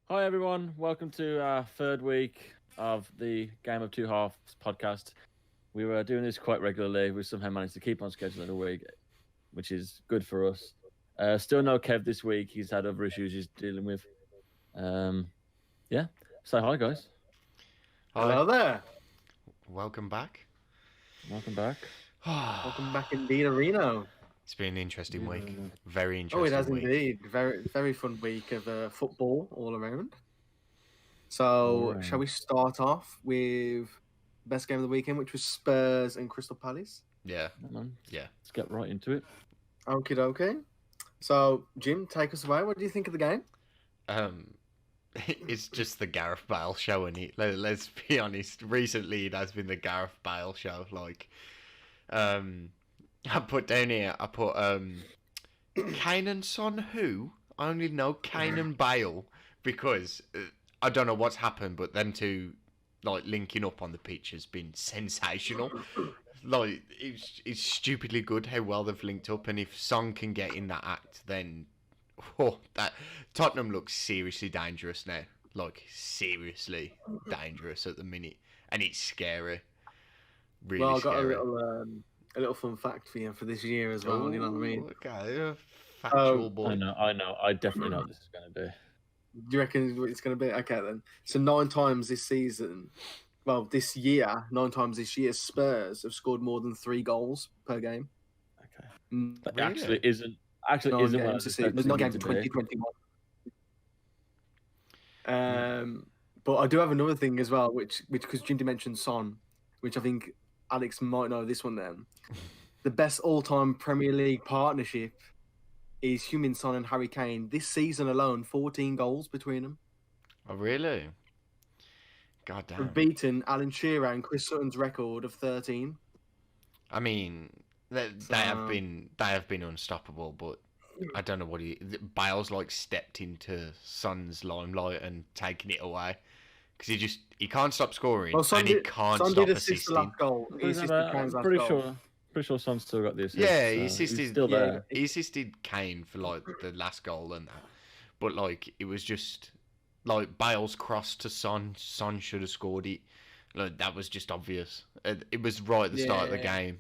Hi everyone, welcome to our third week of the Game of Two Halves podcast. We were doing this quite regularly. We somehow managed to keep on schedule in a week, which is good for us. Still no Kev this week. He's had other issues he's dealing with. Um, yeah. Say hi, guys. Hi, Hello there. welcome back. Welcome back. Welcome back indeed, Reno. It's been an interesting week. Yeah. Very Oh, it interesting has week. indeed. Very fun week of football all around. All So, right. shall we start off with best game of the weekend, which was Spurs and Crystal Palace? Yeah, Man, yeah. let's get right into it. Okay, okay. So, Jim, take us away. What do you think of the game? Um, it's just the Gareth Bale show, and let's be honest. Recently, it has been the Gareth Bale show. I put down here. I put Kane and Son. Who I only know Kane and Bale because I don't know what's happened, but them two linking up on the pitch has been sensational. It's stupidly good how well they've linked up, and if Son can get in that act, then that Tottenham looks seriously dangerous now. Seriously dangerous at the minute, and it's scary. Really Well, I got scary. a little fun fact for you for this year as well. You know what I mean? Okay, factual Oh, boy. I know. I definitely know what this is going to be. do you reckon it's going to be okay then? So 9 times this season, well, this year, 9 times this year, Spurs have scored more than 3 goals per game. Okay. Mm, That Really? actually isn't Nine what I games was this season. expecting Nine it games in to be. 2021. But I do have another thing as well, which because Jindy mentioned Son, which I think Alex might know this one then. The best all-time Premier League partnership is Heung-min Son and Harry Kane. This season alone, 14 goals between them. Oh, really? God They've damn. beaten Alan Shearer and Chris Sutton's record of 13. I mean, they So, have been unstoppable, but I don't know what Bale's stepped into Son's limelight and taken it away because he can't stop scoring well, Son and he did, can't Son stop did assist the assisting. last goal. He For example, assisted Kane's I'm last goal. pretty sure Son's still got the assist. Yeah, he He's assisted. still Yeah, there. He assisted Kane for the last goal and that, but it was just Bale's cross to Son. Son should have scored it. That was just obvious. It was right at the start of the game.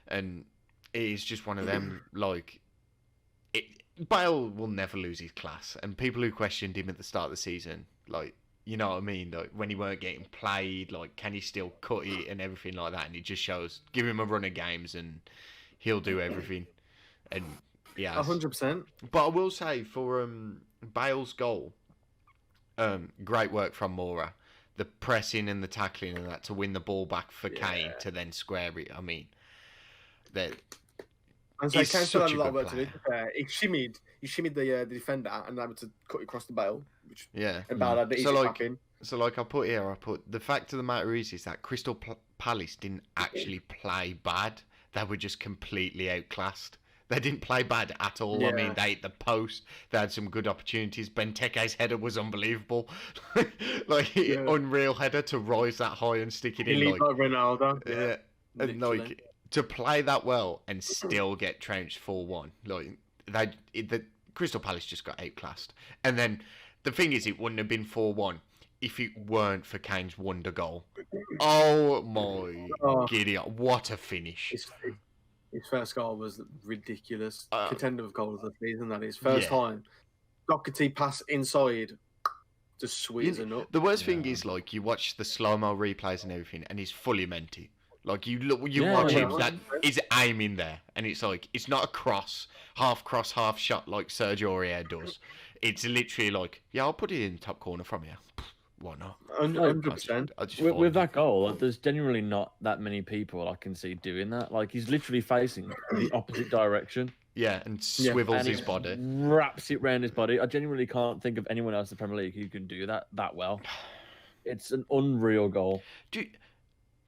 And it's just one of them. Bale will never lose his class, and people who questioned him at the start of the season, you know what I mean, when he weren't getting played, can he still cut it and everything like that, and it just shows. Give him a run of games, and he'll do everything. And yeah, 100%. but I will say for Bale's goal, great work from Mora. The pressing and the tackling and that to win the ball back for Kane to then square it. I mean, that And so he's Kane still had such a a lot of good work to do. He shimmied the defender and able to cut across the Bale, which yeah. and Bale had the easy tap in. So I put here, the fact of the matter is that Crystal Palace didn't actually play bad. They were just completely outclassed. They didn't play bad at all. I mean, Yeah. they hit the post. They had some good opportunities. Benteke's header was unbelievable. Unreal header to rise that high and stick it He in. leads like Ronaldo. Yeah. And literally. to play that well and still get trounced 4-1. The Crystal Palace just got outclassed. And then the thing is, it wouldn't have been 4-1 if it weren't for Kane's wonder goal. Oh my giddy! What a finish! His first goal was ridiculous. Uh, Contender of goal of the season, that is. First Yeah. time. Doherty pass inside. Just sweets it up. The worst thing is, you watch the slow-mo replays and everything, and he's fully meant it. You watch him, that 100%. is aiming there, and it's it's not a cross, half shot like Sergio Aurier does. It's literally yeah, I'll put it in the top corner from here. Why not? 100%. I just With find that goal, there's genuinely not that many people I can see doing that. He's literally facing the opposite direction. yeah, and swivels And he his body. wraps it round his body. I genuinely can't think of anyone else in the Premier League who can do that well. It's an unreal goal.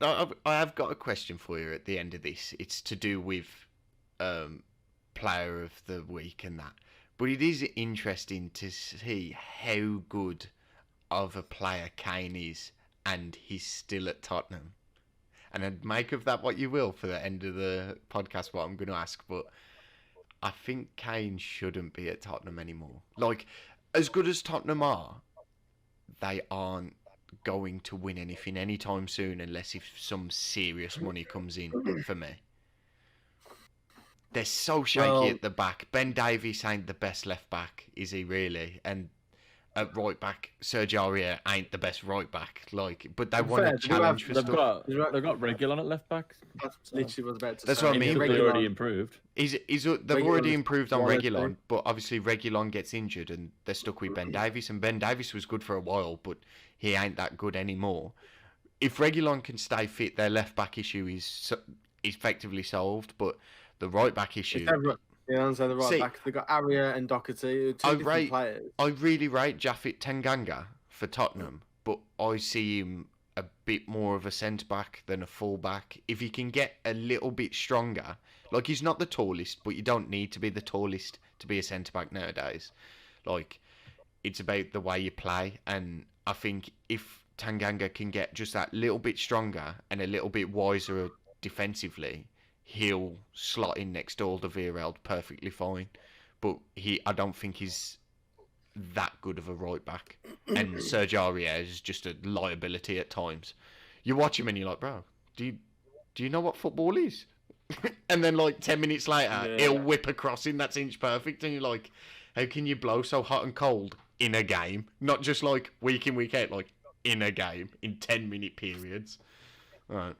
I have got a question for you at the end of this. It's to do with player of the week and that. But it is interesting to see how good of a player Kane is, and he's still at Tottenham. And I'd make of that what you will for the end of the podcast, what I'm going to ask. But I think Kane shouldn't be at Tottenham anymore. as good as Tottenham are, they aren't going to win anything anytime soon unless if some serious money comes in for me. They're so shaky at the back. Ben Davies ain't the best left back, is he really? And at right back, Sergio Aurier ain't the best right back. But they want a challenge for stuff. They've got Reguilon at left back. That's literally what I was about to say. That's what I mean. They've already improved. They've already improved on Reguilon, but obviously Reguilon gets injured and they're stuck with Ben Davies. And Ben Davies was good for a while, but he ain't that good anymore. If Reguilon can stay fit, their left back issue is effectively solved. But the right back issue. Yeah, so the right back. They've got Aria and Doherty, two different players. I really rate Japhet Tanganga for Tottenham, but I see him a bit more of a centre-back than a full-back. If he can get a little bit stronger, he's not the tallest, but you don't need to be the tallest to be a centre-back nowadays. It's about the way you play, and I think if Tanganga can get just that little bit stronger and a little bit wiser defensively, he'll slot in next to Alderweireld perfectly fine. But I don't think he's that good of a right back. And Sergio Aurier is just a liability at times. You watch him and you're like, bro, do you know what football is? And then 10 minutes later, he'll whip a crossing that's inch perfect, and you're like, how can you blow so hot and cold in a game? Not just week in, week out, in a game in 10-minute periods. All right.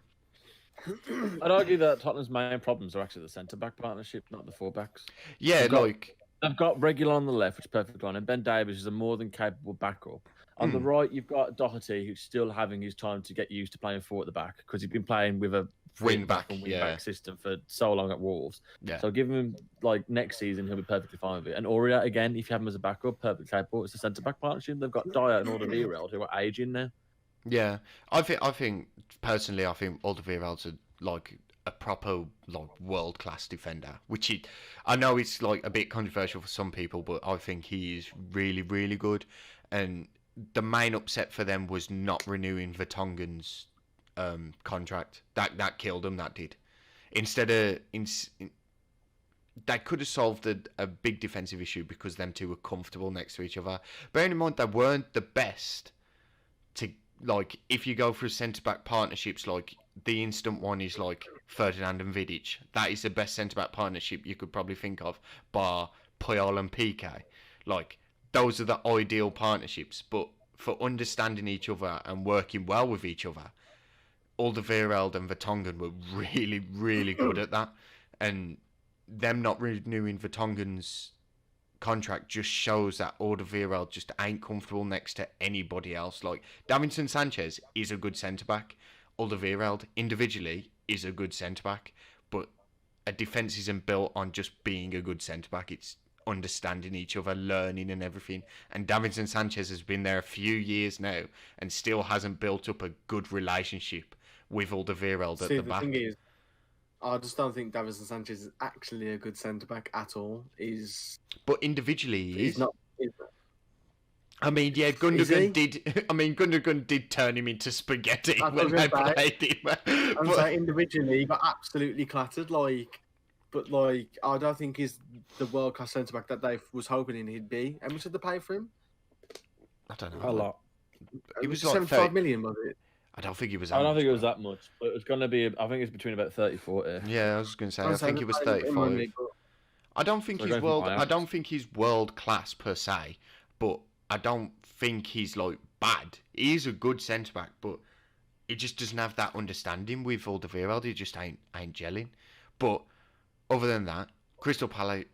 I'd argue that Tottenham's main problems are actually the centre-back partnership, not the full-backs. Yeah, They've got Reguilon on the left, which is perfect line, and Ben Davies is a more than capable backup. On the right, you've got Doherty, who's still having his time to get used to playing four at the back, because he's been playing with a wing-back system for so long at Wolves. Yeah. So give him, next season, he'll be perfectly fine with it. And Aurier, again, if you have him as a backup, perfectly capable. It's a centre-back partnership. They've got Dyer and Alderweireld, who are aging now. Yeah, I think personally, Alderweireld's a proper world class defender, which I know it's a bit controversial for some people, but I think he is really, really good. And the main upset for them was not renewing Vertonghen's contract. That killed them. That did. They could have solved a big defensive issue because them two were comfortable next to each other. Bearing in mind they weren't the best to. If you go through centre-back partnerships, the instant one is Ferdinand and Vidic. That is the best centre-back partnership you could probably think of, bar Puyol and Piqué. Those are the ideal partnerships. But for understanding each other and working well with each other, Alderweireld and Vertonghen were really, really good at that. And them not renewing Vertonghen's contract just shows that Alderweireld just ain't comfortable next to anybody else. Davinson Sanchez is a good centre-back. Alderweireld individually is a good centre-back. But a defence isn't built on just being a good centre-back. It's understanding each other, learning and everything. And Davinson Sanchez has been there a few years now and still hasn't built up a good relationship with Alderweireld at the back. Thing is, I just don't think Davinson Sanchez is actually a good centre-back at all. But individually, he's not. I mean, yeah, Gundogan did. I mean, Gundogan did turn him into spaghetti when they played him. I'm saying individually, he got absolutely clattered. But I don't think he's the world-class centre-back that Dave was hoping he'd be. How much did they pay for him? I don't know. A lot. It was 75 million, was it? I don't think it was. I don't think it was that much, but it was going to be. I think it's between about 30-40. Yeah, I was going to say. I think it was 35. I don't think he's world. I don't think he's world class per se, but I don't think he's bad. He is a good centre back, but he just doesn't have that understanding with Alderweireld. He just ain't gelling. But other than that, Crystal Palace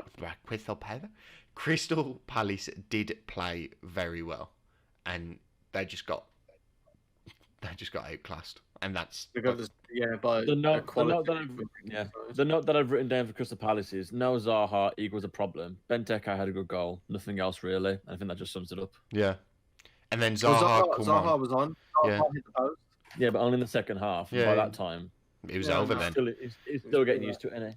did play very well, and they just got outclassed, and that's because the note that I've written down for Crystal Palace is no Zaha equals a problem. Benteke had a good goal, nothing else really. I think that just sums it up. Yeah, and then Zaha was on. Zaha hit the post. Yeah, but only in the second half. Yeah, by that time, it was over then. He's still getting used to it, isn't he?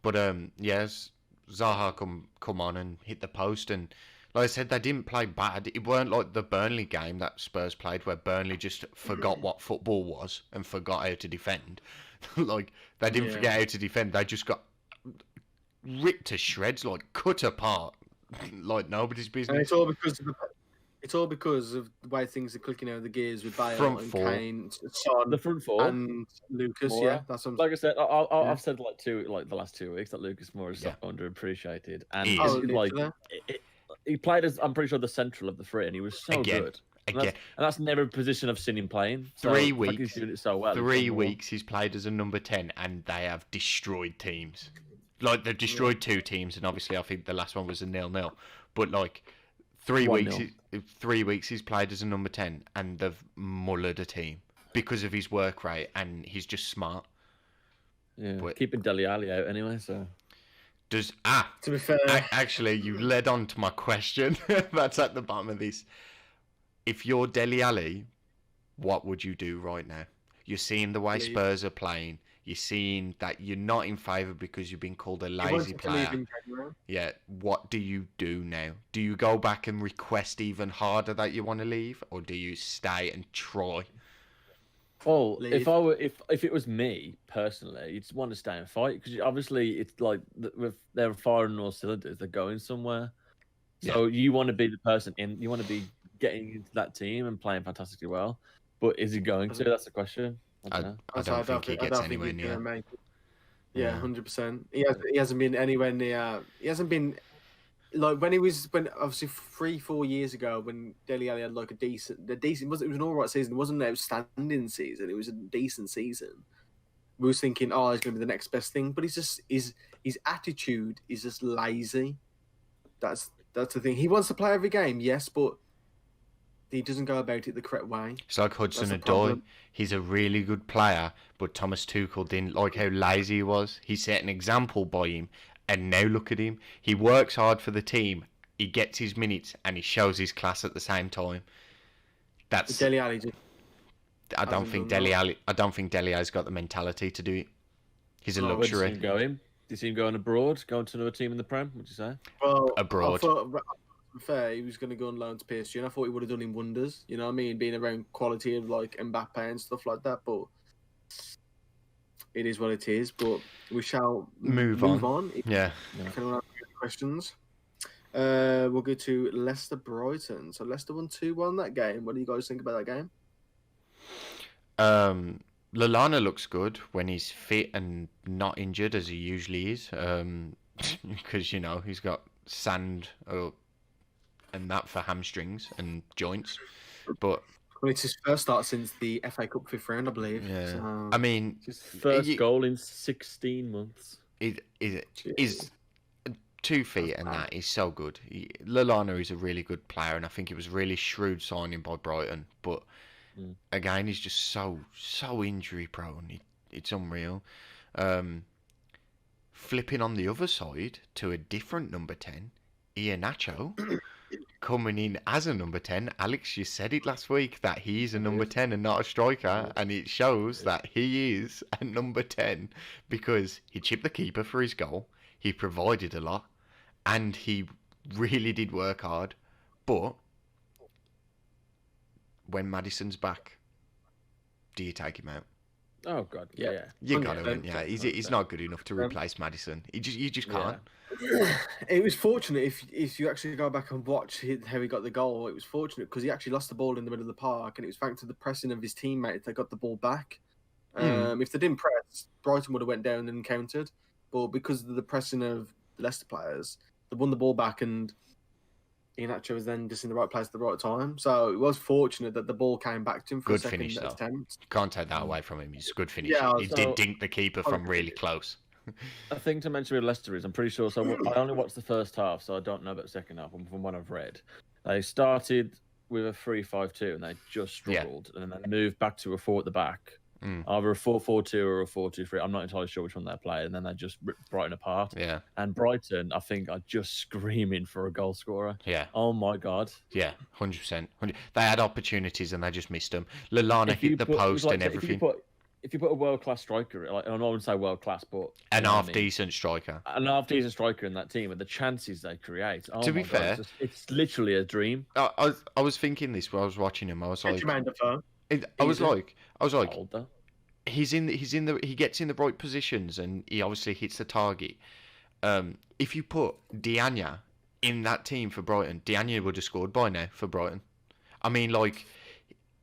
But yes, Zaha come on and hit the post, and like I said, they didn't play bad. It weren't like the Burnley game that Spurs played, where Burnley just forgot what football was and forgot how to defend. They didn't forget how to defend. They just got ripped to shreds, cut apart. like nobody's And business. it's all because of the way things are clicking over the gears with Bale Front and four. Kane, Son, The front four. and Lucas. Moura. Yeah, that's what I'm Like I said, Yeah. I've said the last 2 weeks that Lucas Moura is so underappreciated, and He is. like literally. he played as, I'm pretty sure, the central of the three, and he was so Again. good. And that's never a position I've seen him playing. So 3 the fact weeks. he's doing it so well. 3 weeks he's played as a number 10, and they have destroyed teams. Like, they've destroyed 2 teams, and obviously I think the last one was a 0-0. But like 3 weeks, 3 weeks he's played as a number 10, and they've mullered a team because of his work rate, and he's just smart. Yeah, keeping Dele Alli out anyway. So to be fair, actually, you led on to my question. That's at the bottom of this. If you're Dele Alli, what would you do right now? You're seeing the way Spurs are playing. You're seeing that you're not in favour because you've been called a lazy player. Yeah, what do you do now? Do you go back and request even harder that you want to leave, or do you stay and try? Well, if it was me personally, you'd just want to stay and fight, because obviously it's like they're firing on all cylinders. They're going somewhere, so you want to be the person you want to be getting into that team and playing fantastically well. But is he going to? That's the question. I don't think he gets anywhere near. Yeah, 100%. He hasn't been anywhere near. He hasn't been like when obviously 3-4 years ago when Dele Alli had like a decent. It was an all right season. It wasn't an outstanding season. It was a decent season. We was thinking, oh, he's going to be the next best thing. But his attitude is just lazy. That's the thing. He wants to play every game, yes, but he doesn't go about it the correct way. It's like Hudson-Odoi. He's a really good player, but Thomas Tuchel didn't like how lazy he was. He set an example by him, and now look at him. He works hard for the team. He gets his minutes, and he shows his class at the same time. That's Dele Alli. I don't think Dele Alli's got the mentality to do it. He's a luxury. Do you see him going abroad, going to another team in the Prem? Would you say? Well, abroad. Fair, he was going to go on loan to PSG, and I thought he would have done him wonders. You know what I mean? Being around quality of like Mbappe and stuff like that. But it is what it is. But we shall move on. Yeah. If anyone has any questions, we'll go to Leicester Brighton. So Leicester won 2-1 that game. What do you guys think about that game? Lallana looks good when he's fit and not injured, as he usually is. Because he's got sand and that for hamstrings and joints. But it's his first start since the FA Cup 5th round, I believe. Yeah. So... I mean, his first goal in 16 months. Is 2 feet and that is so good. Lallana is a really good player, and I think it was a really shrewd signing by Brighton. But again, he's just so injury prone. It's unreal. Flipping on the other side to a different number 10, Iheanacho. Coming in as a number 10. Alex, you said it last week that he's a number 10 and not a striker, and it shows that he is a number 10 because he chipped the keeper for his goal, he provided a lot, and he really did work hard. But when Maddison's back, do you take him out? Oh God, yeah. You got to, yeah. He's not good enough to replace Maddison. You just can't. It was fortunate if you actually go back and watch how he got the goal. It was fortunate because he actually lost the ball in the middle of the park, and it was thanks to the pressing of his teammates that got the ball back. If they didn't press, Brighton would have went down and countered. But because of the pressing of the Leicester players, they won the ball back, and Iheanacho was then just in the right place at the right time. So it was fortunate that the ball came back to him for a second finish, attempt. Can't take that away from him. He's a good finisher. Yeah, he did dink the keeper from really close. A thing to mention with Leicester is I'm pretty sure. So I only watched the first half, so I don't know about the second half. From what I've read, they started with a 3-5-2 and they just struggled, and then they moved back to a 4 at the back, either a 4-4-2 or a 4-2-3. I'm not entirely sure which one they played, and then they just ripped Brighton apart. Yeah. And Brighton, I think, are just screaming for a goal scorer. Yeah. Oh my God. Yeah, 100%. They had opportunities and they just missed them. Lallana hit the post and everything. If you put a world-class striker, like, I don't want to say world-class, but an half-decent striker. An half-decent striker in that team, and the chances they create. To be fair, it's literally a dream. I was thinking this while I was watching him. I was like, I was like, older. He gets in the right positions, and he obviously hits the target. If you put Dianya in that team for Brighton, Diagne would have scored by now for Brighton. I mean, like,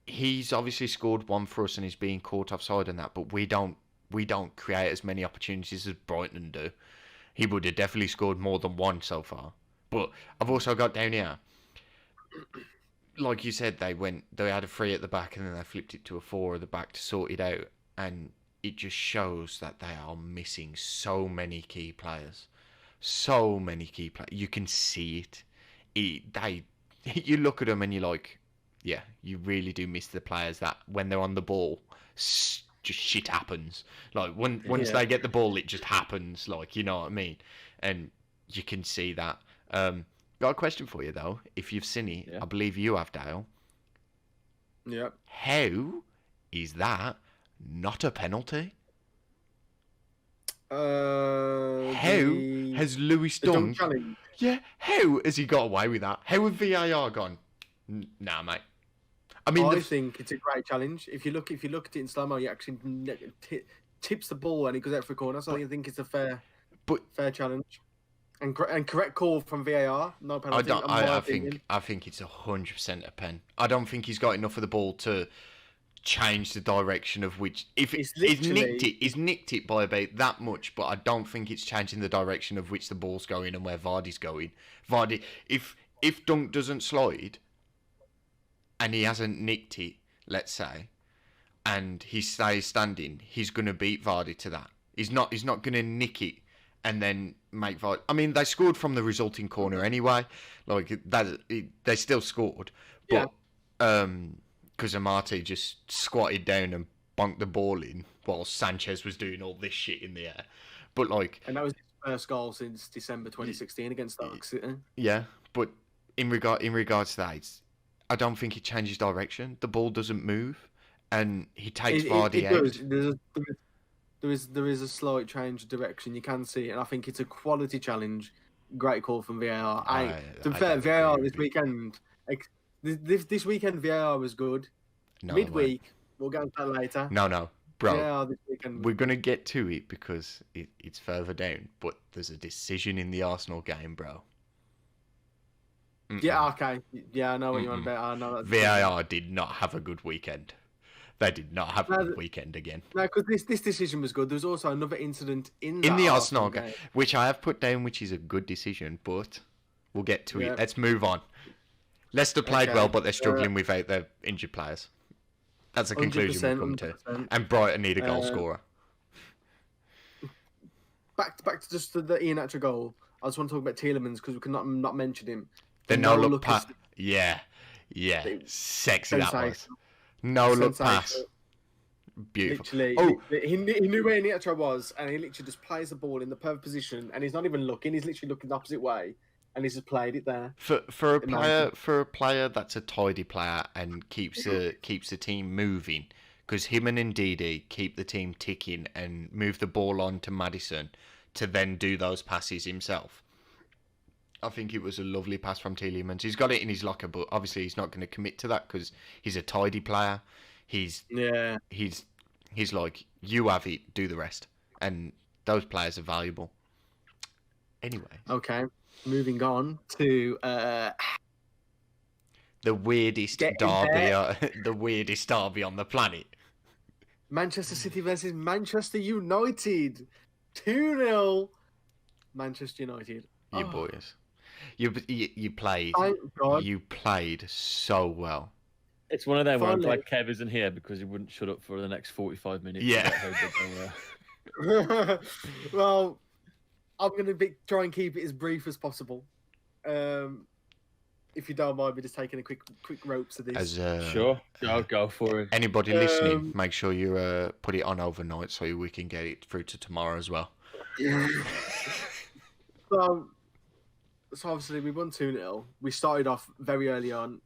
he's obviously scored one for us and he's being caught offside and that, but we don't create as many opportunities as Brighton do. He would have definitely scored more than one so far. But I've also got down here, like you said, they had a 3 at the back and then they flipped it to a 4 at the back to sort it out, and it just shows that they are missing so many key players. So many key players. You can see it. You look at them and you're like, yeah, you really do miss the players that when they're on the ball, just shit happens. Like once they get the ball, it just happens. Like, you know what I mean? And you can see that. Got a question for you though. If you've seen it, I believe you have, Dale. Yep. How is that not a penalty? How has Lewis Dunk? Yeah, how has he got away with that? How have VAR gone? Nah, mate. I mean, I think it's a great challenge. If you look at it in slow mo, he actually tips the ball and it goes out for a corner. So I think it's a fair challenge and correct call from VAR. No penalty. I think it's 100% a pen. I don't think he's got enough of the ball to change the direction of which. If he's nicked it by about that much, but I don't think it's changing the direction of which the ball's going and where Vardy's going. Vardy, if Dunk doesn't slide and he hasn't nicked it, let's say, and he stays standing, he's gonna beat Vardy to that. He's not gonna nick it and then make Vardy. I mean, they scored from the resulting corner anyway. Like that, they still scored, but because Amate just squatted down and bonked the ball in while Sanchez was doing all this shit in the air. But like, and that was his first goal since December 2016 against Stoke City. Yeah, but in regards to that, I don't think he changes direction. The ball doesn't move, and he takes Vardy out. There is a slight change of direction. You can see it, and I think it's a quality challenge. Great call from VAR. To be fair, VAR this weekend. This weekend, VAR was good. No, midweek, we'll get into that later. No, bro. VAR this weekend. We're gonna get to it because it's further down. But there's a decision in the Arsenal game, bro. Yeah, okay. Yeah, I know what you want about. I know that. VAR did not have a good weekend. They did not have a good weekend again. No, because this decision was good. There was also another incident in the Arsenal game, which I have put down, which is a good decision, but we'll get to it. Let's move on. Leicester played well, but they're struggling without their injured players. That's a conclusion we've come to. And Brighton need a goal scorer. Back to just the Iheanacho goal. I just want to talk about Tielemans because we could not mention him. The no-look pass. Yeah. Sexy that was. No-look pass. Beautiful. Literally, he knew where Iheanacho was, and he literally just plays the ball in the perfect position, and he's not even looking. He's literally looking the opposite way, and he's just played it there. For a player that's a tidy player and keeps the team moving, because him and Ndidi keep the team ticking and move the ball on to Maddison to then do those passes himself. I think it was a lovely pass from Tielemans. He's got it in his locker, but obviously he's not going to commit to that because he's a tidy player. He's like, you have it, do the rest, and those players are valuable. Anyway. Okay, moving on to the weirdest derby, the weirdest derby on the planet. Manchester City versus Manchester United, 2-0. Manchester United. You boys. You played. You played so well. It's one of them where I'm glad Kev isn't here because he wouldn't shut up for the next 45 minutes. Yeah. Well, I'm going to try and keep it as brief as possible. If you don't mind me just taking a quick ropes of this. Sure. I'll go for it. Anybody listening, make sure you put it on overnight so we can get it through to tomorrow as well. Yeah. So obviously we won 2-0. We started off very early on,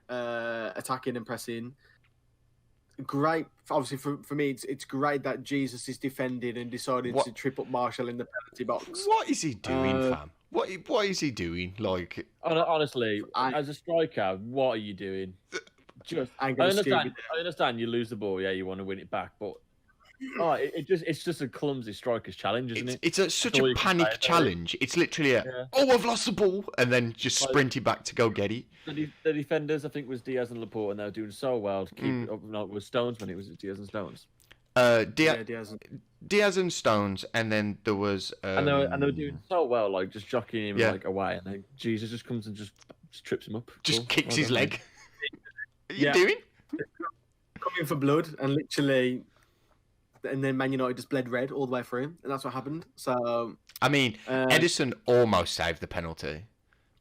attacking and pressing. Great. Obviously for me, it's great that Jesus is defending and decided to trip up Marshall in the penalty box. What is he doing, fam? What is he doing? Like, honestly, as a striker, what are you doing? I understand you lose the ball. Yeah, you want to win it back, but it's just a clumsy striker's challenge, isn't it? It's such all a you can panic say, challenge. It's literally Yeah. oh, I've lost the ball, and then just Like- sprinting back to go get it. The defenders, I think, was Diaz and Laporte, and they were doing so well to keep Mm. it up. No, it was Stones when it was Diaz and Stones. Diaz and Stones, and then there was. And they were doing so well, like just jockeying him Yeah. like away, and then Jesus just comes and just trips him up. just Cool. kicks Well his done, leg. mate. What are you Yeah. doing? Coming for blood, and literally, and then Man United just bled red all the way through, and that's what happened. So I mean, Edison almost saved the penalty.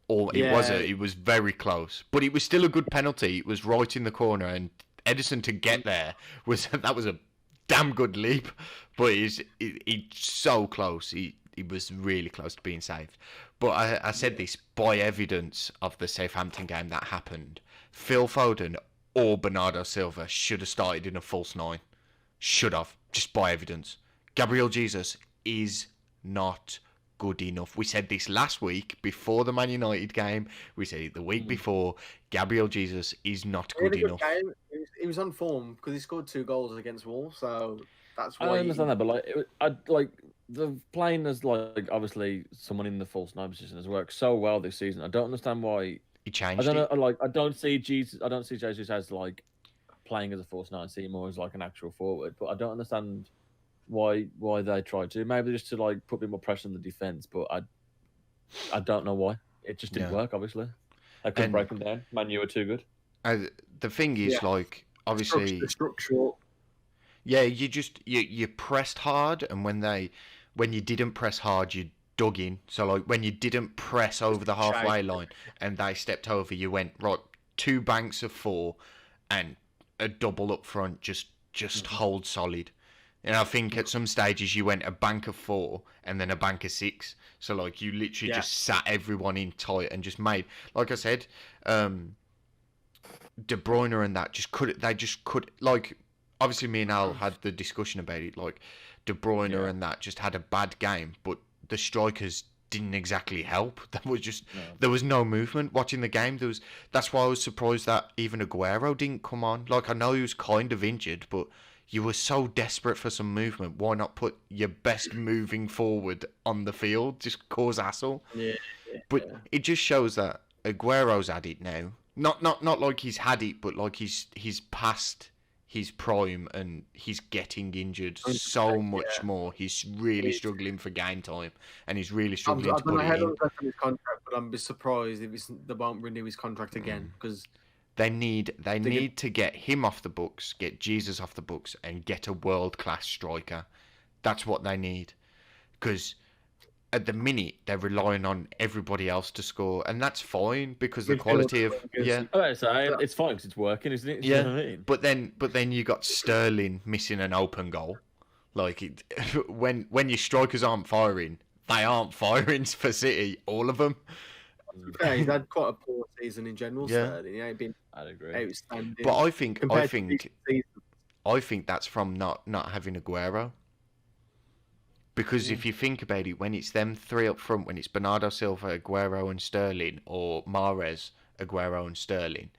Or it was very close, but it was still a good penalty. It was right in the corner, and Edison to get there was a damn good leap. But he's so close. He was really close to being saved. But I said this by evidence of the Southampton game that happened. Phil Foden or Bernardo Silva should have started in a false nine. Should have, just by evidence. Gabriel Jesus is not good enough. We said this last week before the Man United game. We said it the week before. Gabriel Jesus is not good enough. Game. He was on form because he scored 2 goals against Wolves, so that's why. I understand that, but like the playing as like obviously someone in the false nine position has worked so well this season. I don't understand why. He changed. I don't know. Like I don't see Jesus as like playing as a false nine. I see him more as like an actual forward. But I don't understand why they tried to. Maybe just to like put a bit more pressure on the defense. But I don't know why. It just didn't work. Obviously, I couldn't break them down. Man, you were too good. The thing is, like obviously, structural. Yeah, you pressed hard, and when you didn't press hard, you dug in. So like when you didn't press over the halfway line and they stepped over, you went right 2 banks of 4 and a double up front. Just hold solid. And I think at some stages you went a bank of 4 and then a bank of 6. So like you literally just sat everyone in tight and just made, like I said, De Bruyne and that just could like. Obviously, me and Al had the discussion about it. Like, De Bruyne and that just had a bad game, but the strikers didn't exactly help. There was no movement watching the game. That's why I was surprised that even Aguero didn't come on. Like, I know he was kind of injured, but you were so desperate for some movement. Why not put your best moving forward on the field? Just cause hassle. But it just shows that Aguero's had it now. Not like he's had it, but like he's past his prime and he's getting injured so much more. He's really struggling for game time and he's really struggling to put it in. His contract, but I'm surprised if they won't renew his contract again because they need to get him off the books, get Jesus off the books, and get a world-class striker. That's what they need, because at the minute they're relying on everybody else to score, and that's fine because the quality of it's fine because it's working, isn't it? Yeah, You know what I mean? but then you got Sterling missing an open goal. Like when your strikers aren't firing, they aren't firing for City, all of them. Yeah, he's had quite a poor season in general. Yeah. Sterling. I'd agree. Outstanding. But I think season. that's from not having Aguero. Because if you think about it, when it's them 3 up front, when it's Bernardo Silva, Aguero and Sterling, or Mahrez, Aguero and Sterling,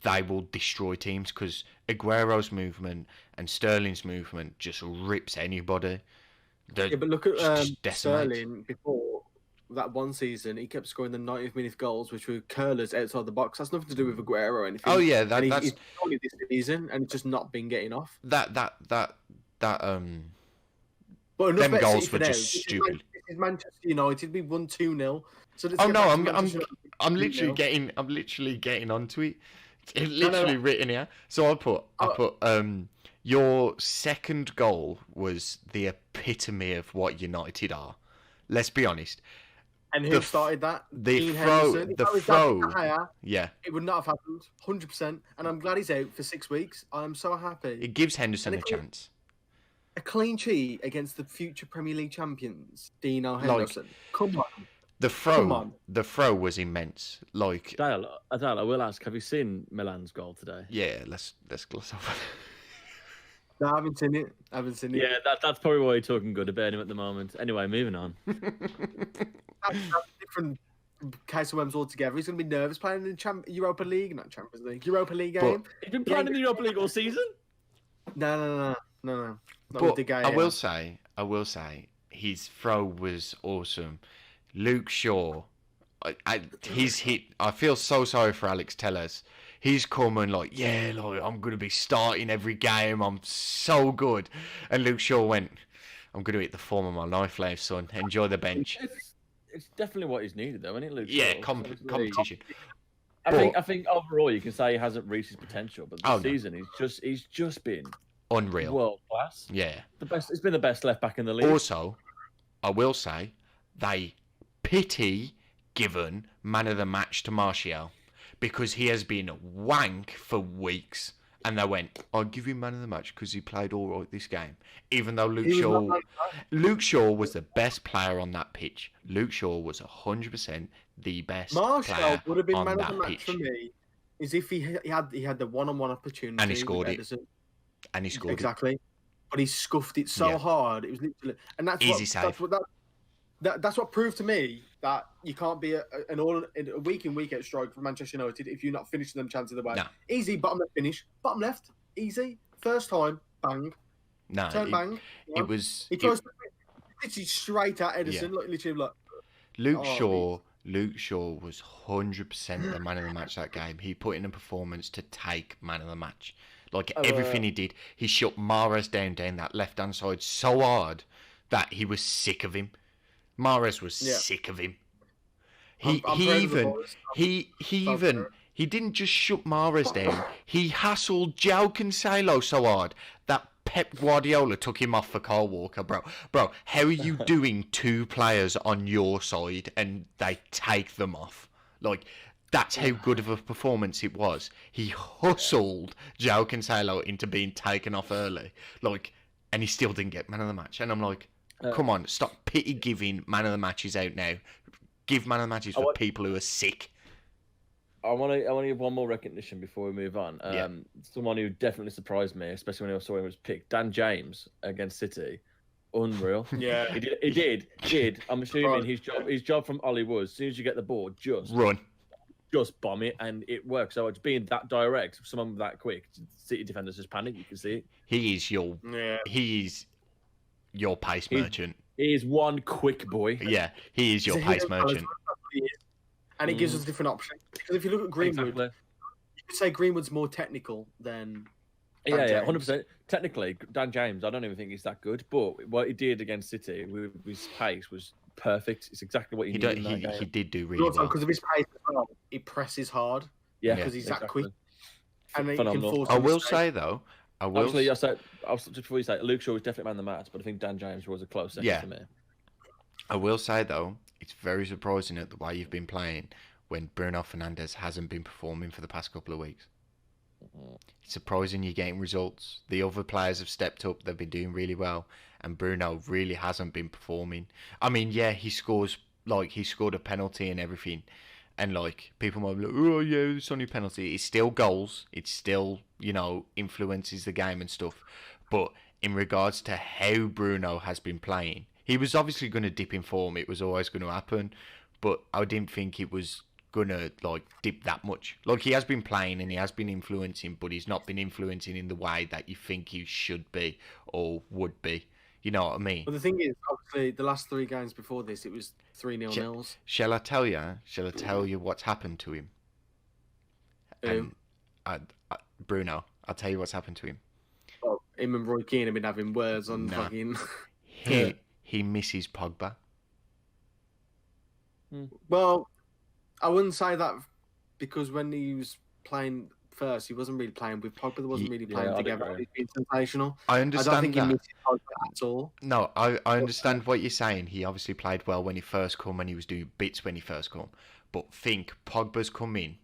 they will destroy teams because Aguero's movement and Sterling's movement just rips anybody. But look at just decimate. Sterling before that one season. He kept scoring the 90th minute goals, which were curlers outside the box. That's nothing to do with Aguero or anything. Oh yeah, he's only this season, and it's just not been getting off. But them goals were just stupid. This is Manchester United. We won 2-0. So I'm literally getting onto it. It's literally written here. So I put your second goal was the epitome of what United are. Let's be honest. And who started that? The throw. Yeah. It would not have happened. 100%. And I'm glad he's out for 6 weeks. I'm so happy. It gives Henderson a chance. A clean sheet against the future Premier League champions, Dino Henderson. Come on. The throw was immense. Like Dale, I will ask, have you seen Milan's goal today? Yeah, let's gloss over. No, I haven't seen it. Yeah, that's probably why you're talking good about him at the moment. Anyway, moving on. That's a different case of worms altogether. He's going to be nervous playing in the Europa League, not Champions League. Europa League game. He's been playing in the Europa League all season? No. Like with But De Gea. I will say, his throw was awesome. Luke Shaw, his hit. I feel so sorry for Alex Telles. He's coming like, yeah, like I'm gonna be starting every game. I'm so good. And Luke Shaw went, I'm gonna hit the form of my life, life, son. Enjoy the bench. It's definitely what he's needed, though, isn't it, Luke? Yeah, Shaw? 'Cause obviously- competition. I think overall you can say he hasn't reached his potential, but this Oh, no. season he's just been Unreal. world class. Yeah. The best. It's been the best left back in the league. Also, I will say, they pity given man of the match to Martial because he has been wank for weeks. And they went, I'll give you man of the match because he played all right this game. Even though Luke Shaw was the best player on that pitch. Luke Shaw was 100% the best Martial player would have been on man of that the match pitch. for me. Is if he had the one-on-one opportunity And he scored with it. Ederson. And he scored Exactly. But he scuffed it so Yeah. hard. It was literally, and that's Easy save. that's what proved to me that you can't be a week in week out strike for Manchester United if you're not finishing them chances of the way. No. Easy bottom left finish, bottom left, easy first time, bang, No, turn bang. it was... He tries to literally straight at Ederson, like literally like. Luke Oh, Shaw was 100% the man of the match that game. He put in a performance to take man of the match. Like everything he did, he shut Mahrez down that left-hand side so hard that he was sick of him. Mahrez was sick of him. He didn't just shut Mahrez down. He hassled João Cancelo so hard that Pep Guardiola took him off for Kyle Walker, bro. Bro, how are you doing two players on your side and they take them off? Like, that's how good of a performance it was. He hustled João Cancelo into being taken off early. Like, and he still didn't get man of the match. And I'm like, come on, stop pity giving man of the matches out now. Give man of the matches for people who are sick. I want to give one more recognition before we move on. Someone who definitely surprised me, especially when I saw him was picked, Dan James against City. Unreal. Yeah. He did. I'm assuming his job from Ollie was, as soon as you get the ball, just bomb it, and it works. So it's being that direct, someone that quick, City defenders just panic. You can see it. He is your pace merchant. He is one quick boy. Yeah, he is your pace merchant. And it gives us a different option. Because if you look at Greenwood, Exactly. you could say Greenwood's more technical than. Dan Yeah, James. 100%. Technically, Dan James, I don't even think he's that good, but what he did against City with his pace was perfect. It's exactly what he needed in that game. He did do really well. Because of his pace as well, he presses hard. Yeah, because he's that exactly. quick. And he can Phenomenal. force I him to will stay. say though, Obviously, just before you say it, Luke Shaw was definitely man of the match, but I think Dan James was a close second to me. I will say though, it's very surprising at the way you've been playing when Bruno Fernandes hasn't been performing for the past couple of weeks. It's surprising you're getting results. The other players have stepped up, they've been doing really well, and Bruno really hasn't been performing. I mean, yeah, he scored a penalty and everything, and like people might be like, oh yeah, it's only a penalty. It's still goals. It's still, influences the game and stuff. But in regards to how Bruno has been playing, he was obviously going to dip in form. It was always going to happen, but I didn't think it was gonna dip that much. Like, he has been playing and he has been influencing, but he's not been influencing in the way that you think he should be or would be. You know what I mean? But the thing is, obviously, the last 3 games before this, it was 3-0 nils. Shall I tell you what's happened to him? Bruno, I'll tell you what's happened to him. Well, him and Roy Keane have been having words on fucking. He misses Pogba. Well, I wouldn't say that because when he was playing first, he wasn't really playing with Pogba. They wasn't really playing together. He's been sensational. I understand I don't think that. he misses Pogba at all. No, I understand what you're saying. He obviously played well when he first come, and he was doing bits when he first come. But think, Pogba's come in,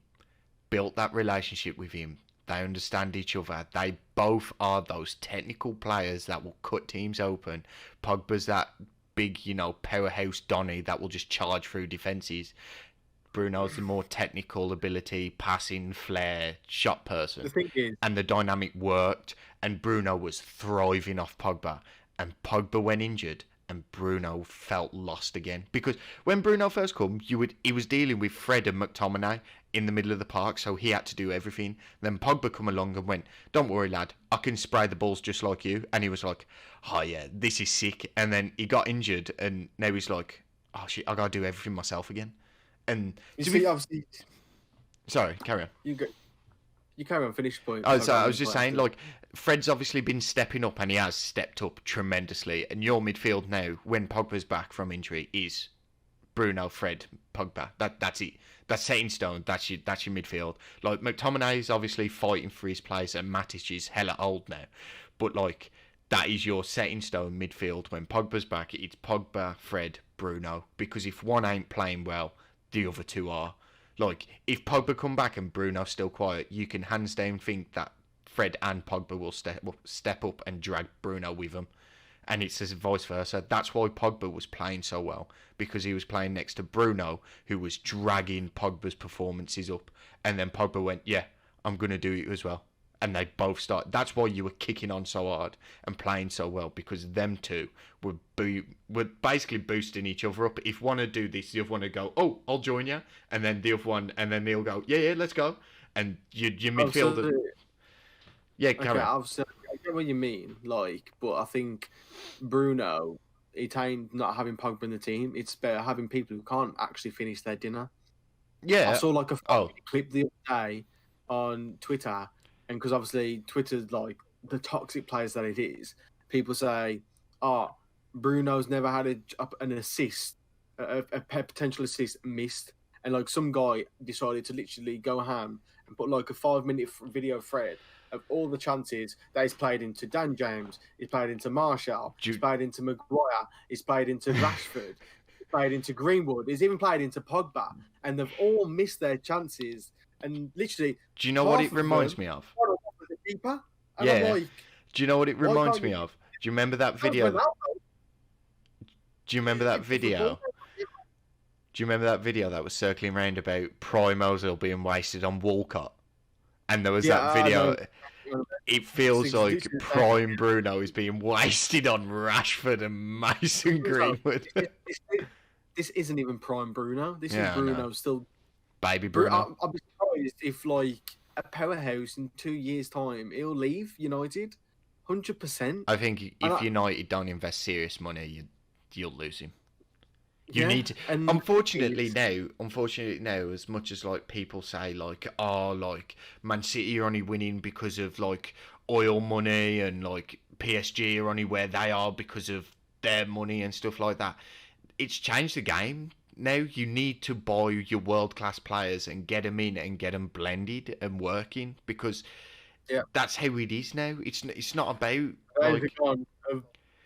built that relationship with him. They understand each other. They both are those technical players that will cut teams open. Pogba's that big, powerhouse Donny that will just charge through defences. Bruno's the more technical ability, passing, flair, shot person. The thing is, and the dynamic worked, and Bruno was thriving off Pogba. And Pogba went injured, and Bruno felt lost again. Because when Bruno first come, he was dealing with Fred and McTominay in the middle of the park, so he had to do everything. Then Pogba come along and went, "Don't worry, lad, I can spray the balls just like you." And he was like, "Oh yeah, this is sick." And then he got injured, and now he's like, "Oh shit, I gotta do everything myself again." And You see, obviously, sorry, carry on. You carry on. Finish point. Oh, so I was just saying, like, Fred's obviously been stepping up, and he has stepped up tremendously. And your midfield now, when Pogba's back from injury, is Bruno, Fred, Pogba. That's it. That's set in stone. That's your midfield. Like, McTominay is obviously fighting for his place, and Matic is hella old now. But, like, that is your set in stone midfield. When Pogba's back, it's Pogba, Fred, Bruno. Because if one ain't playing well, the other two are. Like, if Pogba come back and Bruno's still quiet, you can hands down think that Fred and Pogba will step up and drag Bruno with them. And it's as vice versa. That's why Pogba was playing so well, because he was playing next to Bruno, who was dragging Pogba's performances up. And then Pogba went, "Yeah, I'm going to do it as well." And they both start. That's why you were kicking on so hard and playing so well, because them two were basically boosting each other up. If one would do this, the other one would go, "Oh, I'll join you," and then the other one, and then they'll go, "Yeah, let's go." And your midfielder, yeah, carry on. I get what you mean, like, but I think Bruno, it ain't not having Pogba in the team. It's better having people who can't actually finish their dinner. Yeah, I saw like a clip the other day on Twitter, and because obviously Twitter's like the toxic players that it is, people say, "Oh, Bruno's never had an assist, a potential assist missed," and like some guy decided to literally go ham and put like a 5-minute video thread of all the chances that he's played into Dan James, he's played into Marshall, he's played into Maguire, he's played into Rashford, he's played into Greenwood, he's even played into Pogba, and they've all missed their chances. And literally, do you know what it reminds me of? Keeper, yeah. Like, do you know what it reminds me of? Do you remember that video? Do you remember that video? Do you remember that video that was circling around about Prime Ozil being wasted on Walcott? And there was that video. It feels like Prime Bruno is being wasted on Rashford and Mason Greenwood. This isn't even Prime Bruno. This is Bruno still. Baby Bruno. I'd be surprised if, like, a powerhouse in 2 years' time, he'll leave United. 100%. I think if United don't invest serious money, you'll lose him. You need to. Unfortunately now, as much as like people say like, "Oh, like Man City are only winning because of like oil money, and like PSG are only where they are because of their money and stuff like that," it's changed the game. Now you need to buy your world-class players and get them in and get them blended and working, because that's how it is now. It's not about like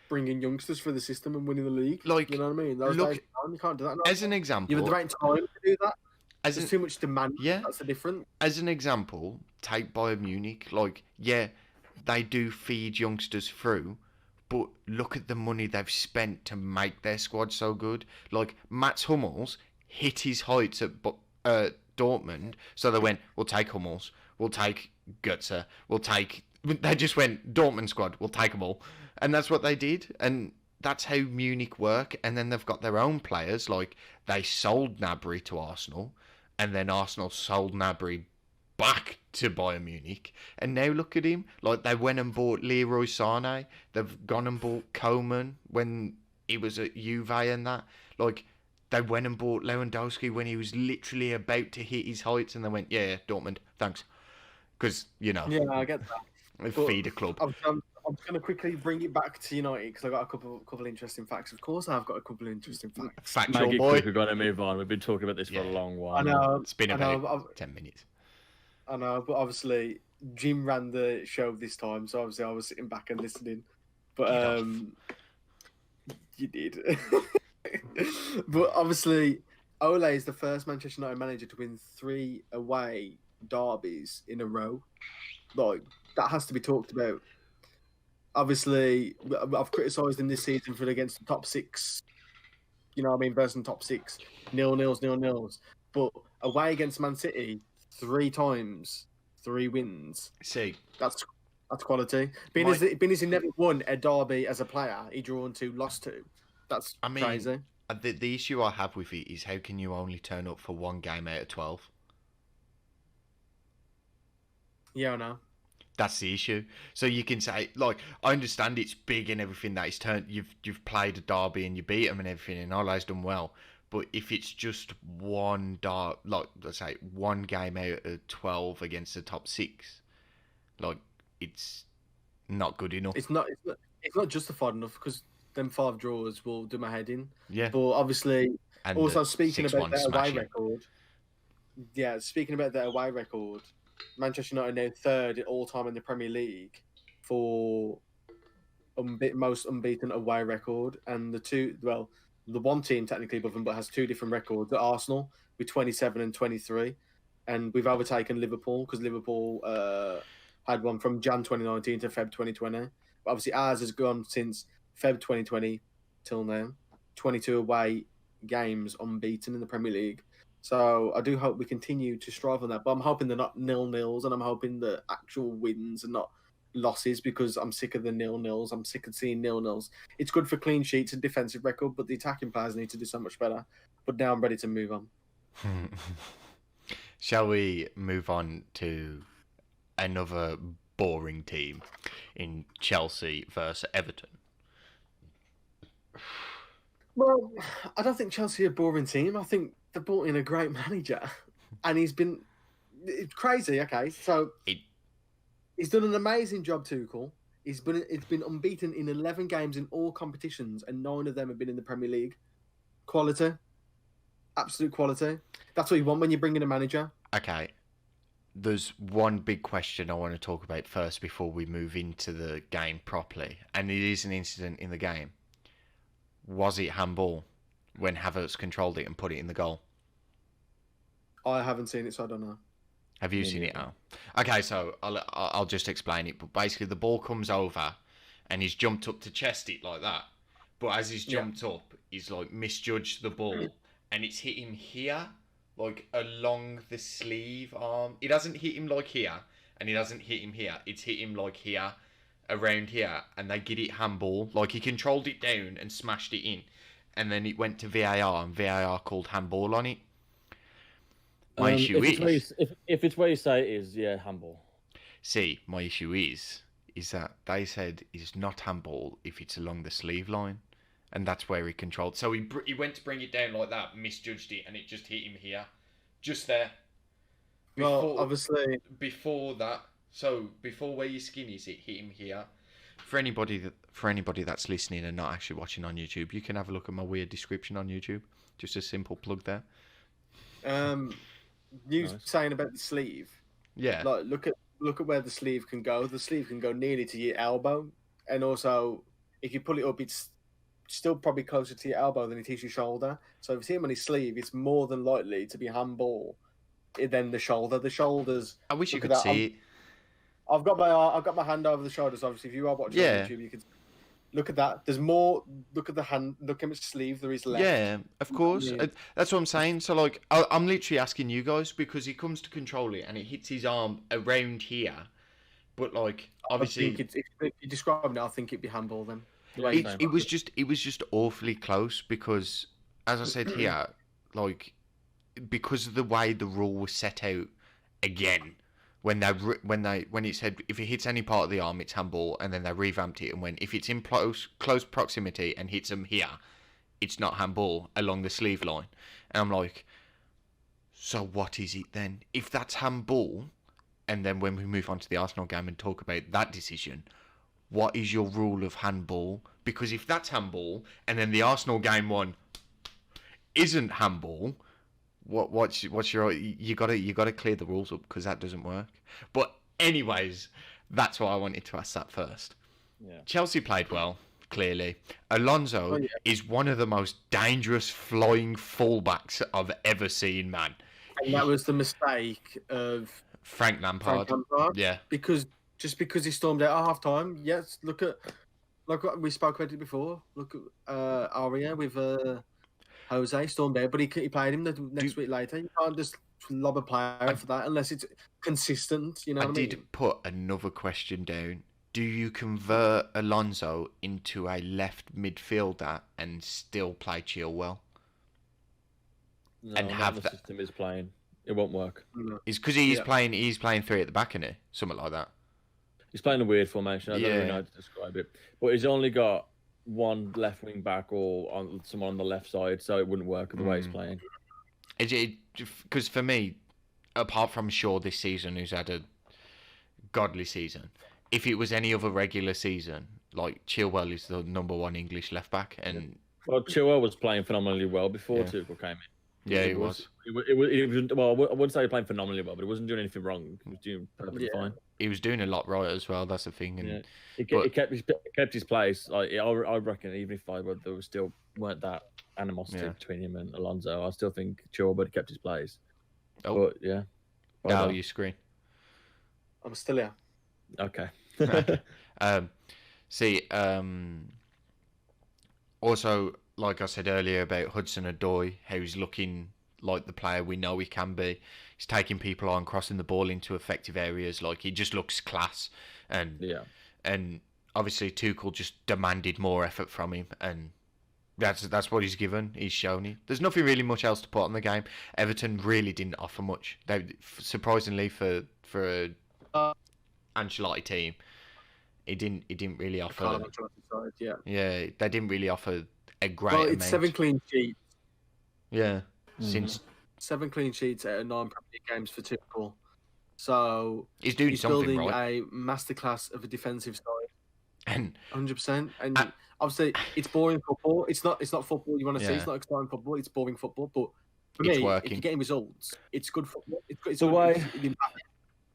bringing youngsters for the system and winning the league. Like, you know what I mean? You can't do that now. As an example, you have the right time to do that. There's too much demand. Yeah, that's the difference. As an example, take Bayern Munich. Like, yeah, they do feed youngsters through, but look at the money they've spent to make their squad so good. Like, Mats Hummels hit his heights at Dortmund, so they went, "We'll take Hummels, we'll take Götze, they just went, Dortmund squad, we'll take them all." And that's what they did. And that's how Munich work. And then they've got their own players. Like, they sold Gnabry to Arsenal, and then Arsenal sold Gnabry back to Bayern Munich. And now look at him. Like, they went and bought Leroy Sané. They've gone and bought Coman when he was at Juve and that. Like, they went and bought Lewandowski when he was literally about to hit his heights, and they went, "Yeah, Dortmund, thanks." Because, you know. Yeah, I get that. Feed a club. I'm just going to quickly bring it back to United, because I've got a couple interesting facts. Of course, I've got a couple of interesting facts. Factual boy. We've got to move on. We've been talking about this for a long while. I know. It's been about 10 minutes. I know, but obviously, Jim ran the show this time, so obviously I was sitting back and listening. But you did. But obviously, Ole is the first Manchester United manager to win 3 away derbies in a row. Like, that has to be talked about. Obviously, I've criticised him this season for against the top 6, you know what I mean, versus the top 6, 0-0s. But away against Man City, 3 times, 3 wins. See, that's quality. Being as he never won a derby as a player, he drawn 2, lost 2. That's I mean, crazy. the issue I have with it is how can you only turn up for one game out of 12? Yeah, I know. That's the issue. So you can say, like, I understand it's big and everything that it's turned. You've played a derby and you beat them and everything, and Ole's done well. But if it's just like let's say one game out of 12 against the top 6, like it's not good enough. It's not justified enough because them 5 draws will do my head in. Yeah. But obviously, And also the speaking about 6-1 their away smashing. record. Yeah, speaking about their away record, Manchester United now third all time in the Premier League for most unbeaten away record, and the one team technically above them but has 2 different records. At Arsenal with 27 and 23, and we've overtaken Liverpool because Liverpool had one from Jan 2019 to Feb 2020. But obviously ours has gone since Feb 2020 till now, 22 away games unbeaten in the Premier League. So I do hope we continue to strive on that. But I'm hoping they're not 0-0s, and I'm hoping the actual wins and not losses, because I'm sick of the 0-0s. I'm sick of seeing 0-0s. It's good for clean sheets and defensive record, but the attacking players need to do so much better. But now I'm ready to move on. Shall we move on to another boring team in Chelsea versus Everton? Well, I don't think Chelsea are a boring team. I think they brought in a great manager, and it's crazy. Okay, so he's done an amazing job, Tuchel. It's been unbeaten in 11 games in all competitions, and 9 of them have been in the Premier League. Quality, absolute quality. That's what you want when you bring in a manager. Okay. There's one big question I want to talk about first before we move into the game properly, and it is an incident in the game. Was it handball when Havertz controlled it and put it in the goal? I haven't seen it, so I don't know. Have you seen it now? Okay, so I'll just explain it. But basically, the ball comes over, and he's jumped up to chest it like that. But as he's jumped up, he's like misjudged the ball, and it's hit him here, like along the sleeve arm. It hasn't hit him like here, and it hasn't hit him here. It's hit him like here, around here, and they get it handball. Like he controlled it down and smashed it in, and then it went to VAR, and VAR called handball on it. My issue if it's where you say it is, yeah, handball. See, my issue is that they said it's not handball if it's along the sleeve line, and that's where he controlled. So he went to bring it down like that, misjudged it, and it just hit him here, just there. Well, obviously, before that, so before where your skin is, it hit him here. For anybody that's listening and not actually watching on YouTube, you can have a look at my weird description on YouTube. Just a simple plug there. You saying about the sleeve? Yeah. Like look at where the sleeve can go. The sleeve can go nearly to your elbow, and also if you pull it up, it's still probably closer to your elbow than it is your shoulder. So if it's him on his sleeve, it's more than likely to be handball than the shoulder. The shoulders. I wish you could see it. I've got my hand over the shoulders. Obviously, if you are watching on YouTube, you could look at that. There's more. Look at the hand. Look how much sleeve there is left. Yeah, of course. Yeah. That's what I'm saying. So, like, I'm literally asking you guys because he comes to control it and it hits his arm around here. But, like, obviously, if you describe it, I think it'd be handball then. It was just awfully close because, as I said here, like, because of the way the rule was set out again. When it said if it hits any part of the arm, it's handball, and then they revamped it and went if it's in close proximity and hits them here, it's not handball along the sleeve line. And I'm like, so what is it then? If that's handball, and then when we move on to the Arsenal game and talk about that decision, what is your rule of handball? Because if that's handball, and then the Arsenal game one isn't handball. What's your you gotta clear the rules up because that doesn't work. But anyways, that's why I wanted to ask that first. Yeah. Chelsea played well, clearly. Alonso is one of the most dangerous flying fullbacks I've ever seen, man. And that was the mistake of Frank Lampard. Yeah. Because he stormed out at half time. Yes, look at we spoke about it before. Look at Aria with Jose stormed out, but he played him the next week later. You can't just lob a player for that unless it's consistent. You know what I mean? I did put another question down. do you convert Alonso into a left midfielder and still play Chilwell? No, And not have the that- system is playing. It won't work. It's because he's Yeah. playing. He's playing three at the back, isn't he? Something like that. He's playing a weird formation. I don't really Yeah. know how to describe it. But he's only got one left wing back or someone on the left side, so it wouldn't work the way he's playing. Because for me, apart from Shaw this season, who's had a godly season, if it was any other regular season, like Chilwell is the number one English left back, and Well, Chilwell was playing phenomenally well before Yeah. Tuchel came in. yeah, he was. It was well, I wouldn't say he was playing phenomenally well, but he wasn't doing anything wrong. He was doing perfectly fine. He was doing a lot right as well. That's the thing. And Yeah. but- He kept his place. Like I reckon, even if there was still weren't that animosity Yeah. between him and Alonso, I still think Chilwell would have kept his place. Oh. But yeah. now done. you screen. I'm still here. Okay. Also, like I said earlier about Hudson-Odoi, how he's looking like the player we know he can be. He's taking people on, crossing the ball into effective areas. Like, he just looks class. And Yeah. and obviously Tuchel just demanded more effort from him, and that's what he's given. He's shown it. There's nothing really much else to put on the game. Everton really didn't offer much. They surprisingly for a Ancelotti team, he didn't really offer. Carlo Ancelotti's side, yeah. Yeah, they didn't really offer a great Well, amount. it's 7 clean sheets. Yeah, since 7 clean sheets out of 9 Premier League games for Tuchel. So he's doing he's something building right, a masterclass of a defensive side. and 100%. And Uh, obviously, it's boring football. It's not football you want to see. Yeah. It's not exciting football. It's boring football. But for It's me, if working. you're getting results, it's good football. It's The good. way- It's-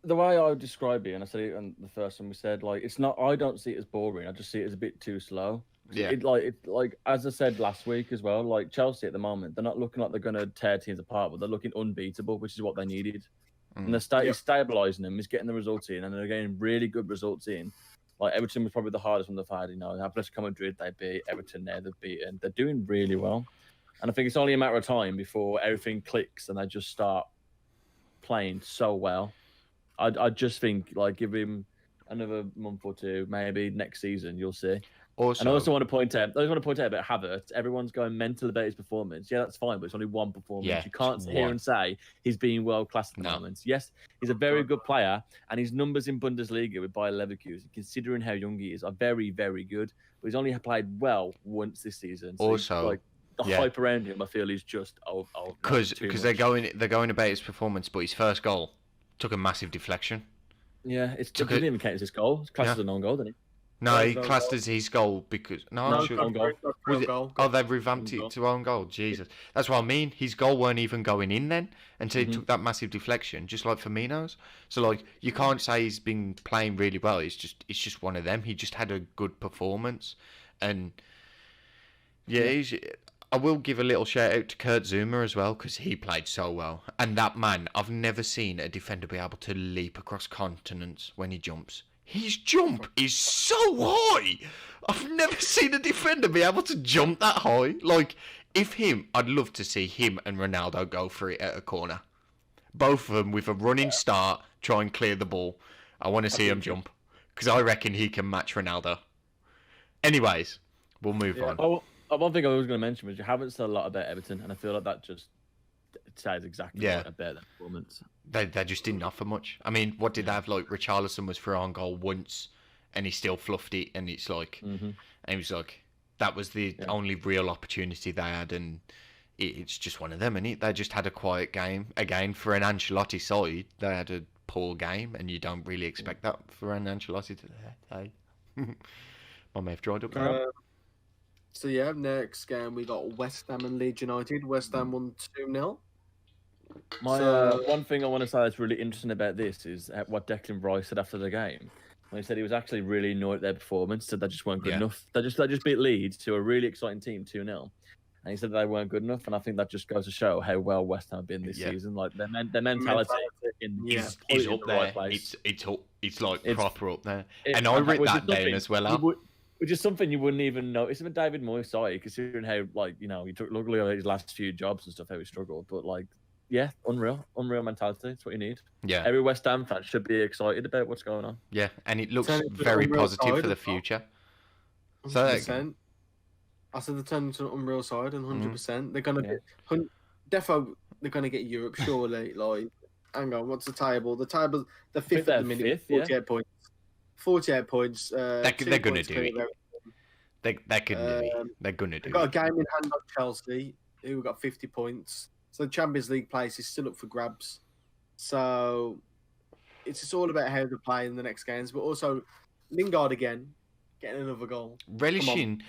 The way I would describe it, and I said it on the first one we said, like it's not. I don't see it as boring. I just see it as a bit too slow. Yeah. Like as I said last week as well. Like Chelsea at the moment, they're not looking like they're going to tear teams apart, but they're looking unbeatable, which is what they needed. And they're Yeah. he's stabilising them. He's getting the results in, and they're getting really good results in. Like Everton was probably the hardest one they've had. You know, Atletico Madrid they beat Everton there, they've beaten. They're doing really well, and I think it's only a matter of time before everything clicks and they just start playing so well. I just think like give him another month or two, maybe next season you'll see. also, And I also want to point out, about Havertz. Everyone's going mental about his performance. Yeah, that's fine, but it's only one performance. Yeah, You can't it's sit here one. and say he's being world class at the No. moment. Yes, he's a very good player, and his numbers in Bundesliga with Bayer Leverkusen, considering how young he is, are very, very good. But he's only played well once this season. So he's, Also, like the yeah. hype around him, I feel is just because too they're much. going about his performance, but his first goal took a massive deflection. Yeah, it took didn't it- even count as his goal. It's classed Yeah. as a non-goal, didn't it? No, No, he no classed goal. as his goal because no, No, I'm sure. own goal. Was it- Goal. Oh, they've revamped Own it goal. to own goal. Jesus, that's what I mean. His goal weren't even going in then until he Mhm. took that massive deflection, just like Firmino's. So like, you can't say he's been playing really well. It's just one of them. He just had a good performance, and yeah. I will give a little shout out to Kurt Zuma as well because he played so well. And that man, I've never seen a defender be able to leap across continents when he jumps. His jump is so high. I've never seen a defender be able to jump that high. Like, I'd love to see him and Ronaldo go for it at a corner. Both of them with a running start, try and clear the ball. I want to see him jump because I reckon he can match Ronaldo. Anyways, we'll move on. Oh, one thing I was going to mention was you haven't said a lot about Everton, and I feel like that just says exactly Yeah. about their performance. They just didn't offer much. I mean, what did they have? Like, Richarlison was for on goal once, and he still fluffed it, and it's like, and he was like, that was the only real opportunity they had, and it's just one of them, and they just had a quiet game. Again, for an Ancelotti side, they had a poor game, and you don't really expect that for an Ancelotti to say. My mouth dried up. So yeah, next game we got West Ham and Leeds United. West Ham won 2-0. One thing I want to say that's really interesting about this is what Declan Rice said after the game. When he said he was actually really annoyed at their performance, said they just weren't good Yeah. enough. They just beat Leeds to a really exciting team 2-0. And he said they weren't good enough, and I think that just goes to show how well West Ham have been this Yeah. season. Like their mentality Yeah. is It's in up the there. right place. It's like It's- proper up there. It- And I wrote which is that down something as well. you Al. which is something you wouldn't even notice about David Moyes' side, considering how, like, you know, he took luckily his last few jobs and stuff, how he struggled. But like Yeah, unreal mentality. That's what you need. Yeah, Every West Ham fan should be excited about what's going on. yeah, and it looks Turn into an very unreal positive side for the as well. future. So that again. 100%. I said they're turning to an unreal side, and 100%. They're gonna Yeah. be defo. They're gonna get Europe surely. Like, hang on, what's the table? The table, the think fifth at the they're minute, fifth, yeah. 48 points. 48 points. They're 2 gonna points do clear it. of everything. They can do it. They're gonna do They've got a it. game in hand on Chelsea, who got 50 points. So the Champions League place is still up for grabs. So it's just all about how they play in the next games, but also Lingard again getting another goal. Relishing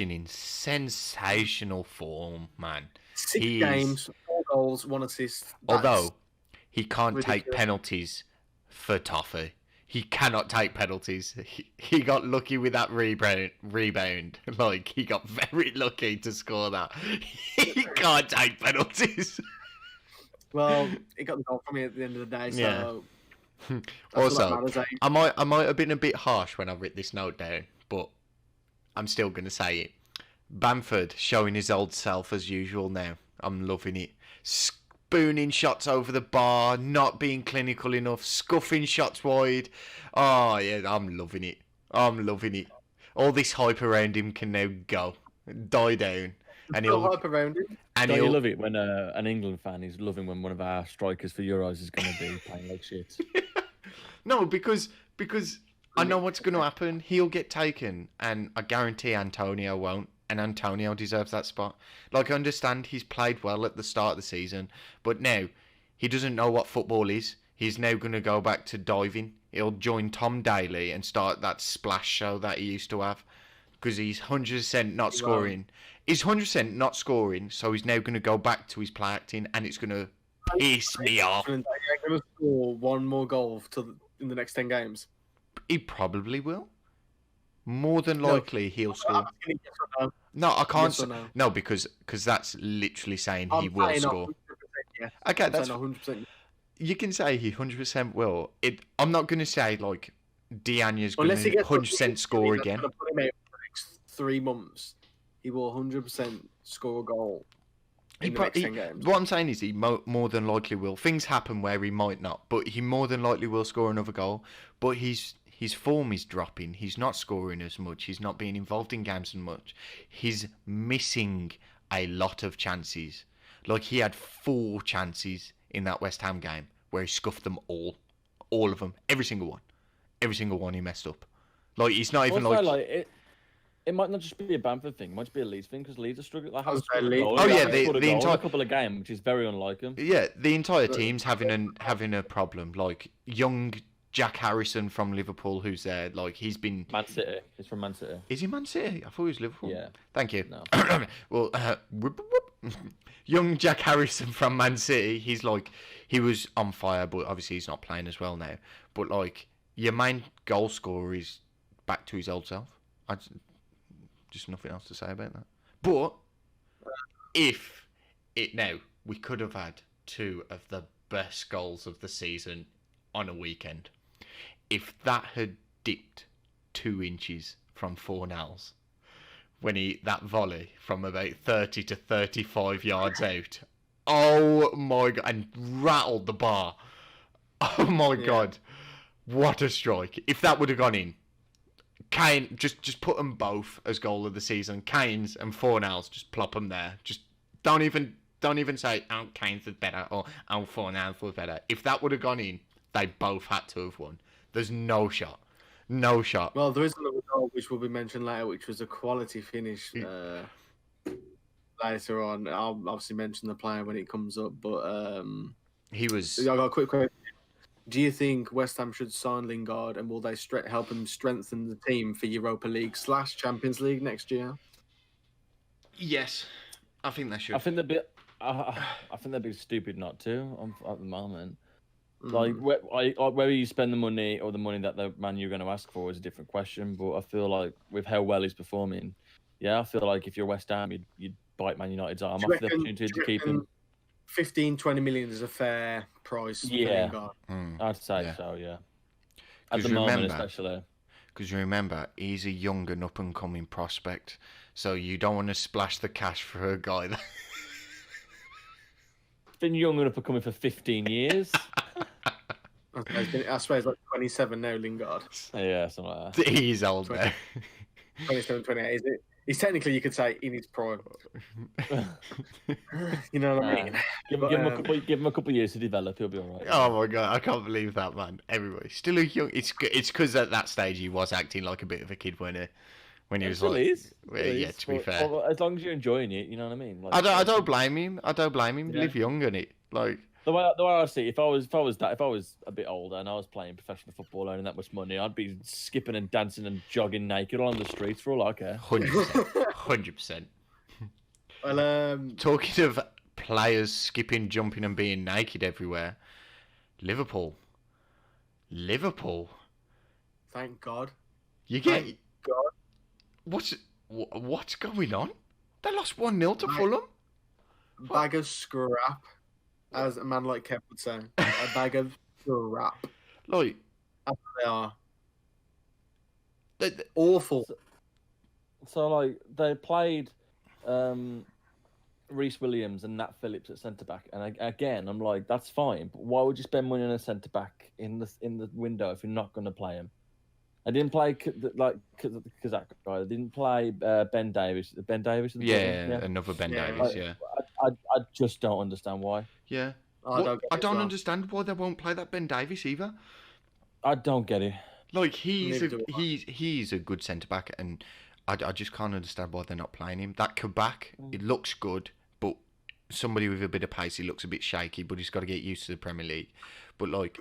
in sensational form, man. 6 He's- games, 4 goals, 1 assist. That's Although he can't take ridiculous. penalties for Toffee. He cannot take penalties. He got lucky with that rebound. Like, he got very lucky to score that. He can't take penalties. Well, he got the goal from me at the end of the day, so Yeah. that's all that Also, matters, eh? I might have been a bit harsh when I wrote this note down, but I'm still going to say it. Bamford showing his old self as usual now. I'm loving it. Spooning shots over the bar, not being clinical enough, scuffing shots wide. Oh, yeah, I'm loving it. I'm loving it. All this hype around him can now go. Die down. And Still he'll... hype around him. And Don't you he'll... love it when an England fan is loving when one of our strikers for Euros is going to be playing like shit? No, because I know what's going to happen. He'll get taken, and I guarantee Antonio won't. And Antonio deserves that spot. Like, I understand he's played well at the start of the season, but now he doesn't know what football is. He's now going to go back to diving. He'll join Tom Daly and start that splash show that he used to have, because he's 100% not scoring. He's 100% not scoring, so he's now going to go back to his play acting, and it's going to piss me off. And they're going to score 1 more goal in the next 10 games. He probably will. More than likely, he'll score. I'm asking yes or no. No, I can't. Yes or no? No, because that's literally saying he I'm will saying score. 100% yes. Okay, I'm that's saying 100%. you can say he 100% will. I'm not going to say like Diagne's going Unless he to gets 100% score that's again. gonna put him out for the next 3 months. He will 100% score a goal in the next 10 games. What I'm saying is he more than likely will. Things happen where he might not, but he more than likely will score another goal. But his form is dropping. He's not scoring as much. He's not being involved in games as much. He's missing a lot of chances. Like, he had 4 chances in that West Ham game where he scuffed them all of them, every single one he messed up. Like, he's not even Also, like it might not just be a Bamford thing. It might just be a Leeds thing because Leeds are struggling. Like, I was haven't scored a saying goal. Leeds- Oh, They yeah, haven't the scored a goal in entire- a couple of games, which is very unlike them. Yeah, the entire team's having a problem. Like, young Jack Harrison from Liverpool, who's there, like, he's been... Man City. He's from Man City. Is he Man City? I thought he was Liverpool. Yeah. Thank you. No. Well, whoop, whoop. Young Jack Harrison from Man City, he was on fire, but obviously he's not playing as well now. But, like, your main goal scorer is back to his old self. Just nothing else to say about that. But if it now, we could have had 2 of the best goals of the season on a weekend. If that had dipped 2 inches from Fornals when that volley from about 30 to 35 yards out, oh my god, and rattled the bar. Oh my god, what a strike! If that would have gone in, Kane, just put them both as goal of the season. Kane's and Fornals, just plop them there. Just don't even say, oh, Kane's was better or oh, Fornals was better. If that would have gone in, they both had to have won. There's no shot. No shot. Well, there is another goal which will be mentioned later, which was a quality finish later on. I'll obviously mention the player when it comes up, but He was... I got a quick question. Do you think West Ham should sign Lingard, and will they help him strengthen the team for Europa League / Champions League next year? Yes, I think they should. I think they'd be stupid not to at the moment. Like, whether you spend the money or the money that the man you're going to ask for is a different question. But I feel like with how well he's performing, I feel like if you're West Ham, you'd bite Man United's arm off the opportunity to keep him. 15-20 million is a fair price. Yeah. For Lingard. I'd say so, yeah. At 'Cause the moment, remember- especially. Because remember, he's a young and up-and-coming prospect, so you don't want to splash the cash for a guy that... been young enough for coming for 15 years. I swear he's like 27 now, Lingard. Yeah, something like that. He's old 20. now. 27, 28, is it? He's technically, you could say, in his prime. You know what I mean? Give him a couple of years to develop. He'll be all right. Oh my god, I can't believe that, man. Everybody still a young. It's because at that stage he was acting like a bit of a kid when he was Still like. is. Well, yeah, to be fair. Well, as long as you're enjoying it, you know what I mean. Like, I don't blame him. I don't blame him. Yeah. Live young in it. Like the way I see it, if I was a bit older and I was playing professional football earning that much money, I'd be skipping and dancing and jogging naked on the streets for all I care. 100%. Well, Talking of players skipping, jumping, and being naked everywhere, Liverpool. thank God. You get Thank God. what's going on? They lost 1-0 to Fulham. Bag of scrap, as a man like Kev would say. A bag of scrap. Like That's what they are. they- Awful. So like they played Reece Williams and Nat Phillips at centre back, and again I'm like, that's fine, but why would you spend money on a centre back in the window if you're not going to play him? I didn't play Kazak guy. I didn't play Ben Davis. Ben Davis. Another Ben Yeah. Davis. Yeah. I just don't understand why. Yeah. I don't, I don't understand why they won't play that Ben Davis either. I don't get it. Like he's Neither do a good centre back, and I just can't understand why they're not playing him. That Kabak, it looks good, but somebody with a bit of pace, he looks a bit shaky, but he's got to get used to the Premier League. But like,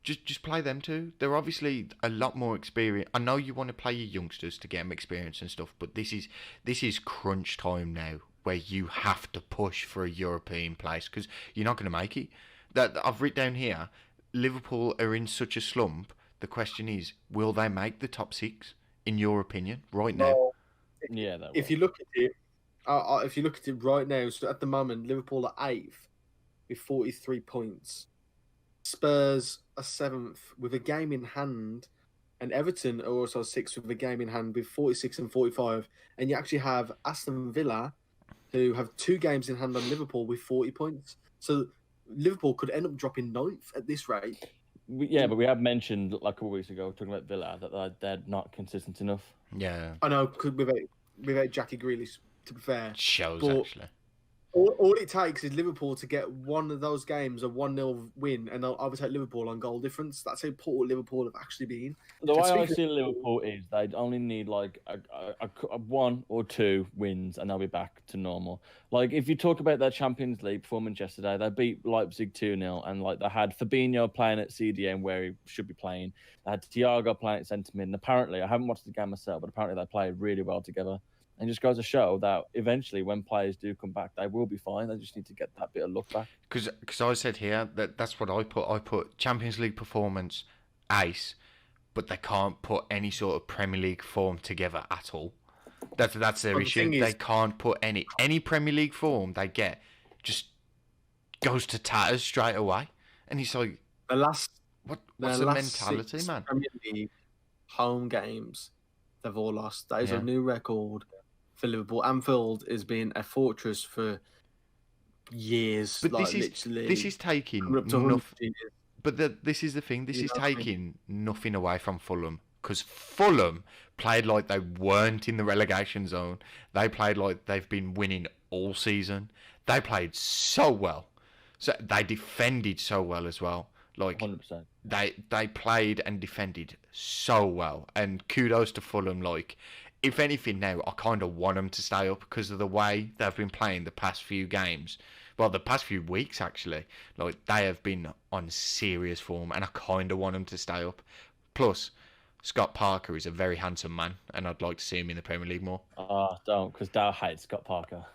just play them two. They're obviously a lot more experienced. I know you want to play your youngsters to get them experience and stuff, but this is crunch time now, where you have to push for a European place because you're not going to make it. That I've written down here. Liverpool are in such a slump. The question is, will they make the top 6? In your opinion, right now? Well, Yeah, that if you look at it right now, so at the moment, Liverpool are 8th with 43 points. Spurs are 7th with a game in hand, and Everton are also 6th with a game in hand with 46 and 45. And you actually have Aston Villa, who have 2 games in hand on Liverpool with 40 points. So Liverpool could end up dropping 9th at this rate. but we have mentioned like a couple of weeks ago talking about Villa that they're not consistent enough. Yeah. I know, without Jackie Grealish, to be fair. Shows But- actually. All it takes is Liverpool to get one of those games, a 1-0 win, and they'll overtake Liverpool on goal difference. That's how poor Liverpool have actually been. The way I speaking- see Liverpool is they only need like a 1 or 2 wins and they'll be back to normal. Like if you talk about their Champions League performance yesterday, they beat Leipzig 2-0 and like they had Fabinho playing at CDM where he should be playing. They had Thiago playing at centre mid. And apparently, I haven't watched the game myself, but apparently they played really well together. And just goes to show that eventually, when players do come back, they will be fine. They just need to get that bit of luck back. Because I said here that's what I put. I put Champions League performance, ace, but they can't put any sort of Premier League form together at all. That's their Well, the issue. thing is- They can't put any Premier League form they get just goes to tatters straight away. And he's like, The last what's their the last mentality, 6 man? Premier League home games, they've all lost. That is Yeah. a new record for Liverpool. Anfield has been a fortress for years. But like, this is literally this is taking coming up to 100 enough. years. But this is the thing. This You is know what I mean? taking nothing away from Fulham because Fulham played like they weren't in the relegation zone. They played like they've been winning all season. They played so well. So they defended so well as well. Like 100%. they played and defended so well. And kudos to Fulham. Like if anything, now I kind of want them to stay up because of the way they've been playing the past few games. Well, the past few weeks, actually. Like, they have been on serious form, and I kind of want them to stay up. Plus, Scott Parker is a very handsome man, and I'd like to see him in the Premier League more. Don't, because Dow hates Scott Parker.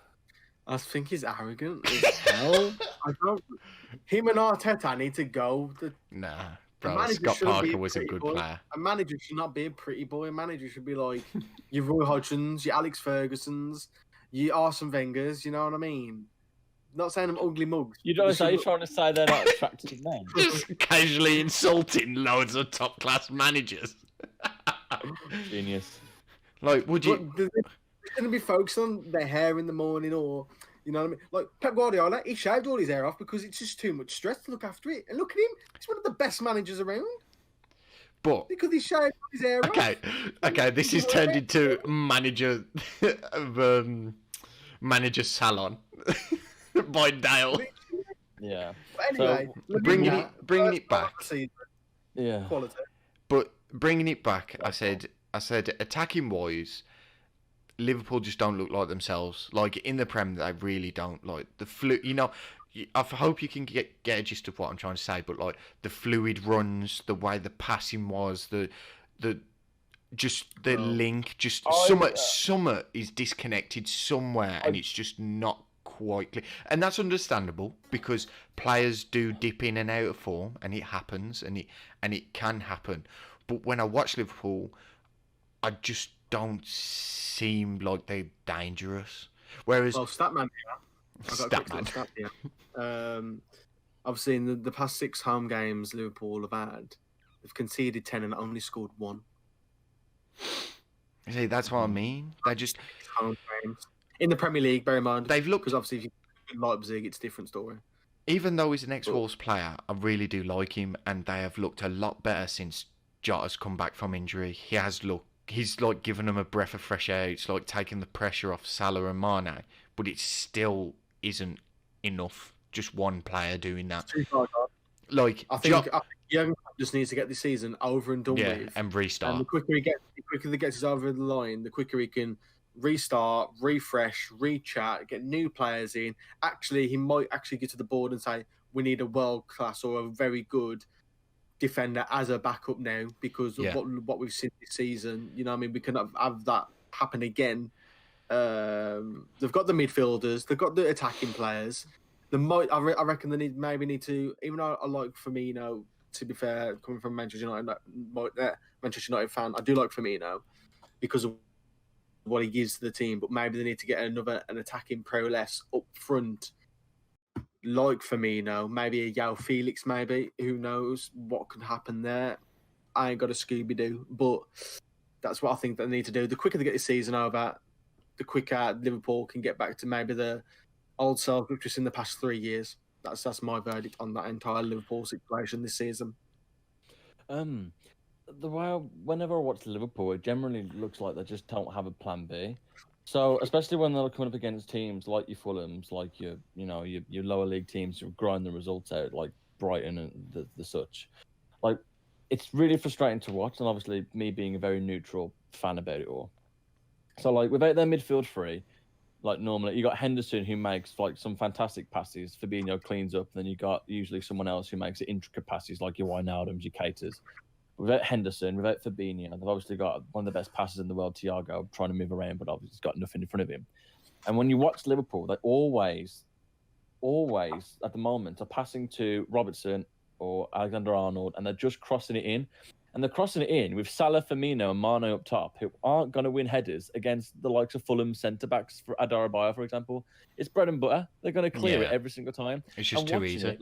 I think he's arrogant as hell. Him and Arteta need to go. Nah, A bro, manager Scott shouldn't be Parker a was a pretty good boy. player. A manager should not be a pretty boy. A manager should be like your Roy Hodgsons, your Alex Fergusons, your Arsene Wengers. You know what I mean? Not saying them ugly mugs. You don't They say should you're look- trying to say they're not attractive men. Just casually insulting loads of top-class managers. Genius. Like, would you... But they're going to be focused on their hair in the morning or You know what I mean? Like Pep Guardiola, he shaved all his hair off because it's just too much stress to look after it. And look at him; he's one of the best managers around But because he shaved his hair okay, off. okay, this is turned into manager manager salon by Dale. Yeah. But anyway, Bringing it back. Yeah. Quality. But bringing it back, I said attacking wise, Liverpool just don't look like themselves. Like in the Prem, they really don't. Like the you know, I hope you can get a gist of what I'm trying to say. But like the fluid runs, the way the passing was, the link, just summer is disconnected somewhere, and it's just not quite clear. And that's understandable because players do dip in and out of form, and it happens, and it can happen. But when I watch Liverpool, I just don't seem like they're dangerous. Whereas Statman here. Obviously, in the past 6 home games Liverpool have had, they've conceded 10 and only scored 1. See, that's what I mean. They just home games in the Premier League. Bear in mind, they've looked because obviously if you Leipzig, it's a different story. Even though he's an ex-Wolves player, I really do like him, and they have looked a lot better since Jota's come back from injury. He's like given them a breath of fresh air. It's like taking the pressure off Salah and Mane, but it still isn't enough. Just one player doing that. Like I think Jurgen just needs to get this season over and done with, and restart. And the quicker he gets over the line, the quicker he can restart, refresh, rechat, get new players in. Actually, he might actually get to the board and say, we need a world class or a very good defender as a backup now because of what we've seen this season. You know what I mean? We can have that happen again. They've got the midfielders, they've got the attacking players. I reckon they need to, even though I like Firmino, to be fair, coming from Manchester United fan, I do like Firmino because of what he gives to the team, but maybe they need to get an attacking prowess up front, like Firmino, maybe a João Felix, maybe. Who knows what could happen there? I ain't got a Scooby-Doo, but that's what I think they need to do. The quicker they get this season over, the quicker Liverpool can get back to maybe the old self, which was in the past 3 years. That's my verdict on that entire Liverpool situation this season. Whenever I watch Liverpool, it generally looks like they just don't have a plan B. So especially when they're coming up against teams like your Fulhams, like your lower league teams who grind the results out, like Brighton and the such. Like it's really frustrating to watch, and obviously me being a very neutral fan about it all. So like without their midfield free, like normally you got Henderson who makes like some fantastic passes, Fabinho cleans up, and then you got usually someone else who makes intricate passes like your Wijnaldums, your Keiters. Without Henderson, without Fabinho, they've obviously got one of the best passes in the world, Thiago, trying to move around, but obviously he's got nothing in front of him. And when you watch Liverpool, they always at the moment are passing to Robertson or Alexander-Arnold, and they're just crossing it in. And they're crossing it in with Salah, Firmino, and Mane up top, who aren't going to win headers against the likes of Fulham centre-backs, for Adarabioyo, for example. It's bread and butter. They're going to clear it every single time. It's just too easy.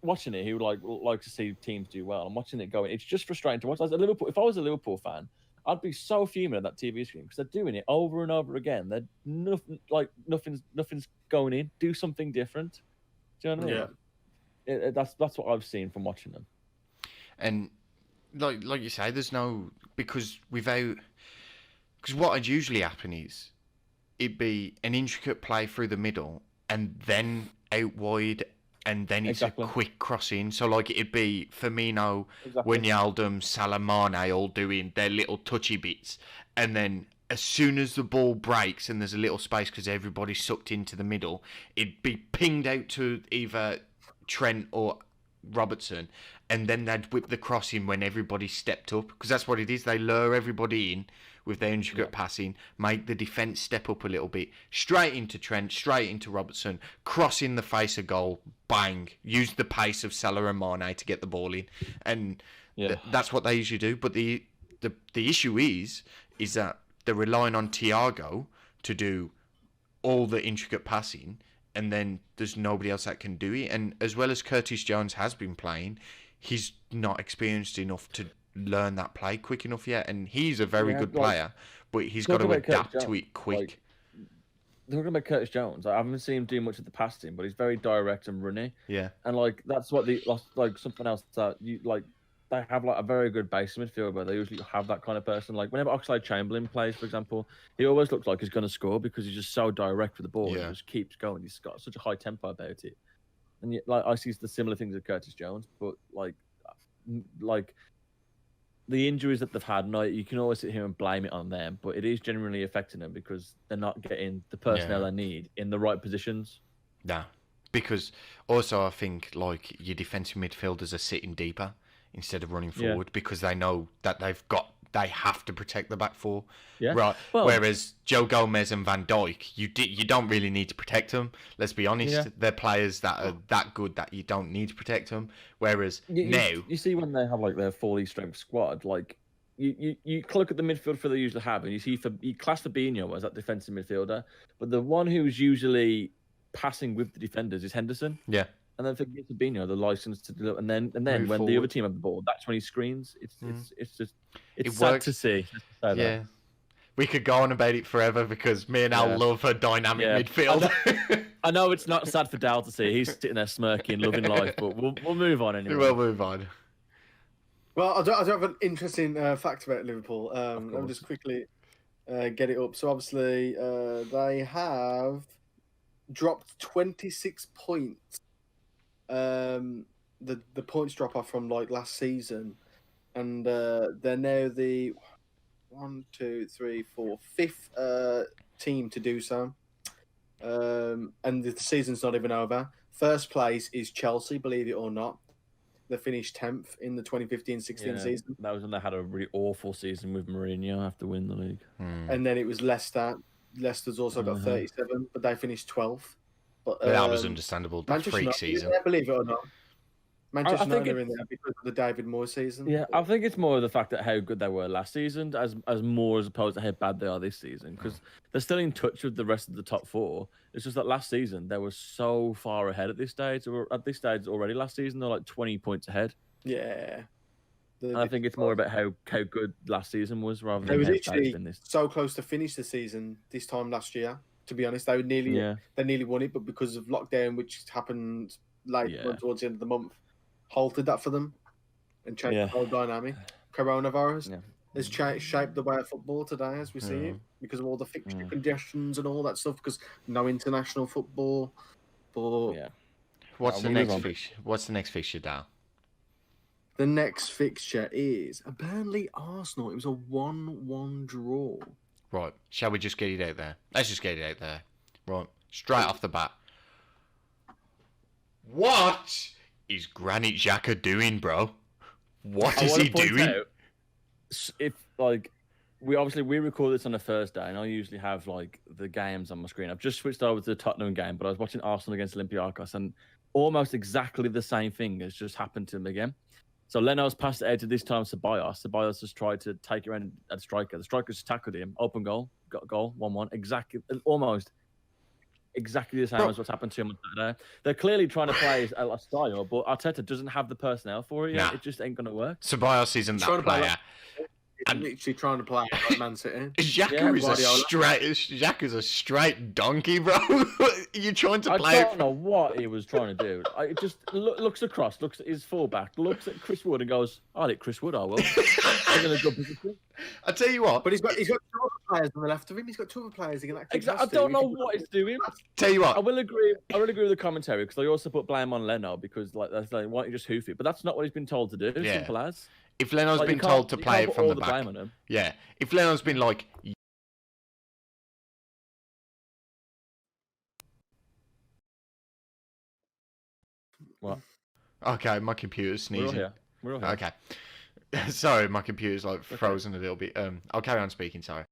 Watching it, he would like to see teams do well. I'm watching it going. It's just frustrating to watch. As a Liverpool, if I was a Liverpool fan, I'd be so fuming at that TV screen because they're doing it over and over again. They're nothing's going in. Do something different. Do you know what I mean? That's what I've seen from watching them. And like you say, there's no because what would usually happen is it'd be an intricate play through the middle and then out wide. And then it's a quick crossing. So, like, it'd be Firmino, Wijnaldum, Salah, Mane all doing their little touchy bits. And then as soon as the ball breaks and there's a little space because everybody's sucked into the middle, it'd be pinged out to either Trent or Robertson. And then they'd whip the crossing when everybody stepped up. Because that's what it is. They lure everybody in with their intricate passing, make the defence step up a little bit, straight into Trent, straight into Robertson, cross in the face of goal, bang, use the pace of Salah and Mane to get the ball in. And that's what they usually do. But the issue is that they're relying on Thiago to do all the intricate passing, and then there's nobody else that can do it. And as well as Curtis Jones has been playing, he's not experienced enough to learn that play quick enough yet, and he's a very good player, but he's got to adapt to it quick. talking about Curtis Jones. I haven't seen him do much of the passing, but he's very direct and runny. Yeah. And like that's what like something else that you like. They have like a very good base midfield where they usually have that kind of person. Like whenever Oxlade-Chamberlain plays, for example, he always looks like he's going to score because he's just so direct with the ball. Yeah. He just keeps going. He's got such a high tempo about it. And yet, like I see the similar things with Curtis Jones, but like the injuries that they've had, no, you can always sit here and blame it on them, but it is generally affecting them because they're not getting the personnel they need in the right positions. Nah, because also I think like your defensive midfielders are sitting deeper instead of running forward because they know that they have to protect the back four. Yeah. Right. Well, whereas Joe Gomez and Van Dijk, you don't really need to protect them. Let's be honest. Yeah. They're players that are that good that you don't need to protect them. Whereas now you see when they have like their fully strength squad, like you look at the midfield they usually have, and you class Fabinho as that defensive midfielder, but the one who's usually passing with the defenders is Henderson. Yeah. And then for Fabinho, the license to do, and then when the forward. other team have the ball, that's when he screens. It's It sad works. to see. Yeah. We could go on about it forever because me and Al love a dynamic midfield. I know it's not sad for Dal to see. He's sitting there smirking, loving life, but we'll move on anyway. We'll move on. Well, I do have an interesting fact about Liverpool. Let me just quickly get it up. So obviously, they have dropped 26 points. The points drop off from like last season, and they're now the 5th team to do so. And the season's not even over. First place is Chelsea, believe it or not. They finished 10th in the 2015-16 season. That was when they had a really awful season with Mourinho after winning the league. And then it was Leicester. Leicester's also got 37, but they finished 12th. But that was understandable. The freak season. There, believe it or not. Manchester think United are in there because of the David Moore season. Yeah, I think it's more the fact that how good they were last season as opposed to how bad they are this season, because they're still in touch with the rest of the top four. It's just that last season they were so far ahead at this stage. Or at this stage already last season they're like 20 points ahead. Yeah. And I think it's more about how good last season was rather than They were how bad it's literally been this. so close to finish the season this time last year. To be honest, they nearly won it, but because of lockdown, which happened towards the end of the month, halted that for them and changed the whole dynamic. Coronavirus has shaped the way of football today as we see it because of all the fixture congestions and all that stuff. Because no international football. But What's the next fixture? What's the next fixture, Dal? The next fixture is a Burnley Arsenal. It was a 1-1 draw. Right. Shall we just get it out there? Let's just get it out there. Right. Straight off the bat. What is Granit Xhaka doing, bro? What is he doing? If like we record this on a Thursday, and I usually have like the games on my screen. I've just switched over to the Tottenham game, but I was watching Arsenal against Olympiacos, and almost exactly the same thing has just happened to him again. So Leno's passed it out to this time Ceballos. Ceballos has tried to take it around at the striker. The striker's tackled him. Open goal. Got a goal. 1-1. Almost exactly the same as what's happened to him on Saturday. They're clearly trying to play a style, but Arteta doesn't have the personnel for it yet. It just ain't going to work. Ceballos isn't that player. I'm literally trying to play like Man City. Xhaka's a straight donkey, bro. You're trying to play. I don't know what he was trying to do. It just looks across, looks at his fullback, looks at Chris Wood and goes, "I'll hit Chris Wood, I will." He's in a good position. I tell you what, but he's got 2 other players on the left of him. He's got 2 other players he can actually. Exactly. I don't know what he's doing. Tell you what, I will agree with the commentary because I also put blame on Leno because why don't you just hoof it? But that's not what he's been told to do. Yeah. Simple as. If Leno's been told to play it from the back, if Leno's been like, what? Okay, my computer's sneezing. We're all here. Okay, sorry, my computer's like frozen a little bit. I'll carry on speaking. Sorry.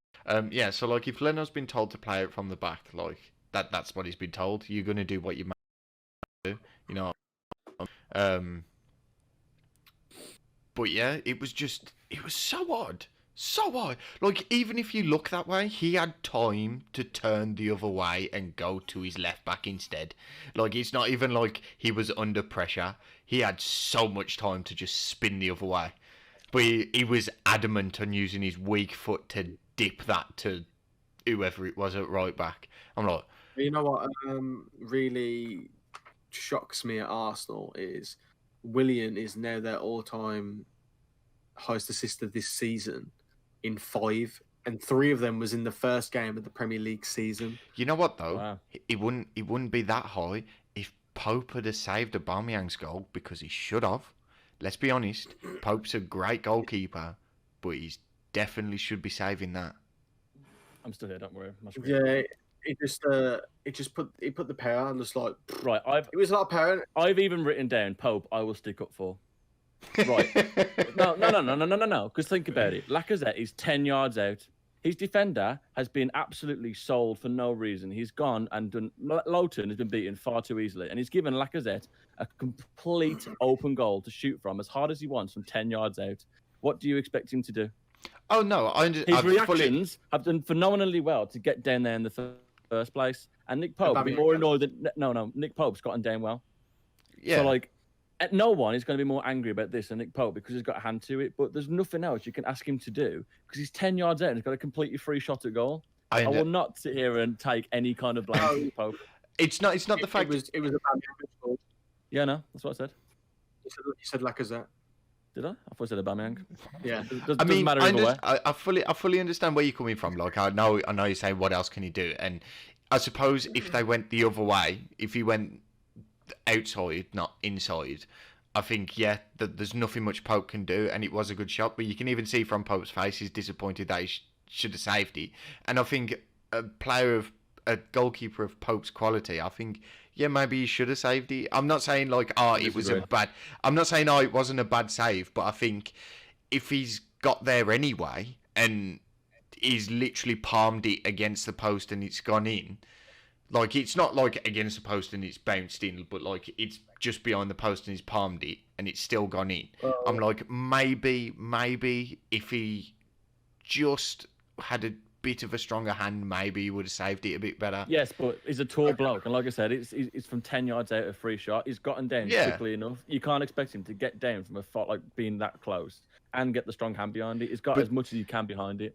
Yeah. So like, if Leno's been told to play it from the back, like that's what he's been told. You're gonna do what you do, you know. But yeah, it was so odd. So odd. Like, even if you look that way, he had time to turn the other way and go to his left back instead. Like, it's not even like he was under pressure. He had so much time to just spin the other way. But he was adamant on using his weak foot to dip that to whoever it was at right back. I'm like, You know what really shocks me at Arsenal is Willian is now their all-time highest assist of this season in 5, and 3 of them was in the first game of the Premier League season. you know what though? Wow. It wouldn't be that high if Pope had have saved Aubameyang's goal, because he should have. Let's be honest. Pope's a great goalkeeper, but he's definitely should be saving that. I'm still here. Don't worry. My screen. Yeah, it just put the power and just like Right. it was a lot of power. I've even written down Pope. I will stick up for. Right. No. Because think about it. Lacazette is 10 yards out. His defender has been absolutely sold for no reason. He's gone and done. Lowton has been beaten far too easily, and he's given Lacazette a complete open goal to shoot from as hard as he wants from 10 yards out. What do you expect him to do? Oh no, His reactions have done phenomenally well to get down there in the first place. And Nick Pope will be more annoyed than Nick Pope's gotten down well. Yeah. So like, no one is going to be more angry about this than Nick Pope because he's got a hand to it. But there's nothing else you can ask him to do because he's 10 yards out and he's got a completely free shot at goal. I will not sit here and take any kind of blame for Nick Pope. It's not the fact it was a bad goal. Yeah, no, that's what I said. You said Lacazette. Did I? I thought I said Aubameyang. Yeah. Doesn't matter either way. I fully understand where you're coming from. Like I know you're saying what else can he do, and I suppose if they went the other way, if he went outside, not inside, I think that there's nothing much Pope can do, and it was a good shot. But you can even see from Pope's face he's disappointed that he should have saved it. And I think a goalkeeper of Pope's quality, I think. Yeah, maybe he should have saved it. I'm not saying it was a bad. I'm not saying it wasn't a bad save, but I think if he's got there anyway and he's literally palmed it against the post and it's gone in, like it's not like against the post and it's bounced in, but like it's just behind the post and he's palmed it and it's still gone in. I'm like maybe if he just had a bit of a stronger hand, maybe he would have saved it a bit better. Yes, but he's a tall bloke, and like I said, it's from 10 yards out a free shot. He's gotten down quickly enough. You can't expect him to get down from a fault like being that close and get the strong hand behind it. He's got as much as he can behind it.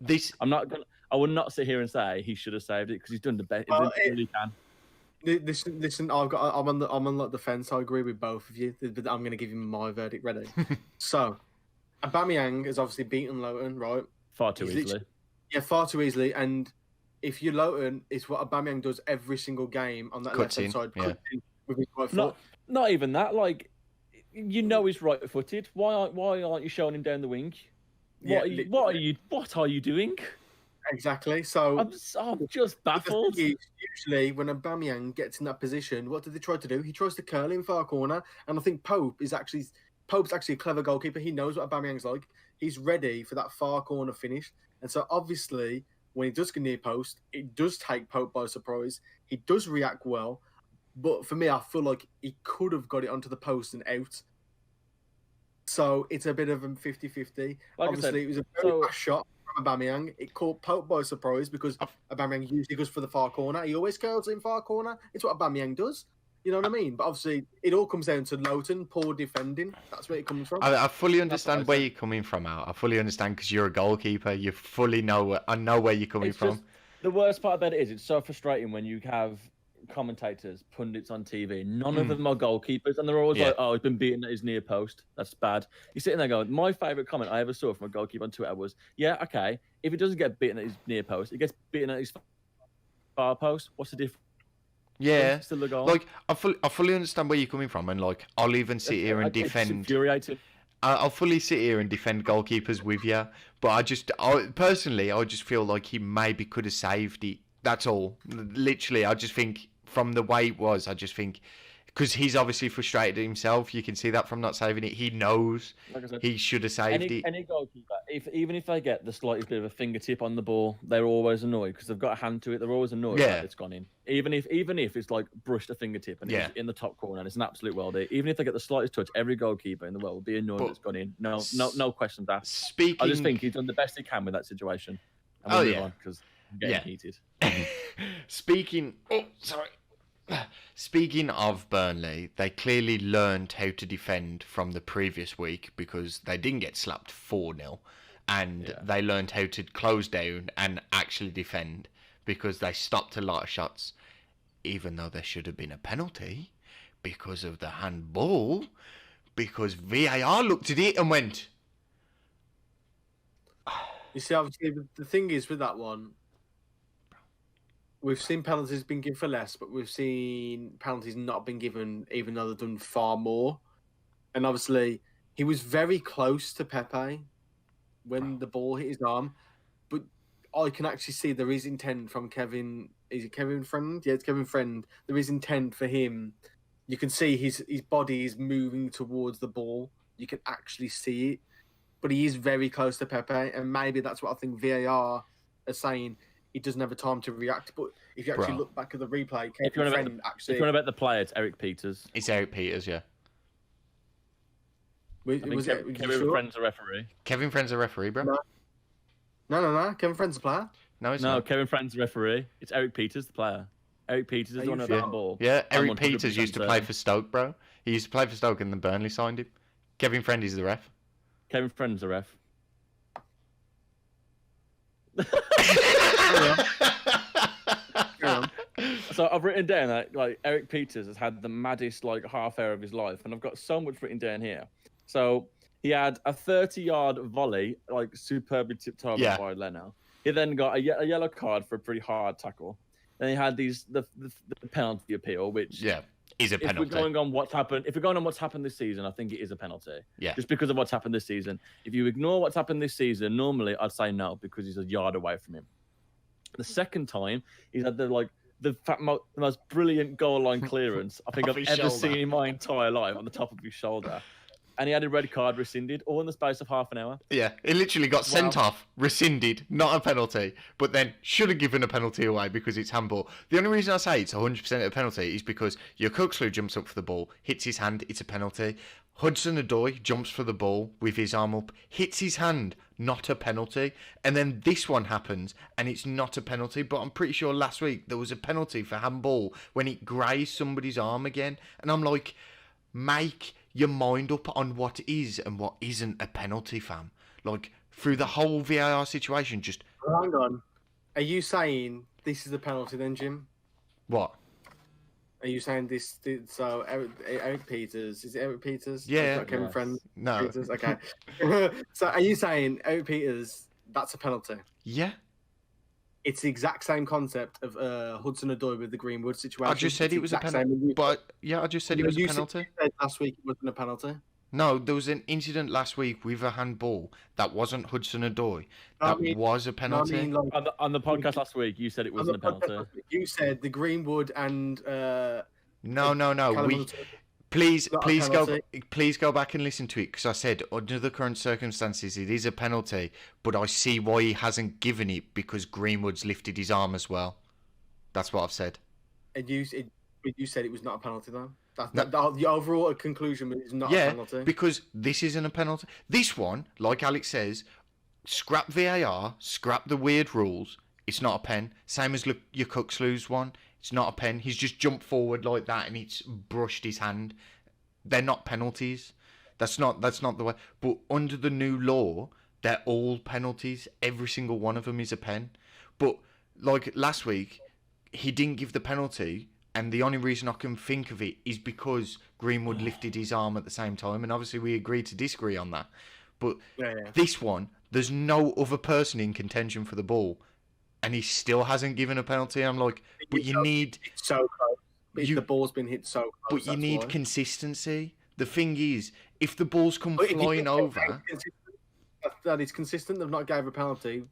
I would not sit here and say he should have saved it because he's done the best he can. Listen, I'm on like the fence. I agree with both of you, but I'm going to give him my verdict. Ready? So, Aubameyang has obviously beaten Lowton, right? Far too easily. Yeah, far too easily. And if you're Lowton, it's what Aubameyang does every single game on that left-hand side. With his right foot. Not even that. Like, he's right-footed. Why aren't you showing him down the wing? What are you doing? Exactly. So I'm just baffled. Usually, when Aubameyang gets in that position, what do they try to do? He tries to curl in far corner, and I think Pope's actually a clever goalkeeper. He knows what Aubameyang's like. He's ready for that far corner finish. And so, obviously, when he does get near post, it does take Pope by surprise. He does react well. But for me, I feel like he could have got it onto the post and out. So, it's a bit of a 50-50. Like obviously, it was a very fast shot from Aubameyang. It caught Pope by surprise because Aubameyang usually goes for the far corner. He always curls in far corner. It's what Aubameyang does. You know what I mean? But obviously, it all comes down to Lowton, poor defending. That's where it comes from. I fully understand where you're coming from, Al. I fully understand because you're a goalkeeper. You fully know. I know where you're coming from. The worst part about it is it's so frustrating when you have commentators, pundits on TV. None of them are goalkeepers, and they're always like, "Oh, he's been beaten at his near post. That's bad." You're sitting there going, "My favourite comment I ever saw from a goalkeeper on Twitter was, yeah, okay, if he doesn't get beaten at his near post, he gets beaten at his far post. What's the difference?" Yeah, still a goal. Like I fully understand where you're coming from, and like I'll even sit here and defend. It's infuriating. I'll fully sit here and defend goalkeepers with you, but I just feel like he maybe could have saved it. That's all. Literally, I just think from the way it was, because he's obviously frustrated himself. You can see that from not saving it. He knows he should have saved it. Any goalkeeper, even if they get the slightest bit of a fingertip on the ball, they're always annoyed because they've got a hand to it. They're always annoyed that it's gone in. Even if it's like brushed a fingertip and it's in the top corner and it's an absolute worldie. Even if they get the slightest touch, every goalkeeper in the world will be annoyed that it's gone in. No questions asked. I just think he's done the best he can with that situation. And we'll move on because I'm getting heated. Speaking of Burnley, they clearly learned how to defend from the previous week because they didn't get slapped 4-0 and they learned how to close down and actually defend because they stopped a lot of shots, even though there should have been a penalty because of the handball, because VAR looked at it and went, You see, obviously, the thing is with that one, we've seen penalties being given for less, but we've seen penalties not been given, even though they've done far more. And obviously, he was very close to Pepe when the ball hit his arm, but I can actually see there is intent from Kevin. Is it Kevin Friend? Yeah, it's Kevin Friend. There is intent for him. You can see his body is moving towards the ball. You can actually see it, but he is very close to Pepe, and maybe that's what I think VAR are saying. He doesn't have a time to react. But if you actually look back at the replay, if you want to bet the player, it's Eric Peters. it's Eric Peters, yeah. Kevin Friend's a referee. Kevin Friend's a referee, bro. No. Kevin Friend's a player. No, it's not. Kevin Friend's a referee. It's Eric Peters, the player. Eric Peters is the one with the handball. Yeah, Eric Peters used to play for Stoke, bro. He used to play for Stoke and then Burnley signed him. Kevin Friend is the ref. Kevin Friend's the ref. So I've written down that like Eric Peters has had the maddest like half hour of his life, and I've got so much written down here. So he had a 30-yard volley, like superbly tipped over by Leno. He then got a yellow card for a pretty hard tackle. Then he had the penalty appeal, which is a penalty. If we're going on what's happened this season, I think it is a penalty. Yeah. Just because of what's happened this season. If you ignore what's happened this season, normally I'd say no because he's a yard away from him. The second time, he's had the most brilliant goal line clearance I think I've ever seen in my entire life on the top of his shoulder. And he had a red card rescinded, all in the space of half an hour. Yeah, it literally got sent off, rescinded, not a penalty, but then should have given a penalty away because it's handball. The only reason I say it's 100% a penalty is because your Cooksloo jumps up for the ball, hits his hand, it's a penalty. Hudson-Odoi jumps for the ball with his arm up, hits his hand, not a penalty. And then this one happens, and it's not a penalty. But I'm pretty sure last week there was a penalty for handball when it grazed somebody's arm again. And I'm like, make your mind up on what is and what isn't a penalty, fam. Like, through the whole VAR situation, just... Hang on. Are you saying this is a penalty then, Jim? What? Are you saying this? So Eric Peters, is it Eric Peters? Yeah. Kevin Friend. No. Peters? Okay. So are you saying Eric Peters? That's a penalty. Yeah. It's the exact same concept of Hudson-Odoi with the Greenwood situation. I just said it was a penalty. But yeah, I just said it was a penalty. Said last week it wasn't a penalty. No, there was an incident last week with a handball that wasn't Hudson-Odoi. That was a penalty. On the podcast last week, you said it wasn't a penalty. You said the Greenwood and No. Please go back and listen to it because I said under the current circumstances it is a penalty, but I see why he hasn't given it because Greenwood's lifted his arm as well. That's what I've said. And you said it was not a penalty though. The overall conclusion is not a penalty. Because this isn't a penalty. This one, like Alex says, scrap VAR, scrap the weird rules. It's not a pen. Same as your Cooksloo's one. It's not a pen. He's just jumped forward like that and it's brushed his hand. They're not penalties. That's not the way. But under the new law, they're all penalties. Every single one of them is a pen. But like last week, he didn't give the penalty. And the only reason I can think of it is because Greenwood lifted his arm at the same time. And obviously we agreed to disagree on that. But this one, there's no other person in contention for the ball. And he still hasn't given a penalty. I'm like, but you need... It's so close. The ball's been hit so close. But you need consistency. The thing is, if the balls come flying over... That is consistent. They've not gave a penalty.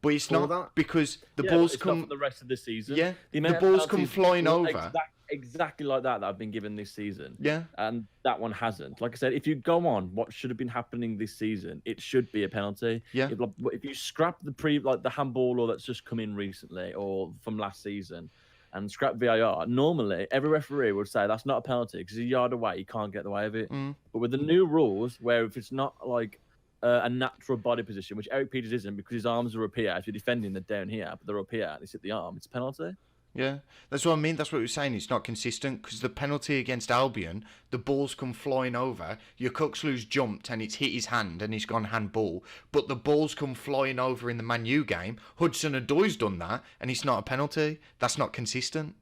But it's not because the balls come... Not for the rest of the season. Yeah, the balls come flying over. Exactly like that I've been given this season. Yeah. And that one hasn't. Like I said, if you go on what should have been happening this season, it should be a penalty. Yeah. If you scrap the handball law that's just come in recently or from last season and scrap VAR, normally every referee would say that's not a penalty because a yard away, you can't get the way of it. But with the new rules, where if it's not like a natural body position, which Eric Peters isn't because his arms are up here. If you're defending, they're down here, but they're up here and it's hit the arm, it's a penalty. Yeah, that's what I mean. That's what we were saying. It's not consistent because the penalty against Albion, the ball's come flying over. Your Coxlu's jumped and it's hit his hand and he's gone handball. But the ball's come flying over in the Man U game. Hudson-Odoi's done that and it's not a penalty. That's not consistent.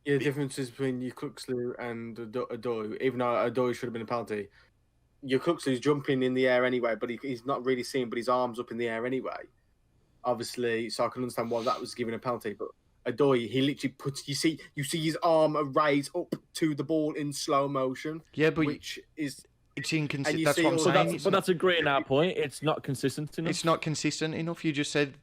Yeah, the differences between your Coxlu and Odoi, even though Odoi should have been a penalty, your Coxlu's jumping in the air anyway, but he's not really seen, but his arm's up in the air anyway. Obviously, so I can understand why that was given a penalty, but Odoi, he literally puts you see his arm raise up to the ball in slow motion. Yeah, but which is it's inconsistent. you That's see what I'm all saying. that- But that's agreeing our point. It's not consistent enough. It's not consistent enough. You just said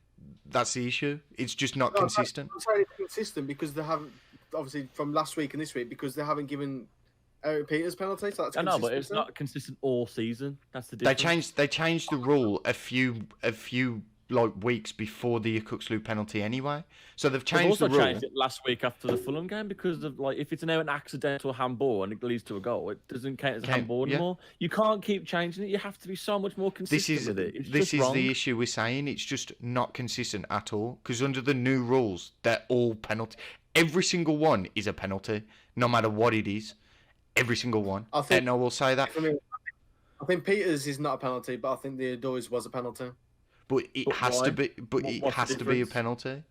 that's the issue. It's just not No, consistent. I'm saying it's consistent because they haven't, obviously from last week and this week, because they haven't given Eric Peters penalty. So that's I know, but it's consistent. not consistent all season. That's the They difference. changed the rule a few like weeks before the Coxlu penalty anyway. So they've They've changed the also rule. changed it last week after the Fulham game because of like if it's an accidental handball and it leads to a goal, it doesn't count as a handball yeah. anymore. You can't keep changing it. You have to be so much more consistent with it. It's This just is wrong. the issue we're saying. It's just not consistent at all. Because under the new rules, they're all penalty. Every single one is a penalty, no matter what it is. Every single one. I think- And I will say that. I think Peters is not a penalty, but I think the Odoi's was a penalty But it But has why? to be. But it What's the has to be a difference? penalty.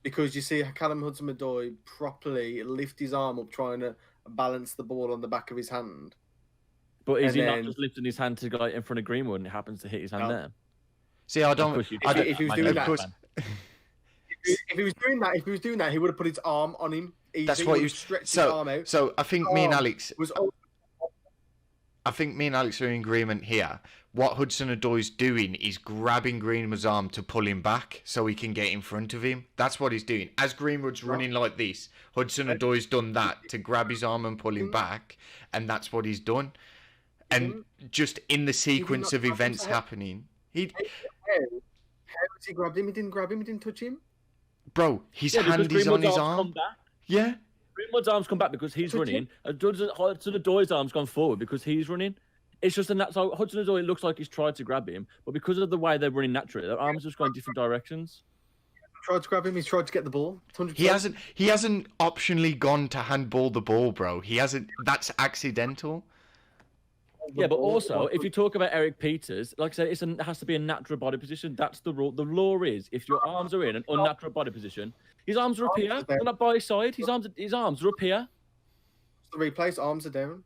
because you see Callum Hudson-Odoi properly lift his arm up, trying to balance the ball on the back of his hand. But is and he then- not just lifting his hand to go in front of Greenwood and it happens to hit his hand No. there? See, I Of don't. course you I do don't if he was man. doing Of that- course. If he was doing that, he would have put his arm on him. Easy. That's He what would you. have stretched his arm out. So I think me and Arm Alex. Was I think me and Alex are in agreement here. What Hudson-Odoi's doing is grabbing Greenwood's arm to pull him back so he can get in front of him. That's what he's doing. As Greenwood's running like this, Hudson-Odoi's done that to grab his arm and pull him back, and that's what he's done. And just in the sequence not of grab him events to help? happening, he, how has he grabbed him? He didn't grab him. He didn't touch him. bro, his Yeah, because hand is on Greenwood's his arms arm. come back. Yeah, Greenwood's arms come back because he's Touch running. Hudson-Odoi's arms gone forward because he's running. It's just so Hudson-Odoi looks like he's tried to grab him, but because of the way they're running naturally, their arms just go in different directions. Tried to grab him. He's tried to get the ball. 100%. he hasn't optionally gone to handball the ball, bro. He hasn't. That's accidental. Yeah, but also, if you talk about Eric Peters, like I said, it has to be a natural body position. That's the rule. The law is if your arms are in an unnatural body position, his arms are up here. They're not by his side. His arms are up here. the replace arms are down.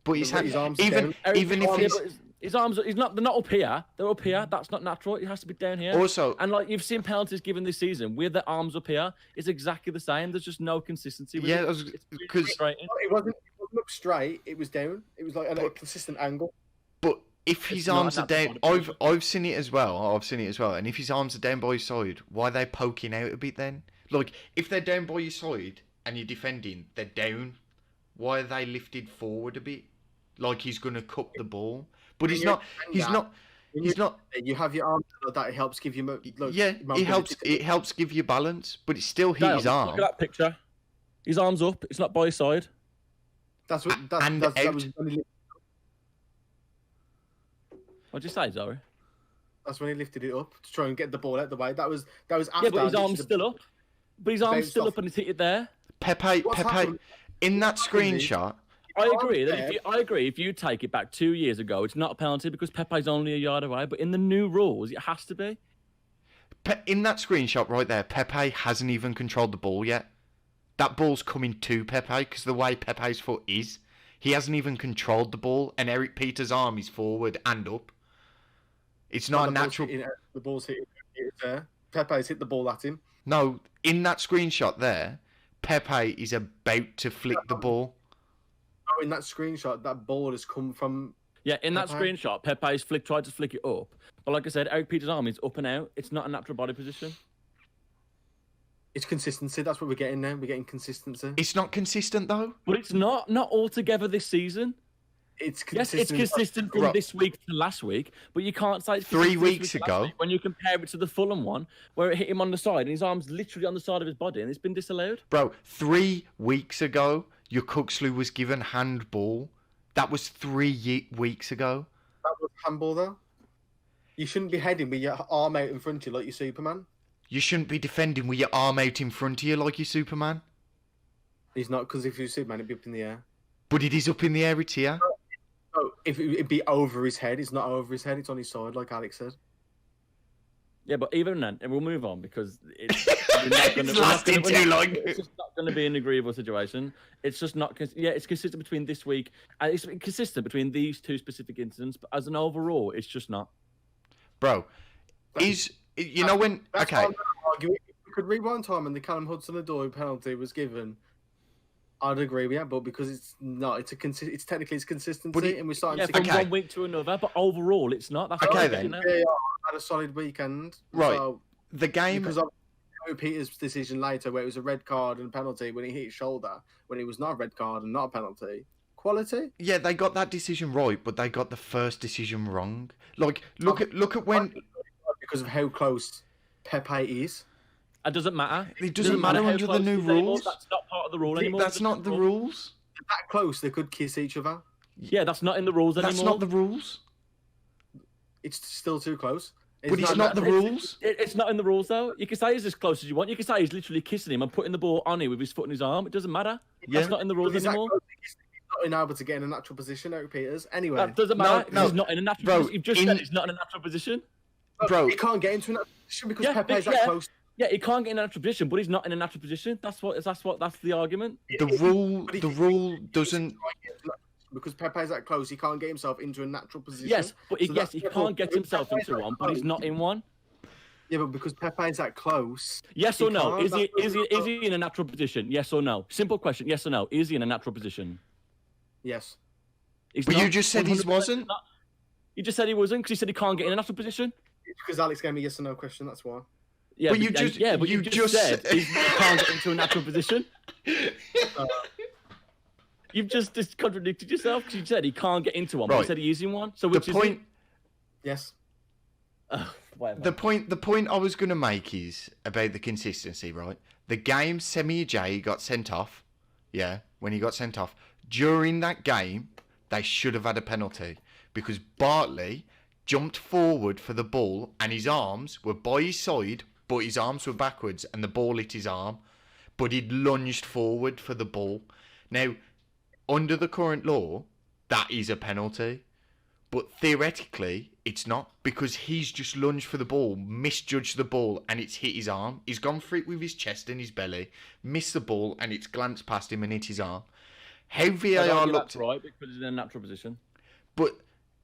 But his hand, arms are even down. Eric even if Peters- he's yeah, but his arms, they're not up here. They're up here. That's not natural. It has to be down here. also And like you've seen penalties given this season with the arms up here, it's exactly the same. There's just no consistency with yeah, it. because It's really frustrating. It wasn't up straight. It was down. It was like a consistent angle. but if his It's not arms are a natural down, body I've seen it as well. I've seen it as well. And if his arms are down by his side, why are they poking out a bit then? Like if they're down by your side and you're defending, they're down. Why are they lifted forward a bit? Like he's gonna cup the ball, but he's When not. you're He's that, not. when He's not. You have your arms like that. It helps give you. Yeah, it helps. It helps give you balance, but it's still hit Dale, his look arm. at that picture. His arm's up. It's not by his side. That's what. And That out. was when he, What'd you say, Zoe? that's when he lifted it up to try and get the ball out the way. That was after. Yeah, but his literally arm's still up. But his arm's bounced still off. up and it's hit it there. Pepe, What's Pepe, happened- in that happened is- screenshot. I agree that Yeah. I agree if you take it back 2 years ago, it's not a penalty because Pepe's only a yard away. But in the new rules, it has to be. In that screenshot right there, Pepe hasn't even controlled the ball yet. That ball's coming to Pepe because the way Pepe's foot is, he hasn't even controlled the ball, and Eric Peters' arm is forward and up. It's not a natural. The ball's hit it there. Pepe's hit the ball at him. No, in that screenshot there, Pepe is about to flick the ball. Oh, in that screenshot, that ball has come from. Yeah, in that Pepe. screenshot, Pepe's tried to flick it up. But like I said, Eric Peters' arm is up and out. It's not a natural body position. It's consistency. That's what we're getting now. We're getting consistency. It's not consistent though. But it's not altogether this season. It's Yes, consistent. it's consistent from Right. this week to last week, but you can't say it's 3 consistent this weeks week to last ago. week when you compare it to the Fulham one, where it hit him on the side and his arm's literally on the side of his body and it's been disallowed. Bro, 3 weeks ago, your Coxlu was given handball. That was 3 weeks ago. That was handball, though. You shouldn't be heading with your arm out in front of you like you're Superman. You shouldn't be defending with your arm out in front of you like you're Superman. He's not, because if he was Superman, it'd be up in the air. But it is up in the air, it's here. Oh, if it'd be over his head, it's not over his head. It's on his side, like Alex said. Yeah, but even then, and we'll move on because it's It's lasted too long. It's just not going to be an agreeable situation. It's just not. Yeah, it's consistent between this week, and it's consistent between these two specific incidents. But as an overall, it's just not. Bro, you know when? That's Okay. why I'm gonna argue. If we could rewind time and the Callum Hudson-Odoi penalty was given, I'd agree with you. But because it's not, it's technically it's consistency, and we're starting Yeah, to from Okay. one week to another, but overall, it's not. That's Okay, what I'm then. getting at. Yeah, had a solid weekend. Right. So, The game. because of Peter's decision later, where it was a red card and a penalty when he hit his shoulder, when it was not a red card and not a penalty. Quality. Yeah, they got that decision right, but they got the first decision wrong. Like, look at when. Because of how close Pepe is. It doesn't matter. It doesn't matter how under the close new it is anymore. rules. That's not part of the rule anymore. That's not the rules. That close, they could kiss each other. Yeah, that's not in the rules anymore. That's not the rules. It's still too close. But it's not the rules. It's not in the rules though. You can say he's as close as you want. You can say he's literally kissing him and putting the ball on him with his foot in his arm. It doesn't matter. Yeah. That's not in the rules But is that anymore. close? He's not able to get in a natural position, Eric Peters. Anyway, That doesn't matter. 'Cause no. he's not in a natural Bro, position. You've just said he's not in a natural position. Bro. he can't get into a natural position because Yeah, Pepe's but- that yeah. close. Yeah, he can't get in a natural position, but he's not in a natural position. That's the argument. The rule doesn't. Because Pepe's that close, he can't get himself into a natural position. Yes, but So that's he the can't get problem. himself Pepe's into that one, but he's close. not in one. Yeah, but because Pepe's that close. Yes he or no? can't. Is he That's is he in a natural position? Yes or no? Simple question. Yes or no? Is he in a natural position? Yes. He's But not. you just said he 100% wasn't. not. You just said he wasn't because he said he can't get in a natural position. It's because Alex gave me a yes or no question. That's why. Yeah, But you and- just- yeah, but you you just just said said- he can't get into a natural position. You've just contradicted yourself because you said he can't get into one, but you Right. said he's in one. So The which point. Yes. is it? Whatever. The point I was going to make is about the consistency, right? The game, Semi Ajayi got sent off. Yeah, when he got sent off. During that game, they should have had a penalty because Bartley jumped forward for the ball and his arms were by his side, but his arms were backwards and the ball hit his arm. But he'd lunged forward for the ball. Now, under the current law, that is a penalty. But theoretically, it's not because he's just lunged for the ball, misjudged the ball, and it's hit his arm. He's gone for it with his chest and his belly, missed the ball, and it's glanced past him and hit his arm. How I'd VAR argue looked, that's right because he's in a natural position. but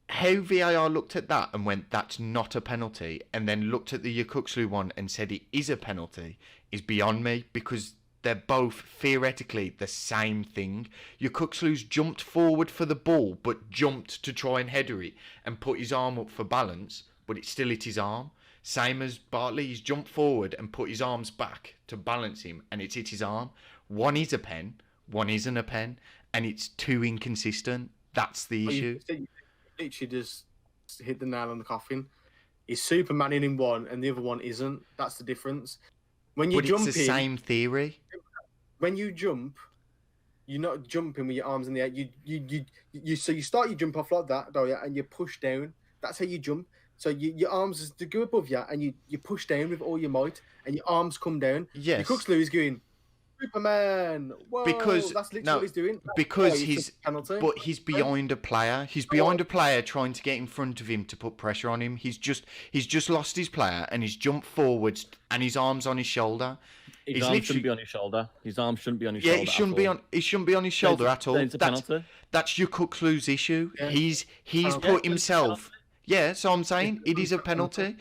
how VAR looked at that and went, "That's not a penalty," and then looked at the Yakuxlu one and said it is a penalty, is beyond me because they're both theoretically the same thing. Yakuxlu's jumped forward for the ball, but jumped to try and header it and put his arm up for balance, but it still hit his arm. Same as Bartley, he's jumped forward and put his arms back to balance him, and it's hit his arm. One is a pen, one isn't a pen, and it's too inconsistent. That's the issue. You literally just hit the nail on the coffin. He's Superman in one, and the other one isn't. That's the difference. When you But jump it's the in, same theory. when you jump, you're not jumping with your arms in the air. So you start your jump off like that, don't you? And you push down. That's how you jump. So your arms to go above you, and you push down with all your might, and your arms come down. Yes. Your Cooksloo is going, Superman. Whoa, Because- that's literally no, what he's doing. because Oh, you he's- took a penalty. But he's behind a player. He's behind a player trying to get in front of him to put pressure on him. He's just lost his player and he's jumped forwards and his arms on his shoulder. His He's arm literally- shouldn't be on his shoulder. His arm shouldn't be on his Yeah, shoulder. he shouldn't be on. He shouldn't be on his shoulder at all. It's a penalty. That's your Cooksloo's issue. Yeah. He's Yeah, put it's a himself. Yeah, so I'm saying it is a penalty. Yeah,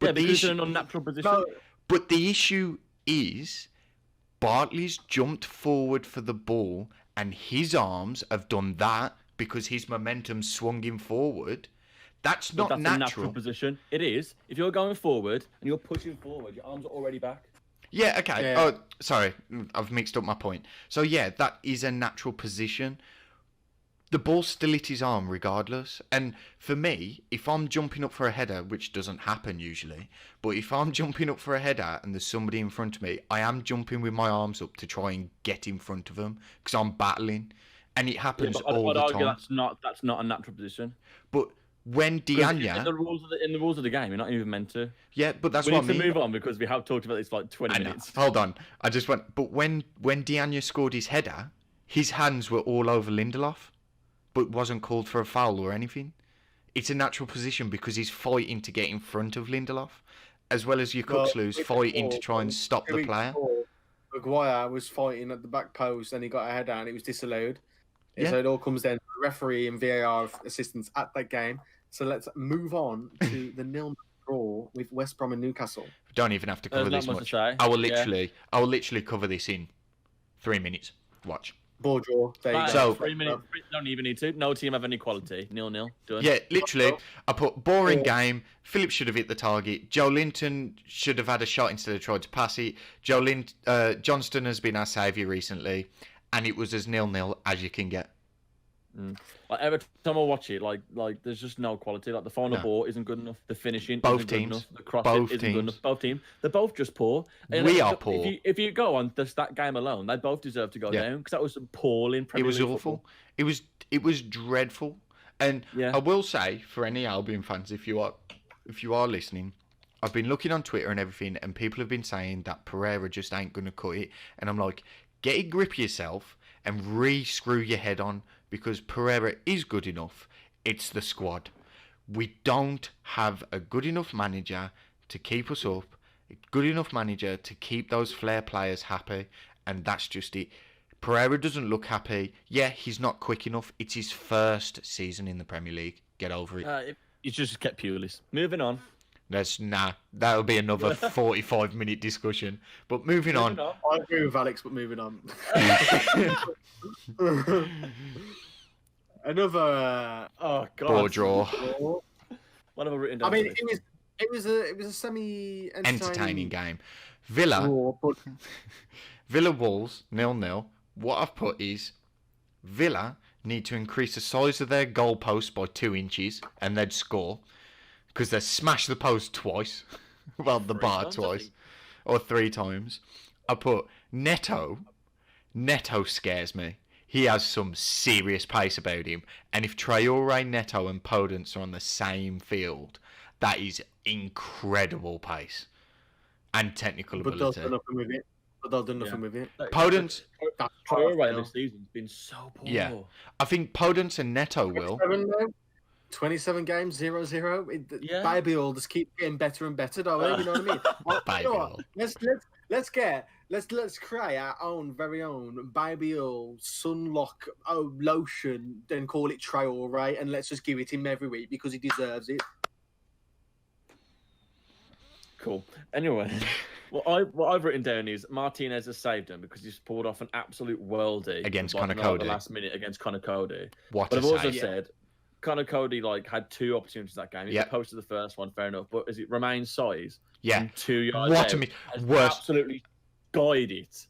But the because issue, in an unnatural position. No, but the issue is Bartley's jumped forward for the ball and his arms have done that because his momentum swung him forward. That's but not that's a natural natural. position. It is. If you're going forward and you're pushing forward, your arms are already back. Yeah, okay. Yeah. Oh, sorry. I've mixed up my point. So, yeah, that is a natural position. The ball still hit his arm regardless. And for me, if I'm jumping up for a header, which doesn't happen usually, but if I'm jumping up for a header and there's somebody in front of me, I am jumping with my arms up to try and get in front of them because I'm battling. And it Yeah, happens but all I'd the argue time. that's not a natural position. But when 'Cause Dianya, in the rules of the game, you're not even meant to. yeah, but that's We what need I mean. to move on because we have talked about this for like 20 I know. minutes. Hold on. I just went. But when Dianya scored his header, his hands were all over Lindelof, but wasn't called for a foul or anything. It's a natural position because he's fighting to get in front of Lindelof, as well as your Cookslew's fighting to try and stop the player. Maguire was fighting at the back post and he got a header and it was disallowed. Yeah. So it all comes down to the referee and VAR assistants at that game. So let's move on to the 0-0 draw with West Brom and Newcastle. Don't even have to cover There's this not much much. to say. I will literally cover this in 3 minutes. Watch. Ball draw. There you go. So- 3 minutes. Don't even need to. No team have any quality. 0-0. Done. Yeah, literally. I put boring game. Phillips should have hit the target. Joe Linton should have had a shot instead of tried to pass it. Johnston has been our saviour recently, and it was as 0-0 as you can get. Like every time I watch it, like there's just no quality. Like the final No. ball isn't good enough. The finishing Both isn't teams. good enough. The crossing Both isn't good teams. enough. Both teams. They're both just poor. And We if- are poor. If you go on just that game alone, they both deserve to go Yeah. down because that was appalling. It Premier was League awful. football. It was dreadful. And Yeah. I will say, for any Albion fans, if you are listening, I've been looking on Twitter and everything, and people have been saying that Pereira just ain't gonna cut it. And I'm like, get a grip of yourself and re-screw your head on, because Pereira is good enough. It's the squad. We don't have a good enough manager to keep us up, a good enough manager to keep those flair players happy, and that's just it. Pereira doesn't look happy. Yeah, he's not quick enough. It's his first season in the Premier League. Get over it. It's just kept pureless. Moving on. That'll be another 45-minute discussion. But moving on. I agree with Alex, but moving on. Another Oh god. Ball draw. What have I written down? I mean, for this? it was a semi Entertaining game. Villa draw, but Wolves 0-0. What I've put is Villa need to increase the size of their goalpost by 2 inches and they'd score, because they smashed the post twice. Well, the bar times, I twice. think. Or 3 times. I put Neto. Neto scares me. He has some serious pace about him. And if Traore, Neto and Podence are on the same field, that is incredible pace. And technical they'll ability. do nothing with it. But they'll do nothing with it. Podence, That's Traore how I this season's been so poor. Yeah. I think Podence and Neto will. 27 games, 0-0. Yeah. Baby all just keep getting better and better, don't we? You know what I mean? Well, Baby you know what? all. Let's create our own very own Baby all sunlock lotion, then call it Traore, and let's just give it him every week because he deserves it. Cool. Anyway, what I've written down is Martinez has saved him because he's pulled off an absolute worldie Against like, Connor the Cody. last minute against Connor Cody. What But a I've also save. said Connor Cody had 2 opportunities that game. He Yeah. posted the first one, fair enough. But as it remains size, Yeah. and 2 yards What a out, mi- has worse. absolutely guyed it.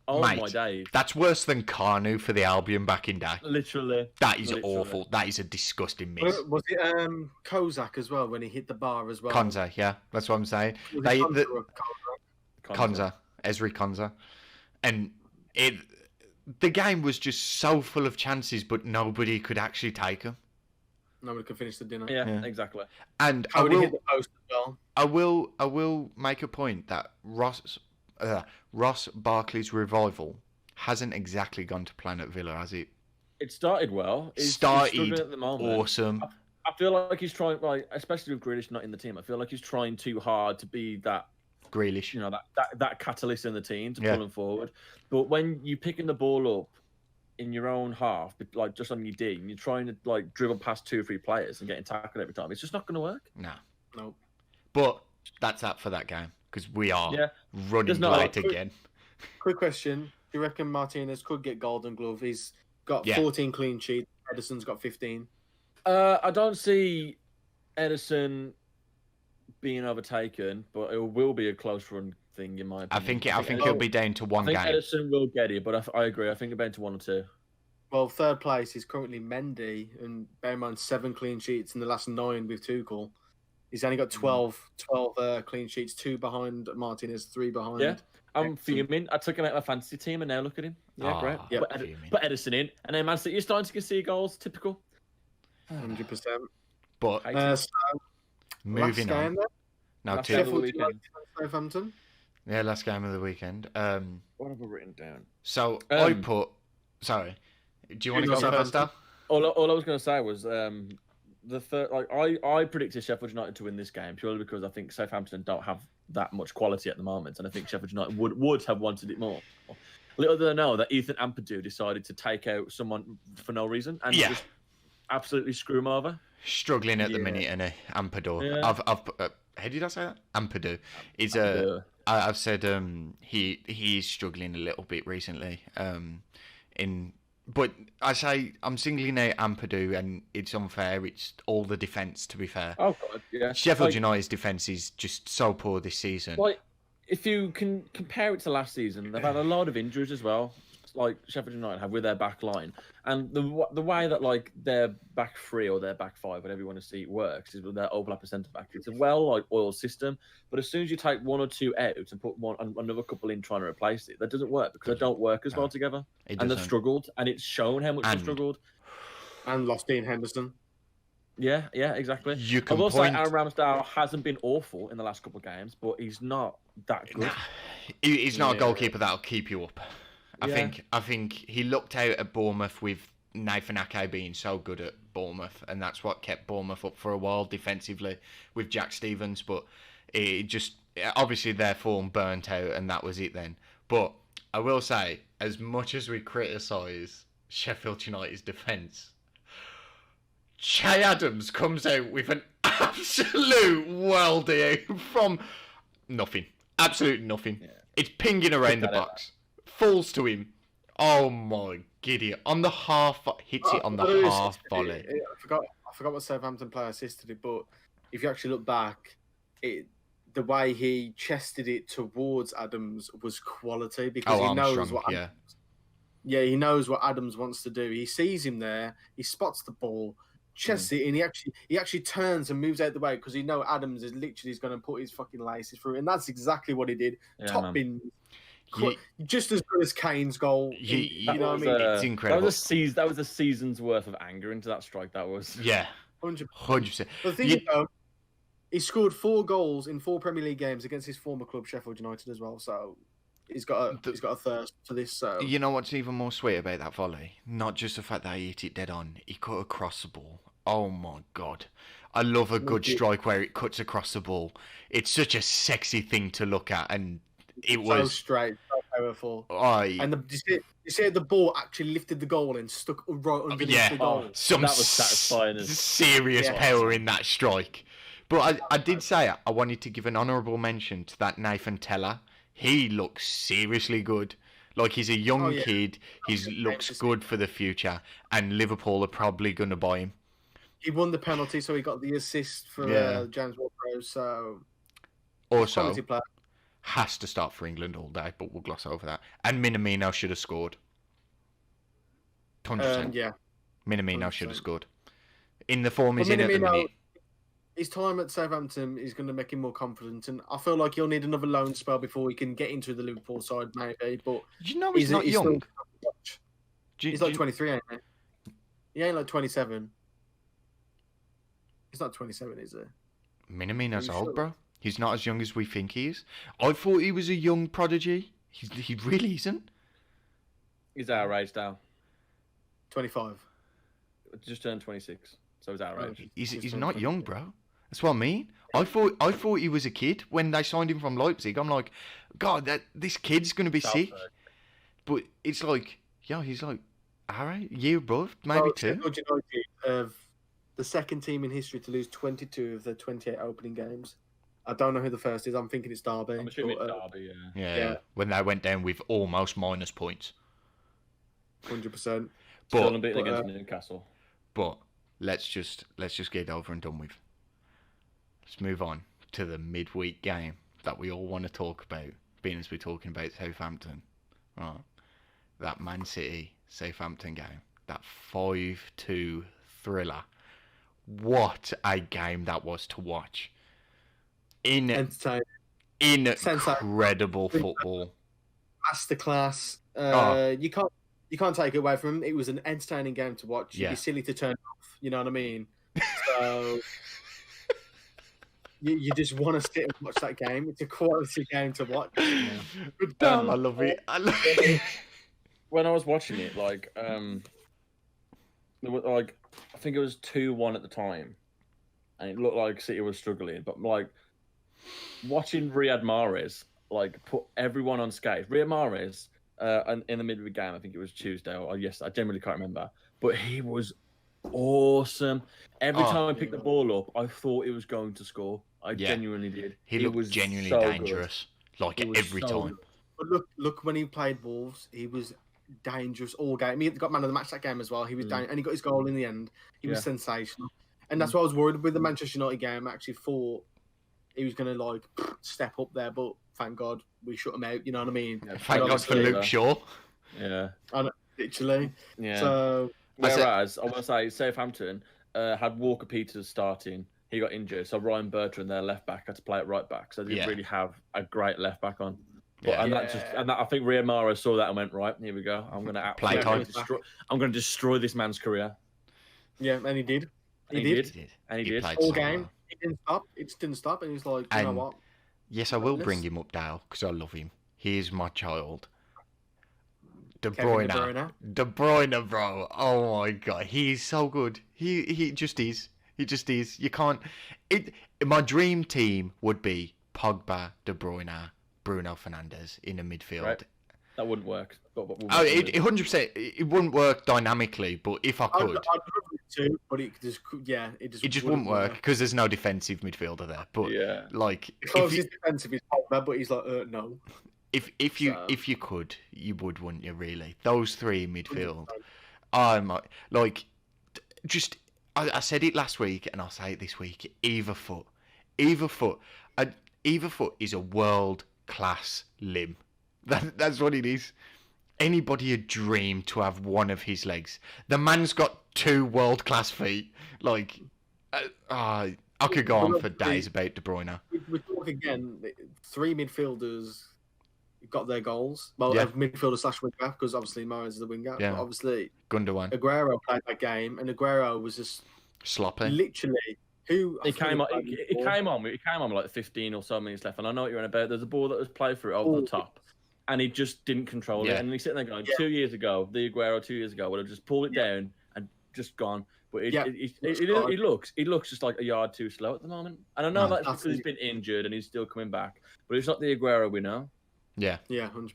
Oh Mate, my days! That's worse than Carnu for the Albion back in day. Literally. That is Literally. awful. That is a disgusting miss. Was it Kozak as well when he hit the bar as well? Konza, yeah, that's what I'm saying. Was They, it Konza the, or Kozak? Konza, Esri Konza, and the game was just so full of chances, but nobody could actually take them. Nobody could finish the dinner. Yeah, Yeah. exactly. And Cody hit the post as well. I will make a point that Ross Barkley's revival hasn't exactly gone to plan at Villa, has it? It started well. He's Started struggling at the moment. Awesome. I feel like he's trying, like, especially with Grealish not in the team. I feel like he's trying too hard to be that, Grealish. you know, that catalyst in the team to Yeah. pull him forward. But when you're picking the ball up in your own half, like just on your D, and you're trying to like dribble past 2 or 3 players and getting tackled every time, it's just not going to work. No. No. But that's that for that game, because we are Yeah. running There's no- late again. Quick question. Do you reckon Martinez could get Golden Glove? He's got Yeah. 14 clean sheets. Edison's got 15. I don't see Edison being overtaken, but it will be a close run thing in my I opinion. think it'll be down to one I think game. Edison will get it, but I agree. I think it'll be down to 1 or 2. Well, third place is currently Mendy, and bear in mind 7 clean sheets in the last 9 with Tuchel. He's only got 12 clean sheets, 2 behind Martinez, 3 behind. Yeah. I'm Excellent. fuming. I took him out of my fantasy team, and now look at him. Yeah, Oh, great. yeah, Put Edison in, and then Man City, you're starting to see goals. Typical. 100%. But So moving last on. game then? Now Last to game of the Sheffield weekend. United and Southampton. yeah, last game of the weekend. What have I written down? So I put. Sorry, do you want to go Southampton. first, Al? All I was going to say was the third. Like I predicted Sheffield United to win this game purely because I think Southampton don't have that much quality at the moment, and I think Sheffield United would have wanted it more. Little did I know that Ethan Ampadu decided to take out someone for no reason and just absolutely screw him over. Struggling at the minute, and Ampadu. Yeah. I've how did I say that? Ampadu. Is I've said he's struggling a little bit recently. But I say I'm singling out Ampadu, and it's unfair. It's all the defence, to be fair. Oh God, yeah. Sheffield United's defence is just so poor this season. Like, if you can compare it to last season, they've had a lot of injuries as well, like Sheffield United have with their back line. And the way that like their back three or their back five, whatever you want to see, works is with their overlap of centre back. It's a oiled system, but as soon as you take one or two out and put another couple in trying to replace it, that doesn't work because they don't work as well together. And they've struggled, and it's shown how much they've struggled. And lost Dean Henderson. Yeah, exactly. I will say Aaron Ramsdale hasn't been awful in the last couple of games, but he's not that good. He's not a goalkeeper that'll keep you up. I think he looked out at Bournemouth with Nathan Ake being so good at Bournemouth, and that's what kept Bournemouth up for a while defensively with Jack Stevens. But it just obviously their form burnt out, and that was it then. But I will say, as much as we criticise Sheffield United's defence, Che Adams comes out with an absolute worldie from nothing. Absolute nothing. Yeah. It's pinging around the box. Falls to him. Oh my giddy. On the half, hits it on the half volley. I forgot what Southampton player assisted it, but if you actually look back, the way he chested it towards Adams was quality because he knows what he knows what Adams wants to do. He sees him there, he spots the ball, chests it, and he actually turns and moves out the way because he knows Adams is literally going to put his fucking laces through, and that's exactly what he did. Yeah, Top bin. Just as good as Kane's goal. You know what I mean? It's incredible. That was a season's worth of anger into that strike. That was 100%. The thing is, though, he scored 4 goals in 4 Premier League games against his former club, Sheffield United, as well. So he's got a thirst for this. So you know what's even more sweet about that volley? Not just the fact that he hit it dead on. He cut across the ball. Oh my God. I love a good strike where it cuts across the ball. It's such a sexy thing to look at, and it was so straight, so powerful. And you see the ball actually lifted the goal and stuck right underneath the goal. That was satisfying. Serious power in that strike. But I did say I wanted to give an honourable mention to that Nathan Teller. He looks seriously good. Like, he's a young kid. He looks good for the future. And Liverpool are probably going to buy him. He won the penalty, so he got the assist for James Ward-Prowse. So also, has to start for England all day, but we'll gloss over that. And Minamino should have scored. 100%. Minamino 100%. Should have scored. In the form he's in at the minute. His time at Southampton is going to make him more confident, and I feel like he'll need another loan spell before he can get into the Liverpool side, maybe. But you know he's not young. He's like 23, ain't he? He ain't like 27. He's not 27, is he? Minamino's old, bro. He's not as young as we think he is. I thought he was a young prodigy. He really isn't. He's our age now. 25. Just turned 26, so he's our age. He's not young, bro. That's what I mean. I thought he was a kid when they signed him from Leipzig. I'm like, God, this kid's gonna be sick. But it's like, he's like, all right, year above, maybe 2. Of the second team in history to lose 22 of their 28 opening games. I don't know who the first is. I'm thinking it's Derby. I'm assuming it's Derby, yeah. When they went down with almost minus points. 100%. But beaten against Newcastle. But let's just get it over and done with. Let's move on to the midweek game that we all want to talk about, being as we're talking about Southampton. Right. That Man City Southampton game. That 5-2 thriller. What a game that was to watch. Incredible football. Masterclass. You can't take it away from him. It was an entertaining game to watch. You'd be silly to turn off. You know what I mean? So you just want to sit and watch that game. It's a quality game to watch. Damn, I love it. I love it. When I was watching it, like, there was, like, I think it was 2-1 at the time, and it looked like City was struggling. But like watching Riyad Mahrez like put everyone on skates. Riyad Mahrez, in the middle of the game, I think it was Tuesday or yesterday. I generally can't remember, but he was awesome. Every time I picked the ball up, I thought it was going to score. I genuinely did. He looked was genuinely so dangerous, like every time. But look, when he played Wolves, he was dangerous all game. He got man of the match that game as well. He was and he got his goal in the end. He was sensational, and that's why I was worried with the Manchester United game. I actually thought he was going to like step up there, but thank God we shut him out. You know what I mean? Yeah, thank God for Luke Shaw. Yeah, literally. Yeah. So whereas I want to say Southampton had Walker Peters starting. He got injured, so Ryan Bertrand, their left back, had to play at right back. So they didn't really have a great left back on. But, I think Riyad Mahrez saw that and went, right, here we go. I'm going to destroy this man's career. Yeah, and he did. He did. All game. It didn't stop. It didn't stop, and he's like, you know what? Yes, I will bring him up, Dale, because I love him. He is my child. De Bruyne, bro. Oh my God, he's so good. He just is. He just is. You can't. My dream team would be Pogba, De Bruyne, Bruno Fernandes in the midfield. Right. That wouldn't work. 100%. It wouldn't work dynamically, but if I could, I'd love it too. But it just wouldn't work because there's no defensive midfielder there. But like, if he's defensive, he's Pogba, but he's like, no. If you could, you would, wouldn't you? Really, those three in midfield. I'm like, just. I said it last week, and I'll say it this week. Either foot is a world-class limb. That's what it is. Anybody would dream to have one of his legs. The man's got 2 world-class feet. Like, I could go on for days about De Bruyne. We talk again. 3 midfielders got their goals. Well, midfielder / winger, because obviously Mahrez is the winger. Yeah. But obviously, Gundogan. Aguero played that game, and Aguero was just sloppy. Literally, he came on with like 15 or so minutes left, and I know what you're on about. There's a ball that was played through over the top, and he just didn't control it. And he's sitting there going, 2 years ago, the Aguero 2 years ago would have just pulled it down and just gone. But he looks just like a yard too slow at the moment. And I know that's because he's been injured and he's still coming back, but it's not the Aguero we know. Yeah, 100%.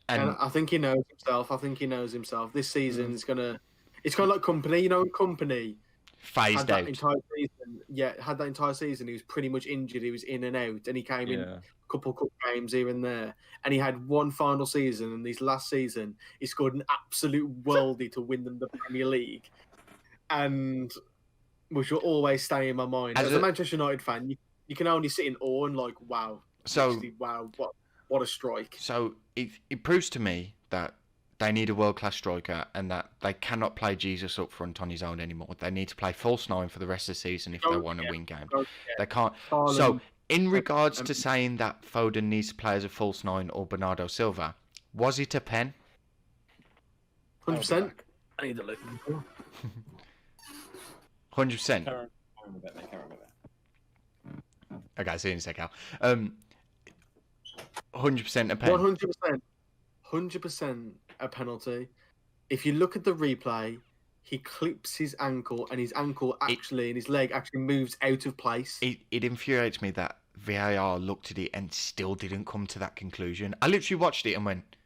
And I think he knows himself. This season is gonna. It's kind of like Company, you know. Company phased out. Had that entire season. He was pretty much injured. He was in and out, and he came in a couple of cup games here and there. And he had one final season, and this last season, he scored an absolute worldie to win them the Premier League, and which will always stay in my mind. As a Manchester United fan, you can only sit in awe and like, wow. So wow, what a strike! So it proves to me that they need a world-class striker and that they cannot play Jesus up front on his own anymore. They need to play false 9 for the rest of the season if they want to win games. They can't. So, in regards to saying that Foden needs to play as a false 9 or Bernardo Silva, was it a pen? 100%. I need to look. 100%. Okay, see you in a sec, Al. 100% a pen. 100% a penalty. If you look at the replay, he clips his ankle, and his ankle and his leg actually moves out of place. It infuriates me that VAR looked at it and still didn't come to that conclusion. I literally watched it and went,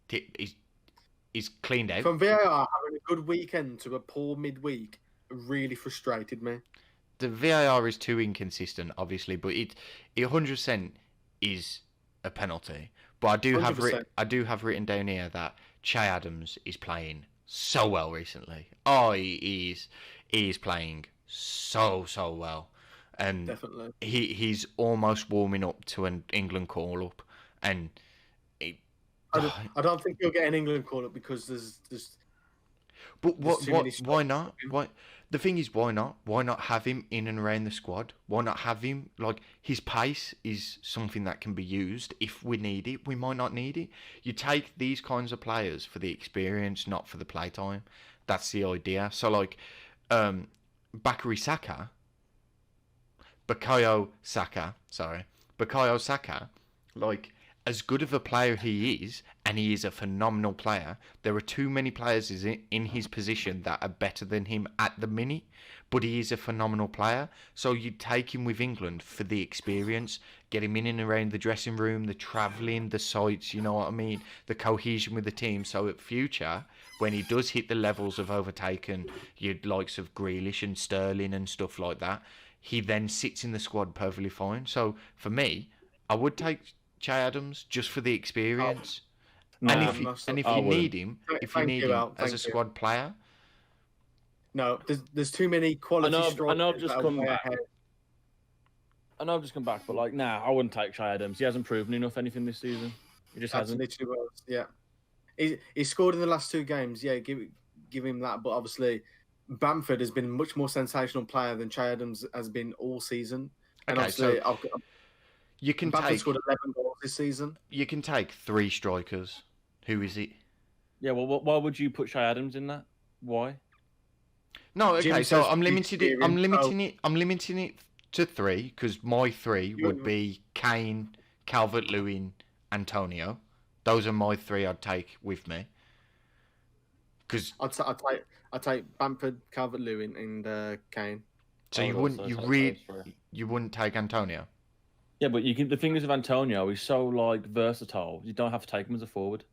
he's cleaned out. From VAR having a good weekend to a poor midweek really frustrated me. The VAR is too inconsistent, obviously, but it 100% is a penalty. But I do have written down here that Che Adams is playing so well recently. Oh, he is playing so well, and definitely he's almost warming up to an England call up, and I don't think he'll get an England call up because there's. But why not? Why? The thing is, why not? Why not have him in and around the squad? Why not have him, like, his pace is something that can be used if we need it. We might not need it. You take these kinds of players for the experience, not for the playtime. That's the idea. So, like, Bakary Saka, Bukayo Saka, like, as good of a player he is, and he is a phenomenal player, there are too many players in his position that are better than him at the minute, but he is a phenomenal player, so you'd take him with England for the experience, get him in and around the dressing room, the travelling, the sights, you know what I mean, the cohesion with the team, so at future, when he does hit the levels of overtaken, your likes of Grealish and Sterling and stuff like that, he then sits in the squad perfectly fine. So for me, I would take Che Adams just for the experience. No, And if I you wouldn't. need him, Thank you, Al. as a Thank you. squad player, No, there's too many quality strikers. I know I've just that are come way back. ahead. I know I've just come back, but like, nah, I wouldn't take Che Adams. He hasn't proven enough anything this season. He just That's hasn't. literally what. Yeah, he scored in the last 2 games. Yeah, give him that. But obviously, Bamford has been a much more sensational player than Che Adams has been all season. And Okay, obviously, you can Bamford take scored 11 goals this season. 3 strikers. Who is it? Yeah, well, why would you put Che Adams in that? Why? No, Jim okay, so says I'm limiting it to 3 because my 3 would be Kane, Calvert-Lewin, Antonio. Those are my 3 I'd take with me. Because I'd take Bamford, Calvert-Lewin, and Kane. so you wouldn't take Antonio. Yeah, but you can. The thing is with Antonio, he's so like versatile. You don't have to take him as a forward.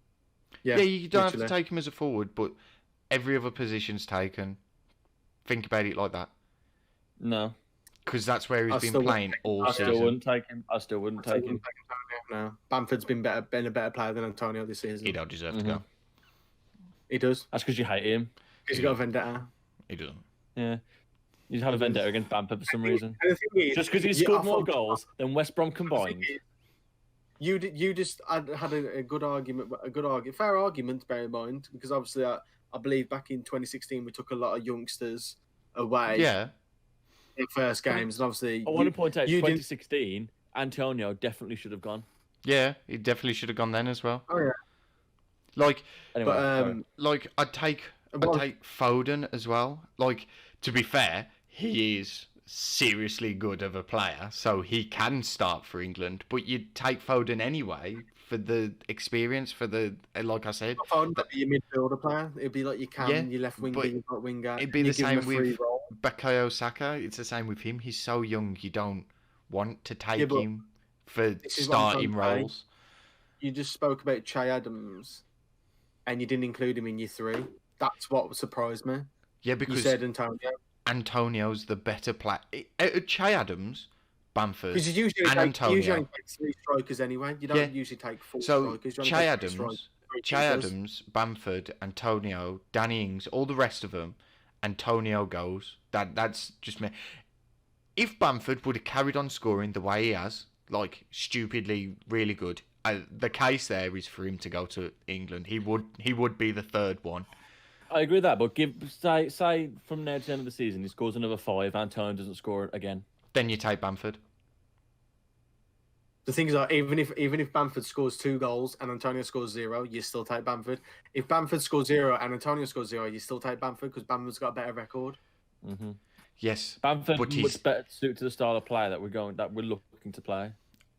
Yeah, you don't have to take him as a forward, but every other position's taken. Think about it like that. No, because that's where he's been playing all season. I still wouldn't take him. I still wouldn't take him. No, Bamford's been a better player than Antonio this season. He don't deserve to go. He does. That's because you hate him. Because he's got a vendetta. He doesn't. Yeah. You had a vendetta against Bamford for some reason. Is, just because he scored more goals than West Brom combined. You just had a good argument, fair argument, bear in mind, because obviously I believe back in 2016 we took a lot of youngsters away. Yeah. In first games, and obviously I want to point out 2016, Antonio definitely should have gone. Yeah, he definitely should have gone then as well. Oh yeah. Like, anyway, I'd take Foden as well. Like, to be fair, he is seriously good of a player, so he can start for England. But you'd take Foden anyway for the experience, for the like I said. Foden would be a midfielder player. It'd be like your left winger, your right winger. It'd be the same with Bukayo Saka. It's the same with him. He's so young, you don't want to take him for starting roles. You just spoke about Che Adams, and you didn't include him in your 3. That's what surprised me. Yeah, because you said Antonio. Antonio's the better player. Che Adams, Bamford, and Antonio. You usually take 3 strikers anyway. You don't usually take 4 strikers. Che Adams, Bamford, Antonio, Danny Ings, all the rest of them, Antonio goes. That's just me. If Bamford would have carried on scoring the way he has, like stupidly really good, the case there is for him to go to England. He would be the 3rd one. I agree with that, but say from now to the end of the season, he scores another 5, Antonio doesn't score again. Then you take Bamford. The thing is, even if Bamford scores 2 goals and Antonio scores 0, you still take Bamford. If Bamford scores 0 and Antonio scores 0, you still take Bamford because Bamford's got a better record. Mm-hmm. Yes, Bamford would better suit to the style of play that we're looking to play.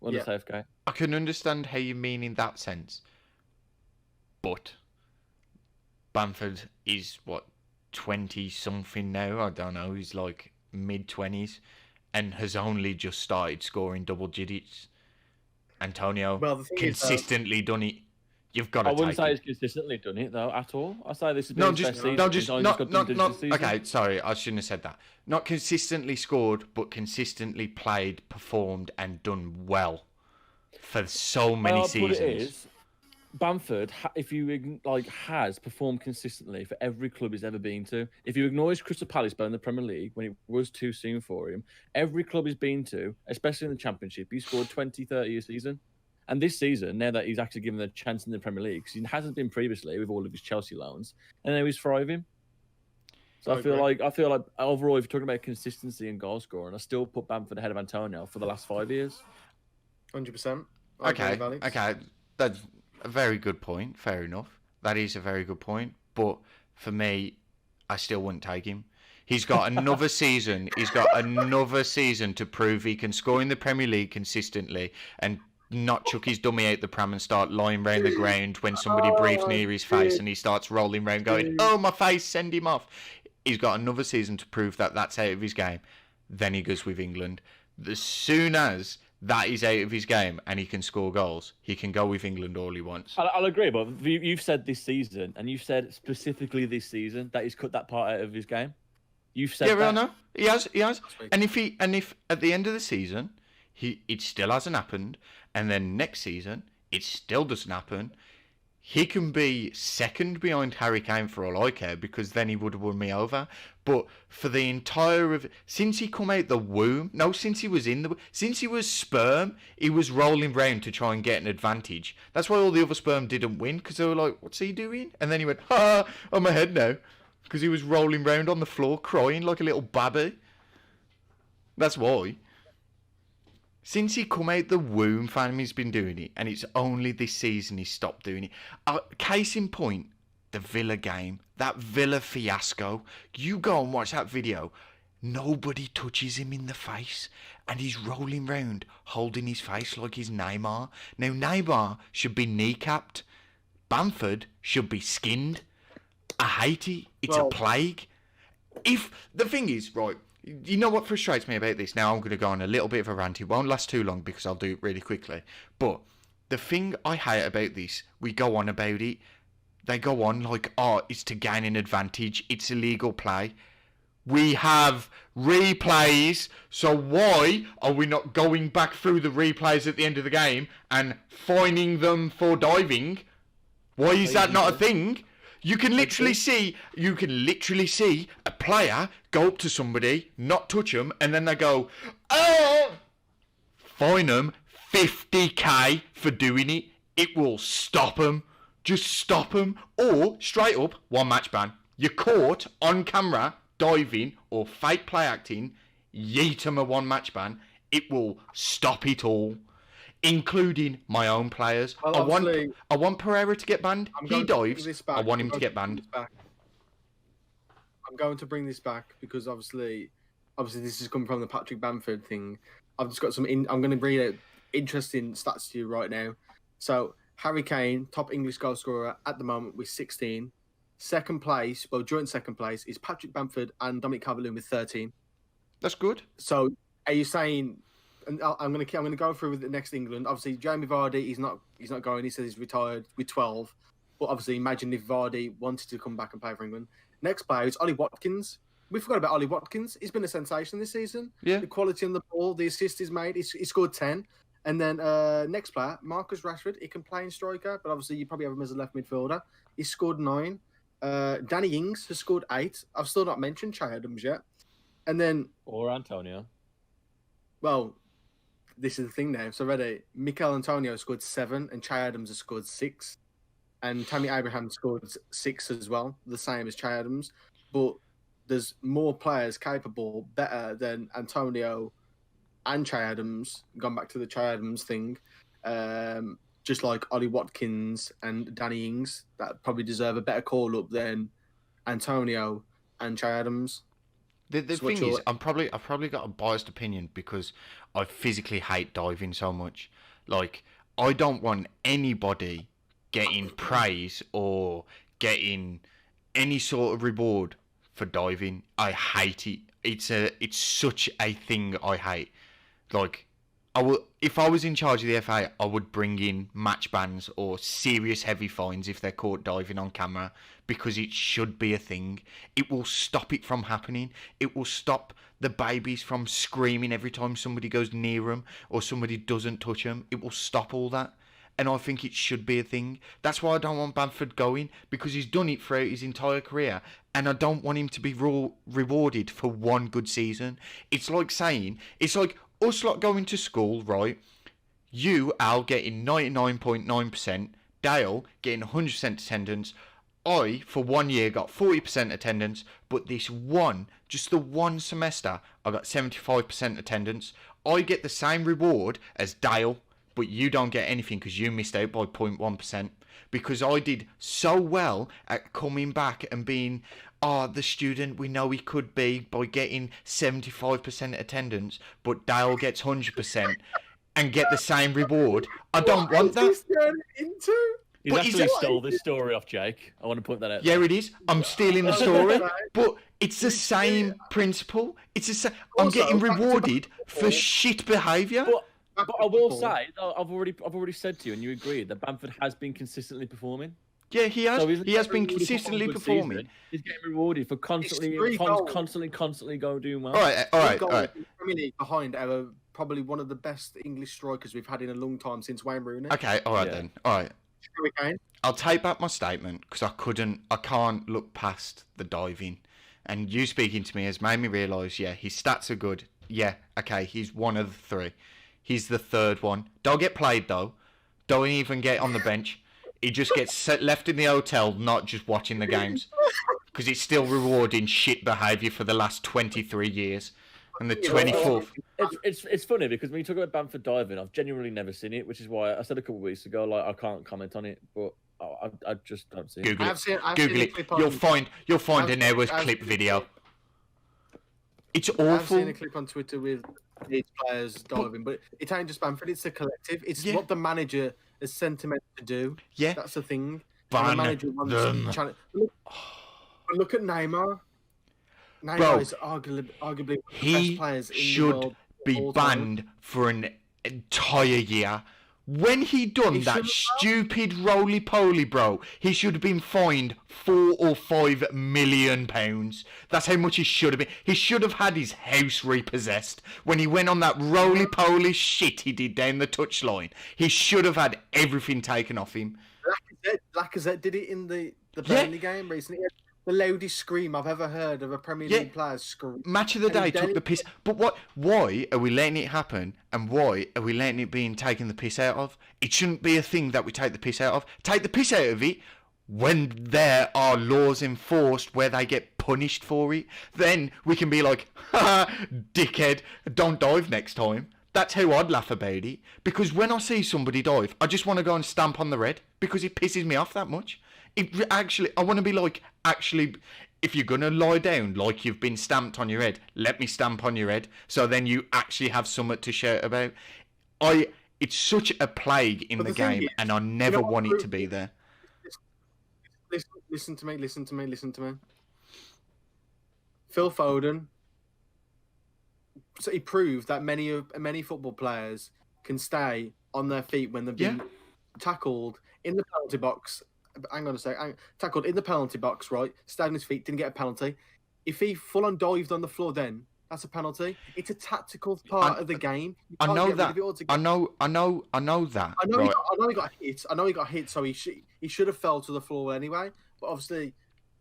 Under Southgate. I can understand how you mean in that sense, but Bamford is 20 something now. I don't know. He's like mid-20s and has only just started scoring double digits. Antonio consistently done it. You've got to take it. I wouldn't say he's consistently done it though at all. I say this has been his best season. Not. Okay, sorry, I shouldn't have said that. Not consistently scored, but consistently played, performed, and done well for so many seasons. Bamford, if you has performed consistently for every club he's ever been to. If you ignore his Crystal Palace spell in the Premier League when it was too soon for him, every club he's been to, especially in the Championship, he scored 20, 30 a season. And this season, now that he's actually given a chance in the Premier League, because he hasn't been previously with all of his Chelsea loans, and now he's thriving. So I feel like overall, if you're talking about consistency and goal scoring, I still put Bamford ahead of Antonio for the last 5 years. 100%. Okay, that's a very good point. Fair enough. That is a very good point. But for me, I still wouldn't take him. He's got another season. He's got another season to prove he can score in the Premier League consistently and not chuck his dummy out the pram and start lying round the ground when somebody breathes near his face and he starts rolling round going, "Oh, my face, send him off." He's got another season to prove that that's out of his game. Then he goes with England. As soon as that is out of his game and he can score goals, he can go with England all he wants. I'll agree, but you've said this season, and you've said specifically this season that he's cut that part out of his game. You've said yeah, that. I know. He has. And if at the end of the season, it still hasn't happened, and then next season it still doesn't happen, he can be second behind Harry Kane for all I care, because then he would have won me over. But for the entire of since he come out the womb, since he was sperm, he was rolling round to try and get an advantage. That's why all the other sperm didn't win, because they were like, "What's he doing?" And then he went, "I'm ahead now," because he was rolling round on the floor crying like a little baby. That's why. Since he come out the womb, fam, he's been doing it, and it's only this season he stopped doing it. Case in point, the Villa game, that Villa fiasco. You go and watch that video. Nobody touches him in the face, and he's rolling round holding his face like he's Neymar. Now, Neymar should be kneecapped. Bamford should be skinned. I hate it. It's a plague. If the thing is, right, you know what frustrates me about this? Now I'm going to go on a little bit of a rant. It won't last too long because I'll do it really quickly. But the thing I hate about this, we go on about it. They go on like, "Oh, it's to gain an advantage. It's illegal play." We have replays, so why are we not going back through the replays at the end of the game and fining them for diving? Why is that not a thing? You can literally see a player go up to somebody, not touch them, and then they go, "Oh!" Fine them 50k for doing it. It will stop them. Just stop them. Or, straight up, 1 match ban. You're caught on camera diving or fake play acting, yeet them a 1 match ban. It will stop it all. Including my own players. Well, I want Pereira to get banned. He dives. I want him to get banned. I'm going to bring this back because obviously this has come from the Patrick Bamford thing. I've just got I'm going to read out interesting stats to you right now. So Harry Kane, top English goal scorer at the moment with 16. Second place, joint second place is Patrick Bamford and Dominic Calvert-Lewin with 13. That's good. So are you saying? And I'm going to go through with the next England. Obviously, Jamie Vardy, he's not going. He says he's retired with 12. But obviously, imagine if Vardy wanted to come back and play for England. Next player is Ollie Watkins. We forgot about Ollie Watkins. He's been a sensation this season. Yeah. The quality on the ball, the assist he's made. He scored 10. And then next player, Marcus Rashford. He can play in striker, but obviously you probably have him as a left midfielder. He scored 9. Danny Ings has scored 8. I've still not mentioned Che Adams yet. And then... Or Antonio. Well... This is the thing now. So ready, Mikel Antonio scored 7 and Che Adams has scored 6. And Tammy Abraham scored 6 as well, the same as Che Adams. But there's more players capable, better than Antonio and Che Adams. Gone back to the Che Adams thing. Just like Ollie Watkins and Danny Ings, that probably deserve a better call-up than Antonio and Che Adams. The thing is, I've probably got a biased opinion because I physically hate diving so much. Like, I don't want anybody getting praise or getting any sort of reward for diving. I hate it. It's such a thing I hate. Like, if I was in charge of the FA, I would bring in match bans or serious heavy fines if they're caught diving on camera, because it should be a thing. It will stop it from happening. It will stop the babies from screaming every time somebody goes near them or somebody doesn't touch them. It will stop all that. And I think it should be a thing. That's why I don't want Bamford going, because he's done it throughout his entire career. And I don't want him to be rewarded for 1 good season. It's like us lot going to school, right? You, Al, getting 99.9%. Dale getting 100% attendance. I, for 1 year, got 40% attendance. But just the one semester, I got 75% attendance. I get the same reward as Dale, but you don't get anything because you missed out by 0.1%. Because I did so well at coming back and being the student we know he could be by getting 75% attendance, but Dale gets 100% and get the same reward. I don't want that. What's this turning into? He's But actually is it- stole this story off Jake. I want to point that out. Yeah, there. it is. I'm stealing the story, but it's the same principle. It's the same. I'm Also, getting back to rewarded for basketball. shit behaviour. But I will say, though, I've already said to you, and you agreed that Bamford has been consistently performing. Yeah, he has. So he's He has been rewarded for consistently one good performing. season. He's getting rewarded for constantly doing well. All right, all right, Goal all right. in the Premier League behind our probably one of the best English strikers we've had in a long time since Wayne Rooney. Okay, all right Yeah. then. All right. Harry Kane. I'll take back my statement because I can't look past the diving. And you speaking to me has made me realise, yeah, his stats are good. Yeah, okay, he's one of the three. He's the third one. Don't get played though. Don't even get on the bench. He just gets left in the hotel, not just watching the games. Because it's still rewarding shit behaviour for the last 23 years. And the 24th. It's funny because when you talk about Bamford diving, I've genuinely never seen it, which is why I said a couple of weeks ago, like I can't comment on it, but I just don't see it. Google I've it. seen Google a it. clip on- You'll find an hour's I've clip seen- video. It's I've seen awful. a clip on Twitter with these players diving, but it ain't just Bamford, it's the collective. It's Yeah. what the manager is sent him to do. Yeah. That's the thing. And Ban the manager wants them. Look at Neymar. Neymar Bro, is arguably one of the best He players in the should world. be all time. banned for an entire year. When he done He that should've, stupid roly-poly, bro, he should have been fined £4 or £5 million. That's how much he should have been. He should have had his house repossessed when he went on that roly-poly shit he did down the touchline. He should have had everything taken off him. Lacazette did it in the Yeah. Burnley game recently. The loudest scream I've ever heard of a Premier Yeah. League player scream. Match of the And he day took did the it. piss. But what? Why are we letting it happen? And why are we letting it being taken the piss out of? It shouldn't be a thing that we take the piss out of. Take the piss out of it when there are laws enforced where they get punished for it. Then we can be like, ha, dickhead, don't dive next time. That's how I'd laugh about it. Because when I see somebody dive, I just want to go and stamp on the red because it pisses me off that much. I want to be like, actually, if you're going to lie down like you've been stamped on your head, let me stamp on your head. So then you actually have something to shout about. It's such a plague in But the the thing game, is, and I never what want it proves to be it? there. Listen to me. Phil Foden. So he proved that many football players can stay on their feet when they've been tackled in the penalty box. Hang on a sec. Tackled in the penalty box, right? Stayed on his feet, didn't get a penalty. If he full on dived on the floor, then that's a penalty. It's a tactical part of the game. You I can't know get rid that. of it altogether. I know that. I know, right? he got hit. So he should have fell to the floor anyway. But obviously,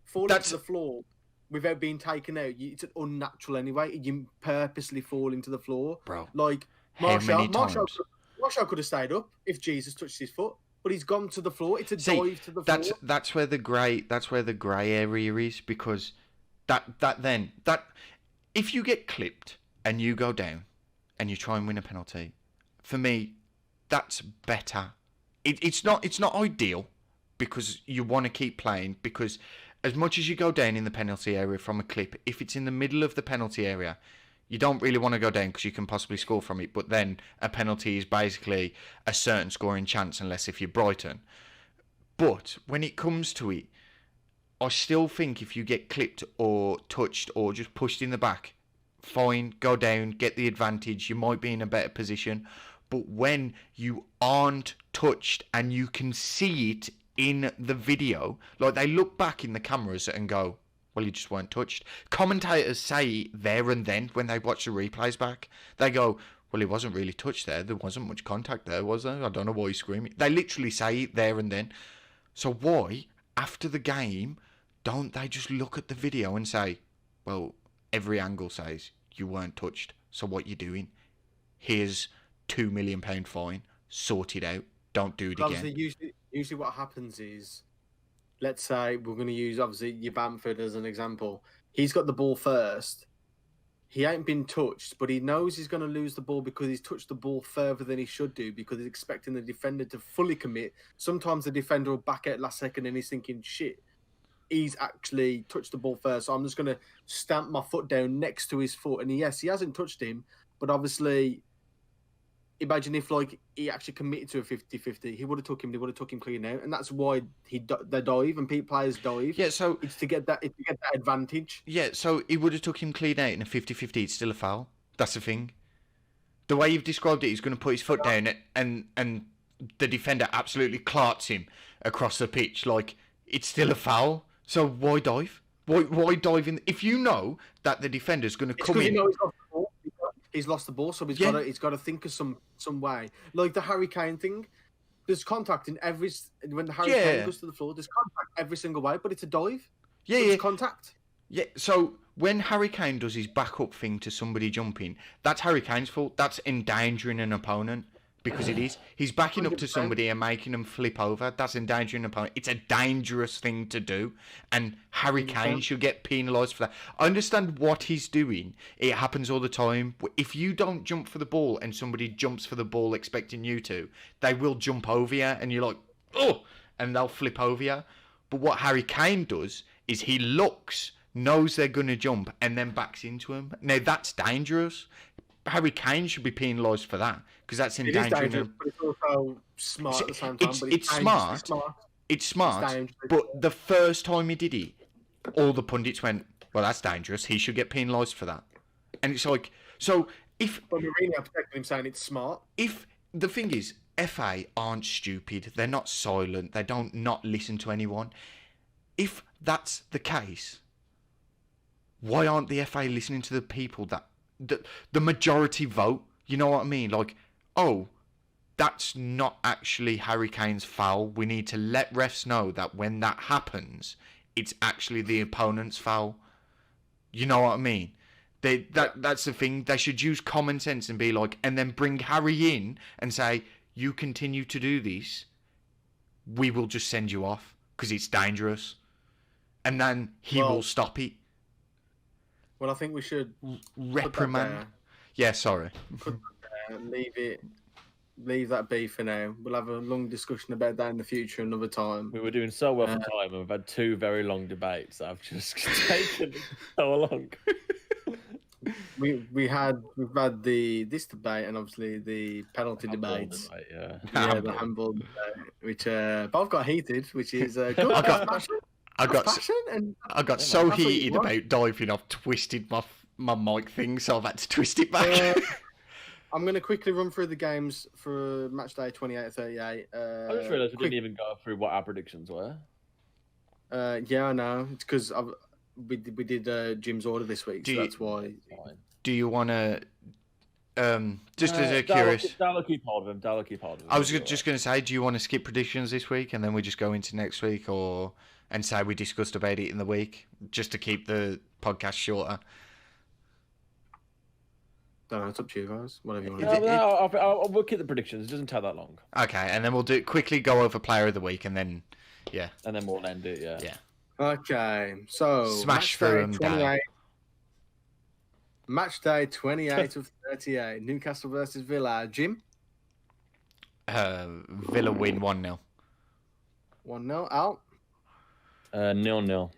falling That's- to the floor without being taken out, it's unnatural anyway. You purposely fall into the floor, Bro, Like how many Martial times? could have stayed up if Jesus touched his foot, but he's gone to the floor. It's a See, dive to the floor. That's where the grey area is, because that if you get clipped and you go down and you try and win a penalty, for me, that's better. It's not ideal because you want to keep playing, because as much as you go down in the penalty area from a clip, if it's in the middle of the penalty area, you don't really want to go down because you can possibly score from it. But then a penalty is basically a certain scoring chance, unless if you're Brighton. But when it comes to it, I still think if you get clipped or touched or just pushed in the back, fine, go down, get the advantage, you might be in a better position. But when you aren't touched and you can see it in the video, like they look back in the cameras and go, well, you just weren't touched. Commentators say it there and then when they watch the replays back. They go, well, he wasn't really touched there. There wasn't much contact there, was there? I don't know why he's screaming. They literally say it there and then. So why, after the game, don't they just look at the video and say, well, every angle says you weren't touched, so what you doing? Here's £2 million fine, sort it out, don't do it again. Obviously, usually what happens is, let's say we're going to use obviously your Bamford as an example. He's got the ball first. He ain't been touched, but he knows he's going to lose the ball because he's touched the ball further than he should do, because he's expecting the defender to fully commit. Sometimes the defender will back out last second and he's thinking, shit, he's actually touched the ball first. So I'm just going to stamp my foot down next to his foot. And yes, he hasn't touched him, but obviously, imagine if like he actually committed to a 50-50, he would have took him. They would have took him clean out, and that's why they dive and players dive. Yeah, so it's to get that advantage. Yeah, so he would have took him clean out in a 50-50. It's still a foul. That's the thing. The way you've described it, he's going to put his foot down and the defender absolutely clarts him across the pitch. Like, it's still a foul. So why dive? Why dive in? If you know that the defender's going to come in... He's lost the ball, so he's got to think of some way. Like the Harry Kane thing. There's contact in every... When the Harry Kane goes to the floor, there's contact every single way, but it's a dive. Yeah, so it's contact. Yeah, so when Harry Kane does his backup thing to somebody jumping, that's Harry Kane's fault. That's endangering an opponent, because it is. He's backing up to somebody and making them flip over. That's endangering an opponent. It's a dangerous thing to do, and Harry Kane should get penalised for that. I understand what he's doing. It happens all the time. If you don't jump for the ball and somebody jumps for the ball expecting you to, they will jump over you, and you're like, oh, and they'll flip over you. But what Harry Kane does is he looks... knows they're going to jump and then backs into him. Now, that's dangerous. Harry Kane should be penalised for that, because that's endangering him. But it's also smart at the same time. It's smart. It's smart. But the first time he did it, all the pundits went, well, that's dangerous. He should get penalised for that. And it's like, so if... But Mourinho protected him saying it's smart. If the thing is, FA aren't stupid. They're not silent. They don't not listen to anyone. If that's the case... why aren't the FA listening to the people that the majority vote? You know what I mean? Like, oh, that's not actually Harry Kane's foul. We need to let refs know that when that happens, it's actually the opponent's foul. You know what I mean? That's the thing. They should use common sense and be like, and then bring Harry in and say, you continue to do this, we will just send you off because it's dangerous. And then he will stop it. Well, I think we should reprimand. Yeah, sorry. Leave that be for now. We'll have a long discussion about that in the future another time. We were doing so well for time, and we've had two very long debates that have just taken so long. We've had this debate and obviously the penalty debates. Debate, the handball debate, which both got heated, which is good. I got so heated about diving, I've twisted my mic thing, so I've had to twist it back. I'm going to quickly run through the games for match day 28-38. I just realised we didn't even go through what our predictions were. Yeah, I know. It's because we did Jim's order this week, so that's why. Do you want to... just as a curious... Dalo keep hold of him. I was just going to say, do you want to skip predictions this week, and then we just go into next week, and say we discussed about it in the week, just to keep the podcast shorter? No, it's up to you guys. Whatever you want to do. We'll keep the predictions. It doesn't take that long. Okay, and then we'll quickly go over player of the week, and then, yeah. And then we'll end it, yeah. Okay, so... Smash through them down. Match day 28 of 38. Newcastle versus Villa. Jim? Villa win 1-0. 1-0. Al? 0-0.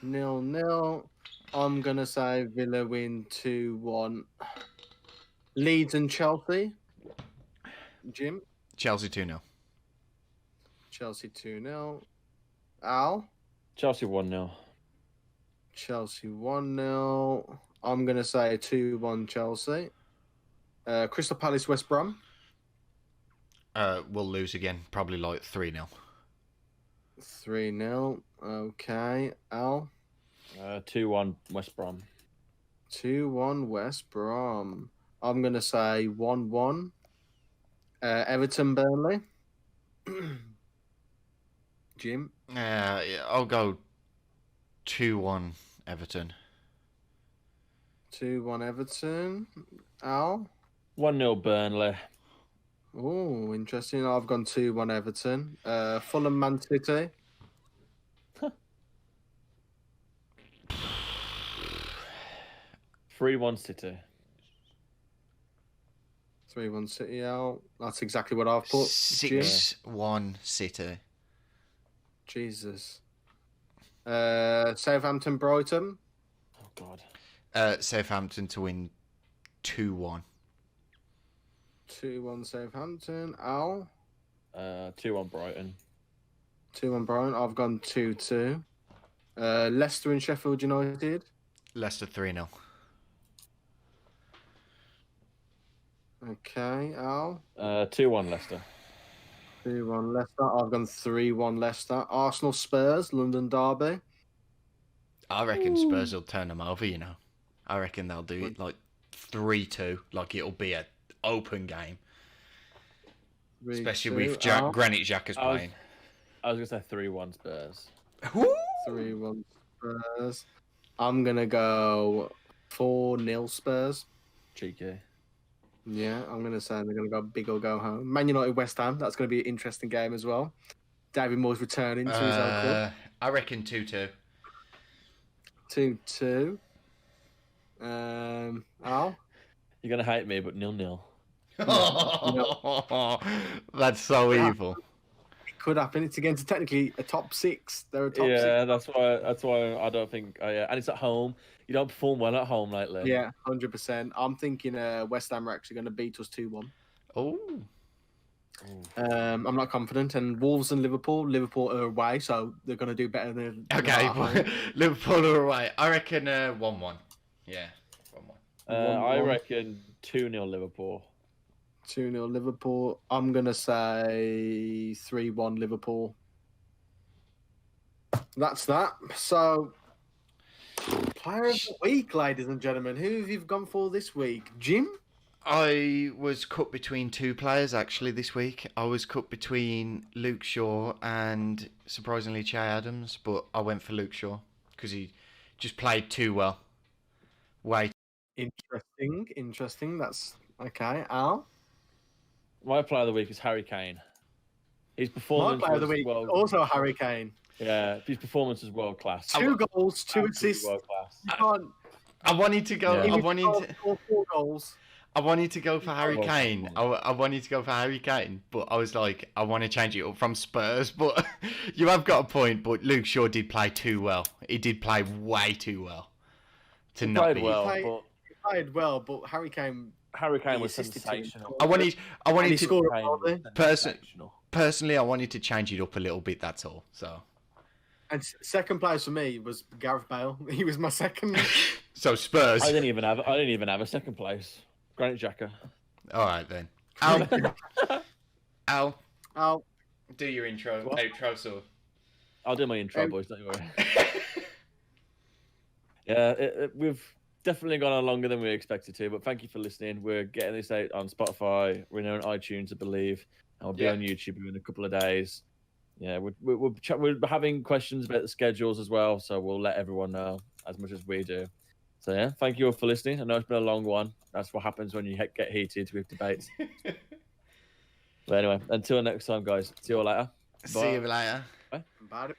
0-0. I'm going to say Villa win 2-1. Leeds and Chelsea. Jim? Chelsea 2-0. Chelsea 2-0. Al? Chelsea 1-0. Chelsea 1-0. I'm going to say 2-1 Chelsea. Crystal Palace West Brom. We'll lose again. Probably like 3-0. 3-0. Okay. Al? 2-1 West Brom. 2-1 West Brom. I'm going to say 1-1. Everton Burnley. Jim? I'll go 2-1 Everton. 2-1 Everton. Al? 1-0 Burnley. Oh, interesting. I've gone 2-1 Everton. Fulham Man City. 3-1 City. 3-1 City out. That's exactly what I've put. 6-1 City. Jesus. Southampton, Brighton. Oh God. Southampton to win 2-1. 2-1 Southampton. Al. 2-1 Brighton. 2-1 Brighton. I've gone 2-2. Leicester and Sheffield United. Leicester 3-0. Okay, Al. 2-1 Leicester. 2-1 Leicester. I've gone 3-1 Leicester. Arsenal Spurs, London Derby. I reckon Spurs will turn them over, you know. I reckon they'll do it like 3-2. Like it'll be an open game. Especially with Granit Xhaka's playing. I was going to say 3-1 Spurs. 3-1 Spurs. I'm going to go 4-0 Spurs. Cheeky. Yeah, I'm going to say they're going to go big or go home. Man United West Ham. That's going to be an interesting game as well. David Moore's returning to his own club. I reckon 2-2. 2-2. Al? You're going to hate me, but 0-0. That's so evil. It could happen. It's against technically a top 6. They're a top 6. Yeah, that's why I don't think. And it's at home. You don't perform well at home lately. Yeah, 100%. I'm thinking West Ham are actually going to beat us 2-1. Oh. I'm not confident. And Wolves and Liverpool are away, so they're going to do better than. Okay, Liverpool are away. I reckon 1-1. Yeah, 1-1. I reckon 2-0 Liverpool. 2-0 Liverpool. I'm going to say 3-1 Liverpool. That's that. So, player of the week, ladies and gentlemen. Who have you gone for this week? Jim? I was cut between 2 players actually this week. I was cut between Luke Shaw and surprisingly Che Adams, but I went for Luke Shaw because he just played too well. Way. Interesting. That's okay. Al? My player of the week is Harry Kane. His performance. My player of the week also Harry Kane. Yeah, his performance is world class. 2 goals, 2 assists. World class. I wanted to go. Yeah. I wanted to. 4 goals. I wanted to go for Harry Well, Kane. I wanted to go for Harry Kane, but I was like, I want to change it up from Spurs. But you have got a point. But Luke Shaw did play too well. He did play way too well to He not played be. well. He played well, but Harry Kane Was assisted sensational. I wanted and he to scored a Kane goal was there. sensational. personally. I wanted to change it up a little bit. That's all. So And second place for me was Gareth Bale. He was my second. so Spurs. I didn't even have a second place. Granit Xhaka. All right then. Al, Oh, do your intro, What? outro, so. I'll do my intro, boys. Don't you worry. Yeah, we've definitely gone on longer than we expected to, but thank you for listening. We're getting this out on Spotify. We're now on iTunes, I believe, and we'll be on YouTube in a couple of days. Yeah, we're having questions about the schedules as well, so we'll let everyone know as much as we do. So yeah, thank you all for listening. I know it's been a long one. That's what happens when you get heated with debates. But anyway, until next time, guys. See you all later. See you later. bye.